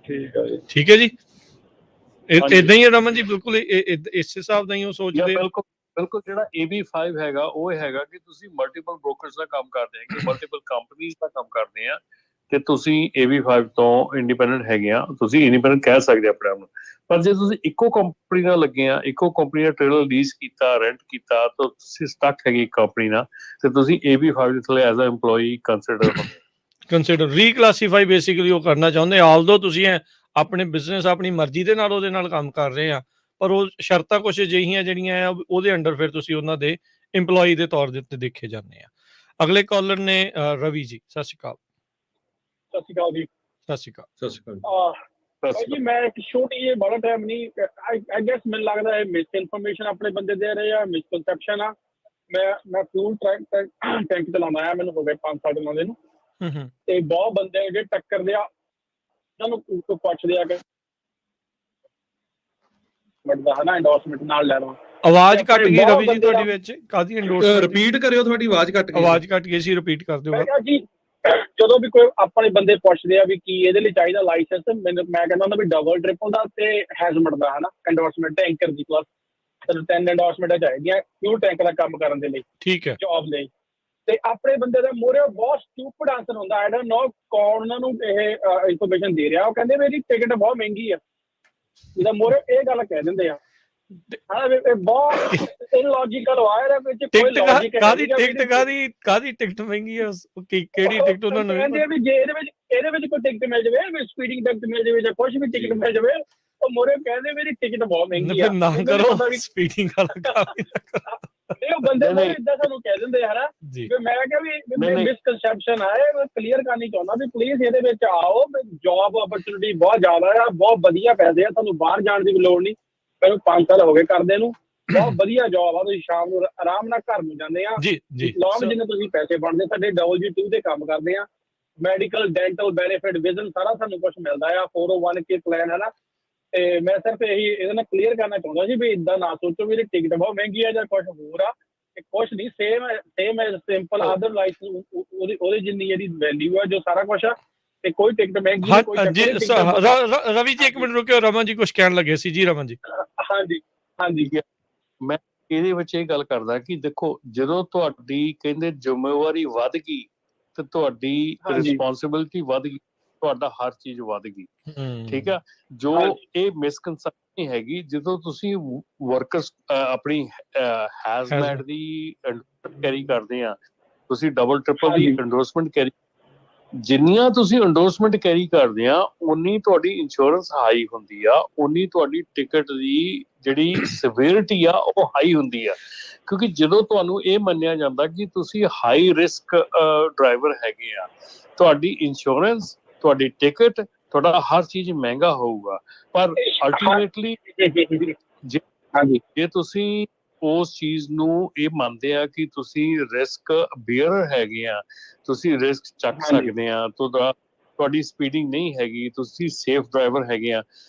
ਠੀਕ ਹੈ ਜੀ। ਠੀਕ ਹੈ ਜੀ, ਹਾਂਜੀ। ਇਦਾਂ ਹੀ ਹੈ ਰਮਨ ਜੀ, ਬਿਲਕੁਲ ਇਸ ਹਿਸਾਬ ਨਾਲ ਹੀ ਉਹ ਸੋਚਦੇ ਆ। ਬਿਲਕੁਲ ਜਿਹੜਾ AB5 ਹੈਗਾ ਉਹ ਹੈਗਾ ਕਿ ਤੁਸੀਂ ਮਲਟੀਪਲ ਬ੍ਰੋਕਰਸ ਦਾ ਕੰਮ ਕਰਦੇ ਹੈਗੇ, ਮਲਟੀਪਲ ਕੰਪਨੀਆਂ ਦਾ ਕੰਮ ਕਰਦੇ ਆ, ਤੇ ਤੁਸੀਂ AB5 ਤੋਂ ਇੰਡੀਪੈਂਡੈਂਟ ਹੈਗੇ ਆ, ਤੁਸੀਂ ਇੰਡੀਪੈਂਡੈਂਟ ਕਹਿ ਸਕਦੇ ਆਪਣੇ ਆਪ ਨੂੰ। ਪਰ ਜੇ ਤੁਸੀਂ ਇੱਕੋ ਕੰਪਨੀ ਨਾਲ ਲੱਗੇ ਆ, ਇੱਕੋ ਕੰਪਨੀ ਦਾ ਟ੍ਰੇਲਰ ਲੀਜ਼ ਕੀਤਾ, ਰੈਂਟ ਕੀਤਾ, ਤਾਂ ਤੁਸੀਂ ਸਟਕ ਹੈਗੇ ਇੱਕ ਕੰਪਨੀ ਨਾਲ, ਤੇ ਤੁਸੀਂ AB5 ਦੇ ਥੱਲੇ as a EMPLOYEE consider reclassify basically ਉਹ ਕਰਨਾ ਚਾਹੁੰਦੇ, ਆਲਦੋ ਤੁਸੀਂ ਆਪਣੇ ਬਿਜ਼ਨਸ ਆਪਣੀ ਮਰਜ਼ੀ ਦੇ ਨਾਲ ਉਹਦੇ ਨਾਲ ਕੰਮ ਕਰ ਰਹੇ ਆ, ਪਰ ਉਹ ਸ਼ਰਤਾਂ ਕੁਝ ਅਜਿਹੀਆਂ ਜਿਹੜੀਆਂ ਆ ਉਹਦੇ ਅੰਡਰ ਫਿਰ ਤੁਸੀਂ ਉਹਨਾਂ ਦੇ EMPLOYEE ਦੇ ਤੌਰ ਦੇ ਉੱਤੇ ਦੇਖੇ ਜਾਂਦੇ ਆ। ਅਗਲੇ ਕਾਲਰ ਨੇ ਰਵੀ ਜੀ, ਸਤਿ ਸ਼੍ਰੀ ਅਕਾਲ। ਸਤਿ ਸ਼੍ਰੀ ਅਕਾਲ ਜੀ। ਸਤਿ ਸ਼੍ਰੀ ਅਕਾਲ। ਸਤਿ ਸ਼੍ਰੀ ਅਕਾਲ। ਭਾਈ ਜੀ ਮੈਂ ਇੱਕ ਛੋਟੀ ਜਿਹੀ, ਬੜਾ ਟਾਈਮ ਨਹੀਂ, ਆਈ ਗੈਸ ਮੈਨੂੰ ਲੱਗਦਾ ਹੈ ਮਿਸ ਇਨਫੋਰਮੇਸ਼ਨ ਆਪਣੇ ਬੰਦੇ ਦੇ ਰਹੇ ਆ, ਮਿਸਕਨਸੈਪਸ਼ਨ ਆ। ਮੈਂ ਫਿਊਲ ਟੈਂਕ ਚਲਾਉਣਾ ਆ, ਮੈਨੂੰ ਹੋ ਗਏ 5 ਸਾਲ ਚਲਾਉਂਦੇ ਨੂੰ, ਤੇ ਬਹੁਤ ਬੰਦੇ ਜਿਹੜੇ ਟੱਕਰਦੇ ਆ ਉਹਨਾਂ ਨੂੰ ਪੁੱਛਦੇ ਆ ਕਿ ਬੜਾ ਹਨਾ ਇੰਡੋਰਸਮੈਂਟ ਨਾਲ ਲੈ ਲਵਾਂ। ਆਵਾਜ਼ ਕੱਟ ਗਈ ਰਵੀ ਜੀ ਤੁਹਾਡੀ ਵਿੱਚ, ਕਾਹਦੀ ਇੰਡੋਰਸਮੈਂਟ? ਰਿਪੀਟ ਕਰਿਓ, ਤੁਹਾਡੀ ਆਵਾਜ਼ ਕੱਟ ਗਈ। ਆਵਾਜ਼ ਕੱਟ ਗਈ ਸੀ, ਰਿਪੀਟ ਕਰ ਦਿਓ। ਮੈਂ ਕਿਹਾ ਜੀ ਜਦੋਂ ਵੀ ਕੋਈ ਆਪਣੇ ਬੰਦੇ ਪੁੱਛਦੇ ਆ ਵੀ ਕੀ ਇਹਦੇ ਲਈ ਚਾਹੀਦਾ ਲਾਇਸੈਂਸ, ਮੈਂ ਕਹਿੰਦਾ ਹੁੰਦਾ ਵੀ ਡਬਲ ਟ੍ਰਿਪਲ ਦਾ ਤੇ ਹੈਜ਼ਮਟ ਦਾ ਹਨਾ ਇੰਡੋਰਸਮੈਂਟ, ਟੈਂਕਰ ਦੀ ਪਲੱਸ 3 ਇੰਡੋਰਸਮੈਂਟਾਂ ਚਾਹੀਦੀਆਂ ਫਿਊਲ ਟੈਂਕ ਦਾ ਕੰਮ ਕਰਨ ਦੇ ਲਈ, ਠੀਕ ਹੈ, ਜੌਬ ਲਈ। ਤੇ ਆਪਣੇ ਬੰਦੇ ਦਾ ਮੋਰੇ ਬਹੁਤ ਸਟੂਪਿਡ ਆਂਸਰ ਹੁੰਦਾ, ਆਈ ਡੋਨਟ ਨੋ ਕੌਣ ਉਹਨਾਂ ਨੂੰ ਇਹ ਇਨਫੋਰਮੇਸ਼ਨ ਦੇ ਰਿਹਾ। ਉਹ ਕਹਿੰਦੇ ਮੇਰੀ ਟਿਕਟ ਬਹੁਤ ਮਹਿੰਗੀ ਆ, ਜਿਹਦਾ ਮੋਰੇ ਇਹ ਗੱਲ ਕਹਿ ਦਿੰਦੇ ਆ। ਇਹ ਬਹੁਤ ਇਲੌਜੀਕਲ ਆ, ਇਹਦੇ ਵਿੱਚ ਕੋਈ ਲੌਜੀਕ ਹੈ ਕਾਹਦੀ ਟਿਕਟ ਮਹਿੰਗੀ ਆ? ਕਿਹੜੀ ਟਿਕਟ ਉਹਨਾਂ ਨੂੰ ਕਹਿੰਦੇ ਵੀ ਜੇ ਇਹਦੇ ਵਿੱਚ ਕੋਈ ਟਿਕਟ ਮਿਲ ਜਾਵੇ, ਸਪੀਡਿੰਗ ਟਿਕਟ ਮਿਲ ਜਾਵੇ ਜਾਂ ਕੁਝ ਵੀ ਟਿਕਟ ਮਿਲ ਜਾਵੇ, ਉਹ ਮੋਰੇ ਕਹਿੰਦੇ ਮੇਰੀ ਟਿਕਟ ਬਹੁਤ ਮਹਿੰਗੀ ਆ। ਨਾ ਕਰੋ ਸਪੀਡਿੰਗ ਵਾਲਾ ਕੰਮ। ਇਹ ਬੰਦੇ ਮੋਰੇ ਇਦਾਂ ਸਾਨੂੰ ਕਹਿ ਦਿੰਦੇ ਆ ਨਾ ਜੀ। ਮੈਂ ਕਿਹਾ ਵੀ ਮਿਸਕਨਸੈਪਸ਼ਨ ਆ, ਇਹ ਕਲੀਅਰ ਕਰਨੀ ਚਾਹੁੰਦਾ ਵੀ ਪਲੀਜ਼ ਇਹਦੇ ਵਿੱਚ ਆਓ। ਜੌਬ ਓਪਰਚੁਨਿਟੀ ਬਹੁਤ ਜ਼ਿਆਦਾ ਆ, ਬਹੁਤ ਵਧੀਆ ਪੈਸੇ ਆ, ਤੁਹਾਨੂੰ ਬਾਹਰ ਜਾਣ ਦੀ ਲੋੜ ਨਹੀਂ। ਮੈਨੂੰ 5 ਸਾਲ ਹੋ ਗਏ ਕਰਦੇ ਨੂੰ, ਬਹੁਤ ਵਧੀਆ ਜੌਬ ਆ, ਤੁਸੀਂ ਸ਼ਾਮ ਨੂੰ ਆਰਾਮ ਨਾਲ ਘਰ ਨੂੰ ਜਾਂਦੇ ਆ, ਲੌਂਗ ਜਿੰਨੇ ਤੁਸੀਂ ਪੈਸੇ ਬਣਦੇ। ਸਾਡੇ W2 ਤੇ ਕੰਮ ਕਰਦੇ ਆ, ਮੈਡੀਕਲ, ਡੈਂਟਲ ਬੈਨੀਫਿਟ, ਵਿਜ਼ਨ ਸਾਰਾ ਸਾਨੂੰ ਕੁਝ ਮਿਲਦਾ ਆ, 401k ਪਲਾਨ ਹੈ ਨਾ। ਤੇ ਮੈਂ ਸਿਰਫ ਇਹੀ ਇਹਦੇ ਨਾਲ ਕਲੀਅਰ ਕਰਨਾ ਚਾਹੁੰਦਾ ਸੀ ਵੀ ਇਦਾਂ ਨਾ ਸੋਚੋ ਵੀ ਟਿਕਟ ਬਹੁਤ ਮਹਿੰਗੀ ਆ ਜਾਂ ਕੁਝ ਹੋਰ ਆ। ਕੁਛ ਨਹੀਂ, same as simple other license, ਉਹਦੀ ਜਿੰਨੀ ਜਿਹੜੀ ਵੈਲਿਊ ਆ, ਜੋ ਸਾਰਾ ਕੁਝ ਆ, ਤੇ ਕੋਈ ਟਿਕਟ ਮਹਿੰਗੀ ਨਹੀਂ, ਕੋਈ ਰਵੀ ਜੀ ਇੱਕ ਮਿੰਟ ਰੁਕਿਓ, ਰਮਨ ਜੀ ਕੁਝ ਕਹਿਣ ਲੱਗੇ ਸੀ ਜੀ। ਰਮਨ ਜੀ। ਹਾਂਜੀ ਮੈਂ ਇਹਦੇ ਵਿੱਚ ਇਹ ਗੱਲ ਕਰਦਾ ਕਿ ਦੇਖੋ, ਜਦੋਂ ਤੁਹਾਡੀ ਕਹਿੰਦੇ ਜ਼ਿੰਮੇਵਾਰੀ ਵੱਧ ਗਈ ਤੇ ਤੁਹਾਡੀ ਰਿਸਪੌਂਸਿਬਿਲਿਟੀ ਵੱਧ ਗਈ, ਤੁਹਾਡਾ ਹਰ ਚੀਜ਼ ਵੱਧ ਗਈ, ਠੀਕ ਆ। ਜੋ ਇਹ ਮਿਸਕਨਸੈਪਸ਼ਨ ਹੈਗੀ, ਜਦੋਂ ਤੁਸੀਂ ਵਰਕਰਸ ਆਪਣੀ ਹੈਜ਼ਮੈਟ ਦੀ ਕੈਰੀ ਕਰਦੇ ਆ, ਤੁਸੀਂ ਡਬਲ ਟ੍ਰਿਪਲ ਦੀ ਇੰਡੋਰਸਮੈਂਟ ਕੈਰੀ, ਜਿੰਨੀਆਂ ਤੁਸੀਂ ਇੰਡੋਰਸਮੈਂਟ ਕੈਰੀ ਕਰਦੇ ਆ, ਉਨੀ ਤੁਹਾਡੀ ਇੰਸ਼ੋਰੈਂਸ ਹਾਈ ਹੁੰਦੀ ਆ, ਉਨੀ ਤੁਹਾਡੀ ਟਿਕਟ ਦੀ ਜਿਹੜੀ ਸਿਵੀਅਰਿਟੀ ਆ ਉਹ ਹਾਈ ਹੁੰਦੀ ਆ। ਕਿਉਂਕਿ ਜਦੋਂ ਤੁਹਾਨੂੰ ਇਹ ਮੰਨਿਆ ਜਾਂਦਾ ਕਿ ਤੁਸੀਂ ਹਾਈ ਰਿਸਕ ਡਰਾਈਵਰ ਹੈਗੇ ਆ, ਤੁਹਾਡੀ ਇੰਸ਼ੋਰੈਂਸ, ਤੁਹਾਡੀ ਟਿਕਟ, ਤੁਹਾਡਾ ਹਰ ਚੀਜ਼ ਮਹਿੰਗਾ ਹੋਊਗਾ। ਪਰ ਅਲਟੀਮੇਟਲੀ ਜੇ ਤੁਸੀਂ ਉਸ ਚੀਜ਼ ਨੂੰ ਇਹ ਮੰਨਦੇ ਆ ਕਿ ਤੁਸੀਂ ਰਿਸਕ ਬੀਅਰਰ ਹੈਗੇ ਆ, ਤੁਸੀਂ ਰਿਸਕ ਚੱਕ ਸਕਦੇ ਆ, ਤੁਹਾਡੀ ਸਪੀਡਿੰਗ ਨਹੀਂ ਹੈਗੀ, ਤੁਸੀਂ ਸੇਫ ਡਰਾਈਵਰ ਹੈਗੇ ਆ,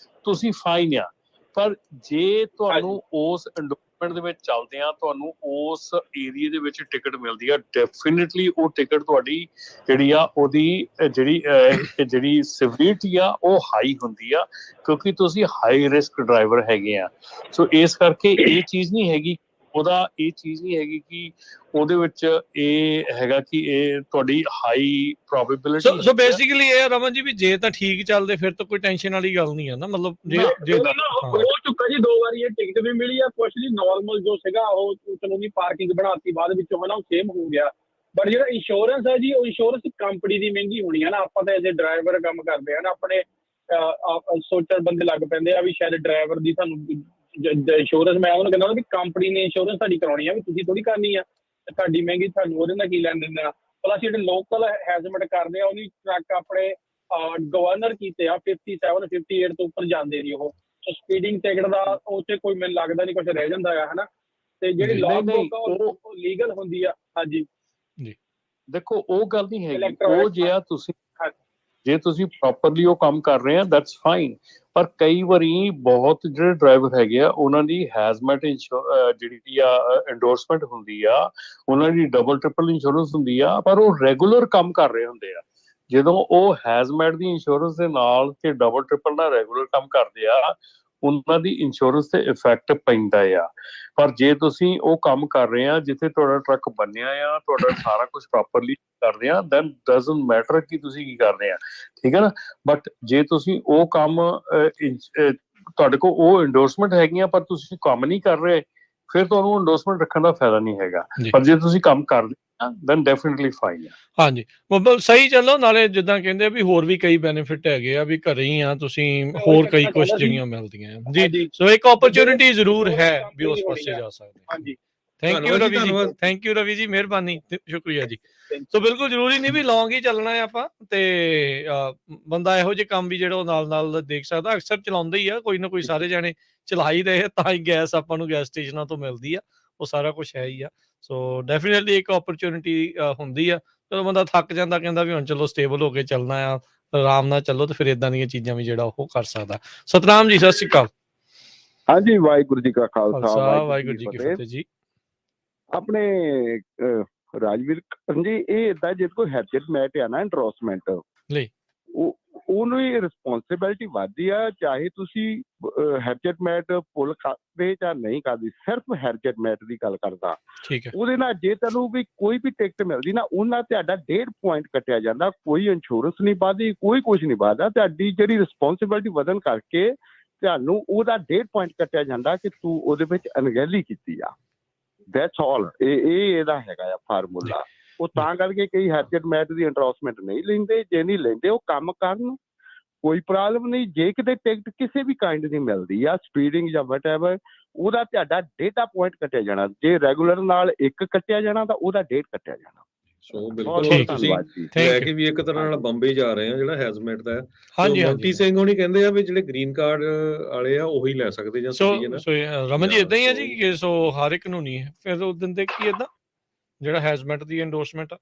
ਤੁਸੀਂ ਫਾਈਨ ਆ। ਪਰ ਜੇ ਤੁਹਾਨੂੰ ਉਸ ਇੰਡੋਰਸਮੈਂਟ ਦੇ ਵਿੱਚ ਚੱਲਦੇ ਆ, ਤੁਹਾਨੂੰ ਉਸ ਏਰੀਏ ਦੇ ਵਿੱਚ ਟਿਕਟ ਮਿਲਦੀ ਆ, ਡੈਫੀਨਿਟਲੀ ਉਹ ਟਿਕਟ ਤੁਹਾਡੀ ਜਿਹੜੀ ਆ ਉਹਦੀ ਜਿਹੜੀ ਸਿਵੀਅਰਿਟੀ ਆ ਉਹ ਹਾਈ ਹੁੰਦੀ ਆ, ਕਿਉਂਕਿ ਤੁਸੀਂ ਹਾਈ ਰਿਸਕ ਡਰਾਈਵਰ ਹੈਗੇ ਆ। ਸੋ ਇਸ ਕਰਕੇ ਇਹ ਚੀਜ਼ ਨਹੀਂ ਹੈਗੀ, ਇਹ ਚੀਜ਼ ਨਹੀਂ ਹੈਗੀ ਕਿ ਉਹਦੇ ਵਿੱਚ ਇਹ ਹੈਗਾ ਕਿ ਇਹ ਤੁਹਾਡੀ ਹਾਈ ਪ੍ਰੋਬੇਬਿਲਿਟੀ। ਸੋ ਬੇਸਿਕਲੀ ਇਹ ਰਮਨ ਜੀ ਵੀ ਜੇ ਤਾਂ ਠੀਕ ਚੱਲਦੇ ਫਿਰ ਤਾਂ ਕੋਈ ਟੈਨਸ਼ਨ ਵਾਲੀ ਗੱਲ ਨਹੀਂ ਹੈ ਨਾ, ਮਤਲਬ ਜੇ ਹੋ ਚੁੱਕਾ ਜੀ 2 ਵਾਰੀ, ਇਹ ਟਿਕਟ ਵੀ ਮਿਲੀ ਆ, ਕੁਛ ਨਹੀਂ, ਨਾਰਮਲ ਜੋ ਸੀਗਾ ਉਹ ਚਲੋ ਨਹੀਂ, ਪਾਰਕਿੰਗ ਬਣਾਤੀ ਬਾਅਦ ਵਿੱਚੋਂ ਹਨਾ, ਉਹ ਸੇਮ ਹੋ ਗਿਆ। ਬਟ ਜਿਹੜਾ ਇੰਸ਼ੋਰੈਂਸ ਹੈ ਜੀ, ਉਹ ਇੰਸ਼ੋਰੈਂਸ ਕੰਪਨੀ ਦੀ ਮਹਿੰਗੀ ਹੋਣੀ ਹੈ ਨਾ। ਆਪਾਂ ਤਾਂ ਐਜ਼ ਏ ਡਰਾਈਵਰ ਕੰਮ ਕਰਦੇ ਆ ਨਾ, ਆਪਣੇ ਸੋਚਣ ਬੰਦੇ ਲੱਗ ਪੈਂਦੇ ਆ ਵੀ ਸ਼ਾਇਦ ਡਰਾਈਵਰ ਦੀ ਸਾਨੂੰ ਇੰਸ਼ੋਰੈਂਸ, ਮੈਂ ਉਹਨੂੰ ਕਹਿੰਦਾ ਵੀ ਕੰਪਨੀ ਨੇ ਇੰਸ਼ੋਰੈਂਸ ਤੁਹਾਡੀ ਕਰਾਉਣੀ ਆ, ਵੀ ਤੁਸੀਂ ਥੋੜੀ ਕਰਨੀ ਆ, ਤੁਹਾਡੀ ਮਹਿੰਗੀ, ਤੁਹਾਨੂੰ ਉਹਦੇ ਨਾਲ ਕੀ ਲੈਣ ਦੇਣਾ। ਪਲੱਸ ਜਿਹੜੇ ਲੋਕਲ ਹੈਜ਼ਮੈਂਟ ਕਰਦੇ ਆ, ਉਹਦੀ ਟਰੱਕ ਆਪਣੇ ਗਵਰਨਰ ਕੀਤੇ ਆ 57, 58 ਤੋਂ ਉੱਪਰ ਜਾਂਦੇ ਨਹੀਂ ਉਹ। ਸਪੀਡਿੰਗ ਟਿਕਟ ਦਾ ਉਹ 'ਚ ਕੋਈ ਮੈਨੂੰ ਲੱਗਦਾ ਨਹੀਂ ਕੁਝ ਰਹਿ ਜਾਂਦਾ ਆ, ਹਨਾ। ਤੇ ਜਿਹੜੀ ਲੌਗ ਬੁੱਕ ਆ ਉਹ ਲੀਗਲ ਹੁੰਦੀ ਆ। ਹਾਂਜੀ ਦੇਖੋ, ਉਹ ਗੱਲ ਨਹੀਂ ਹੈਗੀ। ਉਹ ਜੇ ਤੁਸੀਂ ਪ੍ਰੋਪਰਲੀ ਉਹ ਕੰਮ ਕਰ ਰਹੇ ਆ, ਦੈਟਸ ਫਾਈਨ। ਪਰ ਕਈ ਵਾਰੀ ਬਹੁਤ ਜਿਹੜੇ ਡਰਾਈਵਰ ਹੈਗੇ ਆ ਉਹਨਾਂ ਦੀ ਹੈਜ਼ਮੈਟ ਜਿਹੜੀ ਆ ਐਂਡੋਰਸਮੈਂਟ ਹੁੰਦੀ ਆ, ਉਹਨਾਂ ਦੀ ਡਬਲ ਟ੍ਰਿਪਲ ਇੰਸ਼ੋਰੈਂਸ ਹੁੰਦੀ ਆ, ਪਰ ਉਹ ਰੈਗੂਲਰ ਕੰਮ ਕਰ ਰਹੇ ਹੁੰਦੇ ਆ। ਜਦੋਂ ਉਹ ਹੈਜ਼ਮੈਟ ਦੀ ਇੰਸ਼ੋਰੈਂਸ ਦੇ ਨਾਲ ਤੇ ਡਬਲ ਟ੍ਰਿਪਲ ਨਾਲ ਰੈਗੂਲਰ ਕੰਮ ਕਰਦੇ ਆ, ਉਹਨਾਂ ਦੀ ਇੰਸ਼ੋਰੈਂਸ ਤੇ ਇਫੈਕਟ ਪੈਂਦਾ ਆ। ਪਰ ਜੇ ਤੁਸੀਂ ਉਹ ਕੰਮ ਕਰ ਰਹੇ ਆ ਜਿੱਥੇ ਤੁਹਾਡਾ ਟਰੱਕ ਬਣਿਆ ਆ, ਤੁਹਾਡਾ ਸਾਰਾ ਕੁਝ ਪ੍ਰੋਪਰਲੀ ਕਰਦੇ ਆ, ਦੈਨ ਡਜ਼ਨਟ ਮੈਟਰ ਕਿ ਤੁਸੀਂ ਕੀ ਕਰ ਰਹੇ ਆ, ਠੀਕ ਹੈ ਨਾ। ਬਟ ਜੇ ਤੁਸੀਂ ਉਹ ਕੰਮ ਤੁਹਾਡੇ ਕੋਲ ਉਹ ਇੰਡੋਰਸਮੈਂਟ ਹੈਗੀਆਂ ਪਰ ਤੁਸੀਂ ਕੰਮ ਨਹੀਂ ਕਰ ਰਹੇ, ਫਿਰ ਤੁਹਾਨੂੰ ਇੰਡੋਰਸਮੈਂਟ ਰੱਖਣ ਦਾ ਫਾਇਦਾ ਨਹੀਂ ਹੈਗਾ। ਪਰ ਜੇ ਤੁਸੀਂ ਕੰਮ ਕਰਦੇ ਦੈਨ ਡੈਫੀਨਿਟਲੀ ਫਾਈਨ ਆ। ਹਾਂਜੀ, ਮਤਲਬ ਸਹੀ ਚੱਲੋ। ਨਾਲੇ ਜਿੱਦਾਂ ਕਹਿੰਦੇ ਆ ਵੀ ਹੋਰ ਵੀ ਕਈ ਬੈਨੀਫਿਟ ਹੈਗੇ ਆ, ਵੀ ਘਰੇ ਹੀ ਆ ਤੁਸੀਂ, ਹੋਰ ਕਈ ਕੁਝ ਜਿਹੜੀਆਂ ਮਿਲਦੀਆਂ ਜੀ। ਸੋ ਇੱਕ ਓਪਰਚੁਨਿਟੀ ਜ਼ਰੂਰ ਹੈ ਵੀ ਉਸ ਪਾਸੇ ਜਾ ਸਕਦੇ। ਹਾਂਜੀ, ਥੈਂਕ ਯੂ ਰਵੀ ਜੀ, ਥੈਂਕ ਯੂ ਰਵੀ ਜੀ, ਮਿਹਰਬਾਨੀ, ਸ਼ੁਕਰੀਆ ਜੀ। ਸੋ ਬਿਲਕੁਲ ਜ਼ਰੂਰੀ ਨਹੀਂ ਵੀ ਲੌਂਗ ਹੀ ਚੱਲਣਾ ਹੈ ਆਪਾਂ, ਤੇ ਬੰਦਾ ਇਹੋ ਜਿਹੇ ਕੰਮ ਵੀ ਜਿਹੜਾ ਉਹ ਨਾਲ ਦੇਖ ਸਕਦਾ। ਅਕਸਰ ਚਲਾਉਂਦੇ ਹੀ ਆ ਕੋਈ ਨਾ ਕੋਈ, ਸਾਰੇ ਜਾਣੇ ਚਲਾ ਹੀ ਰਹੇ, ਤਾਂ ਹੀ ਗੈਸ ਆਪਾਂ ਨੂੰ ਗੈਸ ਸਟੇਸ਼ਨਾਂ ਤੋਂ ਮਿਲਦੀ ਆ, ਉਹ ਸਾਰਾ ਕੁਝ ਹੈ ਹੀ ਆ। ਸੋ ਡੈਫੀਨੇਟਲੀ ਇੱਕ ਓਪਰਚੁਨਿਟੀ ਹੁੰਦੀ ਆ। ਜਦੋਂ ਬੰਦਾ ਥੱਕ ਜਾਂਦਾ, ਕਹਿੰਦਾ ਵੀ ਹੁਣ ਚਲੋ ਸਟੇਬਲ ਹੋ ਕੇ ਚੱਲਣਾ ਆ, ਆਰਾਮ ਨਾਲ ਚੱਲੋ, ਤੇ ਫਿਰ ਇਦਾਂ ਦੀਆਂ ਚੀਜ਼ਾਂ ਵੀ ਜਿਹੜਾ ਉਹ ਕਰ ਸਕਦਾ। ਸਤਨਾਮ ਜੀ, ਸਤਿ ਸ਼੍ਰੀ ਅਕਾਲ। ਹਾਂਜੀ, ਵਾਹਿਗੁਰੂ ਜੀ ਕਾ ਖਾਲਸਾ, ਵਾਹਿਗੁਰੂ ਜੀ ਕੀ ਫਤਿਹ ਜੀ। ਆਪਣੇ ਰਾਜਵੀਰ ਜੀ, ਇਹ ਏਦਾਂ ਜੇ ਕੋਈ ਹੈਜਟ ਮੈਟ ਆ ਨਾ ਇੰਡੋਰਸਮੈਂਟ ਲਈ, ਉਹਨੂੰ ਇਹ ਰਿਸਪੌਂਸਿਬਿਲਿਟੀ ਵੱਧਦੀ ਆ, ਚਾਹੇ ਤੁਸੀਂ ਹੈਜਟ ਮੈਟ ਪੁੱਲ ਕਰਦੇ ਜਾਂ ਨਹੀਂ ਕਰਦੇ। ਸਿਰਫ ਹੈਜਟ ਮੈਟ ਦੀ ਗੱਲ ਕਰਦਾ, ਠੀਕ ਹੈ। ਉਹਦੇ ਨਾਲ ਜੇ ਤੈਨੂੰ ਵੀ ਕੋਈ ਵੀ ਟਿਕਟ ਮਿਲਦੀ ਨਾ, ਉਹਨਾਂ ਤੁਹਾਡਾ 1.5 ਪੁਆਇੰਟ ਕੱਟਿਆ ਜਾਂਦਾ। ਕੋਈ ਇੰਸ਼ੋਰੈਂਸ ਨਹੀਂ ਵੱਧਦੀ, ਕੋਈ ਕੁਝ ਨਹੀਂ ਵੱਧਦਾ। ਤੁਹਾਡੀ ਜਿਹੜੀ ਰਿਸਪੌਂਸਿਬਿਲਿਟੀ ਵਧਣ ਕਰਕੇ ਤੁਹਾਨੂੰ ਉਹਦਾ 1.5 ਪੁਆਇੰਟ ਕੱਟਿਆ ਜਾਂਦਾ ਕਿ ਤੂੰ ਉਹਦੇ ਵਿੱਚ ਅਣਗਹਿਲੀ ਕੀਤੀ ਆ। That's all. ਇਹ ਇਹਦਾ ਹੈਗਾ ਆ ਫਾਰਮੂਲਾ। ਉਹ ਤਾਂ ਕਰਕੇ ਕਈ ਹੈਜਟ ਮੈਟ ਦੀ ਇੰਡੋਰਸਮੈਂਟ ਨਹੀਂ ਲੈਂਦੇ। ਜੇ ਨਹੀਂ ਲੈਂਦੇ, ਉਹ ਕੰਮ ਕਰਨ, ਕੋਈ ਪ੍ਰੋਬਲਮ ਨਹੀਂ। ਜੇ ਕਿਤੇ ਟਿਕਟ ਕਿਸੇ ਵੀ ਕਾਇੰਡ ਦੀ ਮਿਲਦੀ ਆ, ਸਪੀਡਿੰਗ ਜਾਂ ਵਟ ਐਵਰ, ਉਹਦਾ ਤੁਹਾਡਾ 1.5 ਪੁਆਇੰਟ ਕੱਟਿਆ ਜਾਣਾ। ਜੇ ਰੈਗੂਲਰ ਨਾਲ 1 ਕੱਟਿਆ ਜਾਣਾ ਤਾਂ ਉਹਦਾ 1.5 ਕੱਟਿਆ ਜਾਣਾ। ਸੋ ਬਿਲਕੁਲ ਤੁਸੀਂ ਲੈ ਕੇ ਵੀ ਇੱਕ ਤਰ੍ਹਾਂ ਨਾਲ ਬੰਬੇ ਜਾ ਰਹੇ ਆ, ਜਿਹੜਾ ਹੈਜ਼ਮੈਟ ਦਾ। ਹਾਂਜੀ, ਮੋਂਟੀ ਸਿੰਘ ਹੋਣੀ ਕਹਿੰਦੇ ਆ ਵੀ ਜਿਹੜੇ ਗ੍ਰੀਨ ਕਾਰਡ ਵਾਲੇ ਆ ਉਹੀ ਲੈ ਸਕਦੇ ਜਾਂ ਸਿਟੀਜ਼ਨ। ਸੋ ਰਮਨ ਜੀ, ਇਦਾਂ ਹੀ ਆ ਜੀ। ਸੋ ਹਰ ਇੱਕ ਨੂੰ ਨਹੀਂ, ਫਿਰ ਉਹ ਦਿੰਦੇ ਕੀ ਏਦਾਂ ਜਿਹੜਾ ਹੈਜ਼ਮੈਟ ਦੀ ਐਂਡੋਰਸਮੈਂਟ ਆ।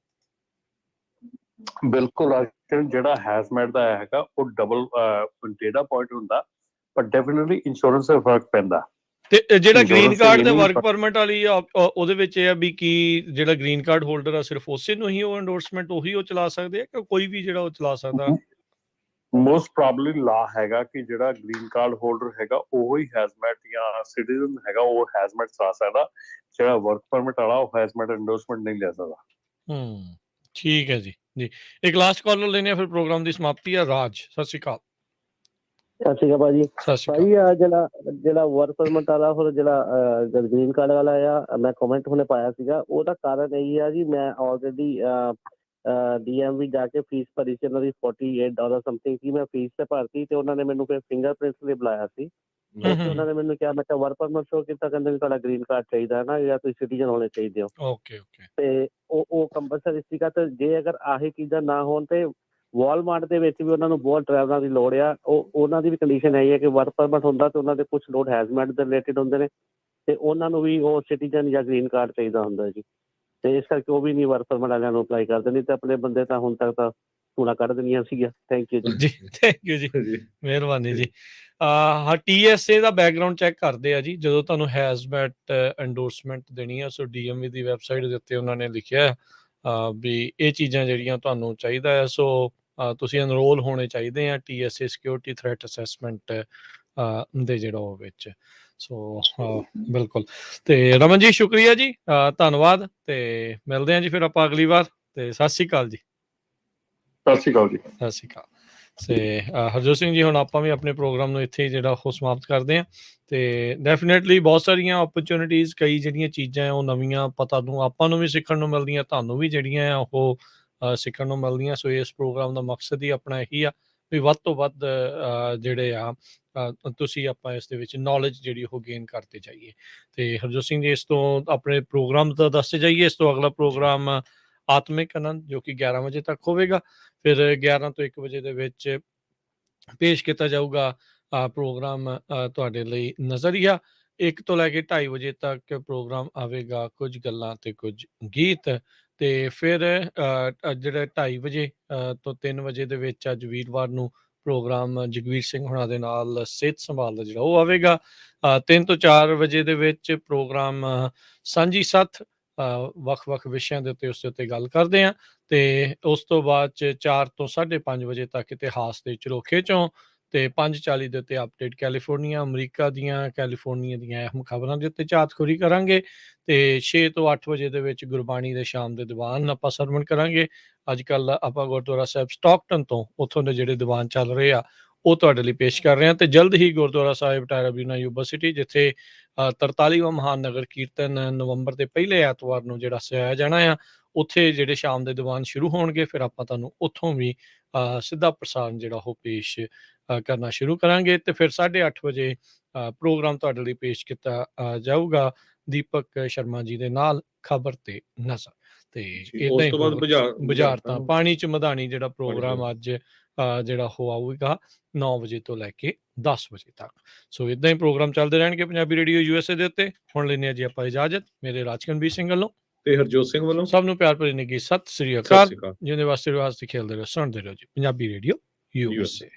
ਬਿਲਕੁਲ, ਜਿਹੜਾ ਹੈਜ਼ਮੈਟ ਦਾ ਹੈਗਾ ਉਹ ਡਬਲ 1.5 ਪੁਆਇੰਟ ਹੁੰਦਾ, ਪਰ ਡੈਫੀਨਿਟਲੀ ਇੰਸ਼ੋਰੈਂਸ ਦਾ ਫਰਕ ਪੈਂਦਾ। ਤੇ ਜਿਹੜਾ ਗ੍ਰੀਨ ਕਾਰਡ ਤੇ ਵਰਕ ਪਰਮਿਟ ਵਾਲੀ ਆ, ਉਹਦੇ ਵਿੱਚ ਇਹ ਆ ਵੀ ਕੀ ਜਿਹੜਾ ਗ੍ਰੀਨ ਕਾਰਡ ਹੋਲਡਰ ਆ ਸਿਰਫ ਉਸੇ ਨੂੰ ਹੀ ਉਹ ਐਂਡੋਰਸਮੈਂਟ ਉਹੀ ਉਹ ਚਲਾ ਸਕਦੇ ਆ, ਕਿ ਕੋਈ ਵੀ ਜਿਹੜਾ ਉਹ ਚਲਾ ਸਕਦਾ? ਮੋਸਟ ਪ੍ਰੋਬਬਲੀ ਲਾ ਹੈਗਾ ਕਿ ਜਿਹੜਾ ਗ੍ਰੀਨ ਕਾਰਡ ਹੋਲਡਰ ਹੈਗਾ ਉਹ ਹੀ ਹੈਜ਼ਮੈਟ ਜਾਂ ਸਿਟੀਜ਼ਨ ਹੈਗਾ ਉਹ ਹੈਜ਼ਮੈਟ ਚਲਾ ਸਕਦਾ। ਜਿਹੜਾ ਵਰਕ ਪਰਮਿਟ ਵਾਲਾ ਉਹ ਹੈਜ਼ਮੈਟ ਐਂਡੋਰਸਮੈਂਟ ਨਹੀਂ ਲੈ ਸਕਦਾ। ਠੀਕ ਹੈ ਜੀ। ਇੱਕ ਲਾਸਟ ਕਾਲਰ ਲੈਣੇ ਆ, ਫਿਰ ਪ੍ਰੋਗਰਾਮ ਦੀ ਸਮਾਪਤੀ ਆ। ਰਾਜ, ਸਤਿ ਸ਼੍ਰੀ ਅਕਾਲ। ਸਤਿ ਸ਼੍ਰੀ ਅਕਾਲ ਭਾਜੀ। ਭਾਜੀ ਆ ਜਿਹੜਾ ਵਰਕ ਪਰਮਿਟ ਵਾਲਾ, ਫਿਰ ਜਿਹੜਾ ਗ੍ਰੀਨ ਕਾਰਡ ਵਾਲਾ ਆ, ਮੈਂ ਕਮੈਂਟ ਹੁਣੇ ਪਾਇਆ ਸੀਗਾ। ਉਹਦਾ ਕਾਰਨ ਇਹੀ ਆ ਜੀ, ਮੈਂ ਆਲਰੇਡੀ DMV ਜਾ ਕੇ ਫੀਸ ਭਰੀ ਸੀ। ਉਹਨਾਂ ਦੀ $48 ਸਮਥਿੰਗ ਸੀ। ਮੈਂ ਫੀਸ ਤੇ ਭਰਤੀ, ਤੇ ਉਹਨਾਂ ਨੇ ਮੈਨੂੰ ਫਿਰ ਫਿੰਗਰਪ੍ਰਿੰਟਸ ਲਈ ਬੁਲਾਇਆ ਸੀ। ਉਹਨਾਂ ਨੇ ਮੈਨੂੰ ਕਿਹਾ, ਮੈਂ ਕਿਹਾ ਵਰਕ ਪਰਮਿਟ ਸ਼ੋ ਕੀਤਾ, ਕਹਿੰਦੇ ਵੀ ਤੁਹਾਡਾ ਗ੍ਰੀਨ ਕਾਰਡ ਚਾਹੀਦਾ ਨਾ, ਜਾਂ ਤੁਸੀਂ ਸਿਟੀਜ਼ਨ ਹੋਣੇ ਚਾਹੀਦੇ ਹੋ। ਤੇ ਉਹ ਕੰਪਲਸਰੀ ਸੀਗਾ। ਤੇ ਜੇ ਅਗਰ ਆਹੀ ਚੀਜ਼ਾਂ ਨਾ ਹੋਣ, ਤੇ ਵਾਲਮਾਰਟ ਦੇ ਵਿੱਚ ਵੀ ਉਹਨਾਂ ਨੂੰ ਬਹੁਤ ਡਰਾਈਵਰਾਂ ਦੀ ਲੋੜ ਆ। ਉਹਨਾਂ ਦੀ ਵੀ ਕੰਡੀਸ਼ਨ ਹੈ ਕਿ ਵਰਕ ਪਰਮਿਟ ਹੁੰਦਾ, ਤੇ ਉਹਨਾਂ ਦੇ ਕੁਝ ਲੋਡ ਹੈਜ਼ਮੈਟ ਦੇ ਰਿਲੇਟਿਡ ਹੁੰਦੇ ਨੇ, ਤੇ ਉਹਨਾਂ ਨੂੰ ਵੀ ਉਹ ਸਿਟੀਜ਼ਨ ਜਾਂ ਗ੍ਰੀਨ ਕਾਰਡ ਚਾਹੀਦਾ ਹੁੰਦਾ ਜੀ। ਤੇ ਇਸ ਕਰਕੇ ਉਹ ਵੀ ਨਹੀਂ ਵਰਕ ਪਰਮਿਟ ਵਾਲਿਆਂ ਨੂੰ ਅਪਲਾਈ ਕਰਦੇ। ਨਹੀਂ ਤੇ ਆਪਣੇ ਬੰਦੇ ਤਾਂ ਹੁਣ ਤੱਕ ਤਾਂ ਧੂਣਾ ਕੱਢ ਦੇਣੀਆਂ ਸੀਗੀਆਂ। ਥੈਂਕ ਯੂ ਜੀ। ਥੈਂਕ ਯੂ ਜੀ, ਮਿਹਰਬਾਨੀ ਜੀ। TSA ਦਾ ਬੈਕਗਰਾਉਂਡ ਚੈੱਕ ਕਰਦੇ ਆ ਜੀ ਜਦੋਂ ਤੁਹਾਨੂੰ ਹੈਜ਼ਮੈਟ ਐਂਡੋਰਸਮੈਂਟ ਦੇਣੀ ਆ। ਸੋ DMV ਦੀ ਵੈਬਸਾਈਟ ਦੇ ਉੱਤੇ ਉਹਨਾਂ ਨੇ ਲਿਖਿਆ ਵੀ ਇਹ ਚੀਜ਼ਾਂ ਜਿਹੜੀਆਂ ਤੁਹਾਨੂੰ ਚਾਹੀਦਾ ਹੈ। ਸੋ ਤੁਸੀਂ ਅਨਰੋਲ ਹੋਣੇ ਚਾਹੀਦੇ ਆ TSA ਸਿਕਿਉਰਿਟੀ ਥ੍ਰੈਟ ਅਸੈਸਮੈਂਟ ਦੇ ਜਿਹੜਾ ਉਹ ਵਿੱਚ। ਸੋ ਬਿਲਕੁਲ। ਤੇ ਰਮਨ ਜੀ, ਸ਼ੁਕਰੀਆ ਜੀ, ਧੰਨਵਾਦ। ਤੇ ਮਿਲਦੇ ਹਾਂ ਜੀ ਫਿਰ ਆਪਾਂ ਅਗਲੀ ਵਾਰ। ਤੇ ਸਤਿ ਸ਼੍ਰੀ ਅਕਾਲ ਜੀ। ਸਤਿ ਸ਼੍ਰੀ ਅਕਾਲ ਜੀ। ਸਤਿ ਸ਼੍ਰੀ ਅਕਾਲ। ਤੇ ਹਰਜੋਤ ਸਿੰਘ ਜੀ, ਹੁਣ ਆਪਾਂ ਵੀ ਆਪਣੇ ਪ੍ਰੋਗਰਾਮ ਨੂੰ ਇੱਥੇ ਜਿਹੜਾ ਉਹ ਸਮਾਪਤ ਕਰਦੇ ਹਾਂ। ਤੇ ਡੈਫੀਨੇਟਲੀ ਬਹੁਤ ਸਾਰੀਆਂ ਓਪਰਚੁਨਿਟੀਜ਼, ਕਈ ਜਿਹੜੀਆਂ ਚੀਜ਼ਾਂ ਉਹ ਨਵੀਆਂ ਪਤਾ ਨੂੰ ਆਪਾਂ ਨੂੰ ਵੀ ਸਿੱਖਣ ਨੂੰ ਮਿਲਦੀਆਂ, ਤੁਹਾਨੂੰ ਵੀ ਜਿਹੜੀਆਂ ਆ ਉਹ ਸਿੱਖਣ ਨੂੰ ਮਿਲਦੀਆਂ। ਸੋ ਇਸ ਪ੍ਰੋਗਰਾਮ ਦਾ ਮਕਸਦ ਹੀ ਆਪਣਾ ਇਹੀ ਆ ਵੀ ਵੱਧ ਤੋਂ ਵੱਧ ਜਿਹੜੇ ਆ ਤੁਸੀਂ ਆਪਾਂ ਇਸ ਦੇ ਵਿੱਚ ਨੌਲੇਜ ਜਿਹੜੀ ਉਹ ਗੇਨ ਕਰਦੇ ਜਾਈਏ। ਤੇ ਹਰਜੋਤ ਸਿੰਘ ਜੀ, ਇਸ ਤੋਂ ਆਪਣੇ ਪ੍ਰੋਗਰਾਮ ਦਾ ਦੱਸਦੇ ਜਾਈਏ। ਇਸ ਤੋਂ ਅਗਲਾ ਪ੍ਰੋਗਰਾਮ ਆਤਮਿਕ ਆਨੰਦ, ਜੋ ਕਿ 11 ਵਜੇ ਤੱਕ ਹੋਵੇਗਾ। ਫਿਰ 11 ਤੋਂ 1 ਵਜੇ ਦੇ ਵਿੱਚ ਪੇਸ਼ ਕੀਤਾ ਜਾਊਗਾ ਪ੍ਰੋਗਰਾਮ ਤੁਹਾਡੇ ਲਈ ਨਜ਼ਰੀਆ। 1 ਤੋਂ ਲੈ ਕੇ 2:30 ਵਜੇ ਤੱਕ ਪ੍ਰੋਗਰਾਮ ਆਵੇਗਾ ਕੁਝ ਗੱਲਾਂ ਤੇ ਕੁਝ ਗੀਤ। ਤੇ ਫਿਰ ਜਿਹੜਾ 2:30 ਵਜੇ ਤੋਂ 3 ਵਜੇ ਦੇ ਵਿੱਚ ਅੱਜ ਵੀਰਵਾਰ ਨੂੰ ਪ੍ਰੋਗਰਾਮ ਜਗਵੀਰ ਸਿੰਘ ਹੁਣਾਂ ਦੇ ਨਾਲ ਸਿਹਤ ਸੰਭਾਲ ਦਾ ਜਿਹੜਾ ਉਹ ਆਵੇਗਾ। 3 ਤੋਂ 4 ਵਜੇ ਦੇ ਵਿੱਚ ਪ੍ਰੋਗਰਾਮ ਸਾਂਝੀ ਸੱਥ ਵੱਖ-ਵੱਖ ਵਿਸ਼ਿਆਂ ਦੇ ਉੱਤੇ ਉਸ ਦੇ ਉੱਤੇ ਗੱਲ ਕਰਦੇ ਹਾਂ। ਤੇ ਉਸ ਤੋਂ ਬਾਅਦ 'ਚ 4 ਤੋਂ 5:30 ਵਜੇ ਤੱਕ ਇਤਿਹਾਸ ਦੇ ਝਰੋਖੇ 'ਚੋਂ ਤੇ 5:40 ਦੇ ਉੱਤੇ ਅਪਡੇਟ ਕੈਲੀਫੋਰਨੀਆ ਅਮਰੀਕਾ ਦੀਆਂ ਕੈਲੀਫੋਰਨੀਆ ਦੀਆਂ ਅਹਿਮ ਖਬਰਾਂ ਦੇ ਉੱਤੇ ਝਾਤ-ਖੋਰੀ ਕਰਾਂਗੇ। ਤੇ 6 ਤੋਂ 8 ਵਜੇ ਦੇ ਵਿੱਚ ਗੁਰਬਾਣੀ ਦੇ ਸ਼ਾਮ ਦੇ ਦੀਵਾਨ ਆਪਾਂ ਸਰਵਣ ਕਰਾਂਗੇ। ਅੱਜ ਕੱਲ੍ਹ ਆਪਾਂ ਗੁਰਦੁਆਰਾ ਸਾਹਿਬ ਸਟਾਕਟਨ ਤੋਂ ਉੱਥੋਂ ਦੇ ਜਿਹੜੇ ਦੀਵਾਨ ਚੱਲ ਰਹੇ ਆ ਉਹ ਤੁਹਾਡੇ ਲਈ ਪੇਸ਼ ਕਰ ਰਹੇ ਹਾਂ। ਤੇ ਜਲਦ ਹੀ ਗੁਰਦੁਆਰਾ ਸਾਹਿਬ ਟਾਇਰਾਬੀਨਾ ਯੂਬਾ ਸਿਟੀ, ਜਿੱਥੇ 43ਵਾਂ ਮਹਾਨ ਨਗਰ ਕੀਰਤਨ ਨਵੰਬਰ ਦੇ ਪਹਿਲੇ ਐਤਵਾਰ ਨੂੰ ਜਿਹੜਾ ਸਜਾਇਆ ਜਾਣਾ ਆ, ਉੱਥੇ ਜਿਹੜੇ ਸ਼ਾਮ ਦੇ ਦੀਵਾਨ ਸ਼ੁਰੂ ਹੋਣਗੇ। ਫਿਰ ਆਪਾਂ ਤੁਹਾਨੂੰ ਉੱਥੋਂ ਵੀ ਸਿੱਧਾ ਪ੍ਰਸਾਰਣ ਜਿਹੜਾ ਉਹ ਪੇਸ਼ ਕਰਨਾ ਸ਼ੁਰੂ ਕਰਾਂਗੇ। ਤੇ ਫਿਰ 8:30 ਵਜੇ ਪ੍ਰੋਗਰਾਮ ਤੁਹਾਡੇ ਲਈ ਪੇਸ਼ ਕੀਤਾ ਜਾਊਗਾ ਦੀਪਕ ਸ਼ਰਮਾ ਜੀ ਦੇ ਨਾਲ ਖਬਰ ਤੇ ਨਜ਼ਰ। ਤੇ ਉਸ ਤੋਂ ਬਾਅਦ ਬੁਝਾਰਤਾਂ ਪਾਣੀ 'ਚ ਮਧਾਣੀ ਜਿਹੜਾ ਪ੍ਰੋਗਰਾਮ ਅੱਜ ਜਿਹੜਾ ਉਹ ਆਊਗਾ 9 ਵਜੇ ਤੋਂ ਲੈ ਕੇ 10 ਵਜੇ ਤੱਕ। ਸੋ ਇਦਾਂ ਹੀ ਪ੍ਰੋਗਰਾਮ ਚੱਲਦੇ ਰਹਿਣਗੇ ਪੰਜਾਬੀ ਰੇਡੀਓ USA ਦੇ ਉੱਤੇ। ਹੁਣ ਲੈਂਦੇ ਹਾਂ ਜੀ ਆਪਾਂ ਇਜਾਜ਼ਤ। ਮੇਰੇ ਰਾਜਕਨਵੀਰ ਸਿੰਘ ਵੱਲੋਂ ਤੇ ਹਰਜੋਤ ਸਿੰਘ ਵੱਲੋਂ ਸਭ ਨੂੰ ਪਿਆਰ ਭਰੀ ਨਿੱਘੀ ਸਤਿ ਸ੍ਰੀ ਅਕਾਲ। ਜਿਉਂਦੇ ਵਾਸਤੇ ਰਿਵਾਜ ਤੇ ਖੇਲਦੇ ਰਹੋ, ਸੁਣਦੇ ਰਹੋ ਜੀ ਪੰਜਾਬੀ ਰੇਡੀਓ USA।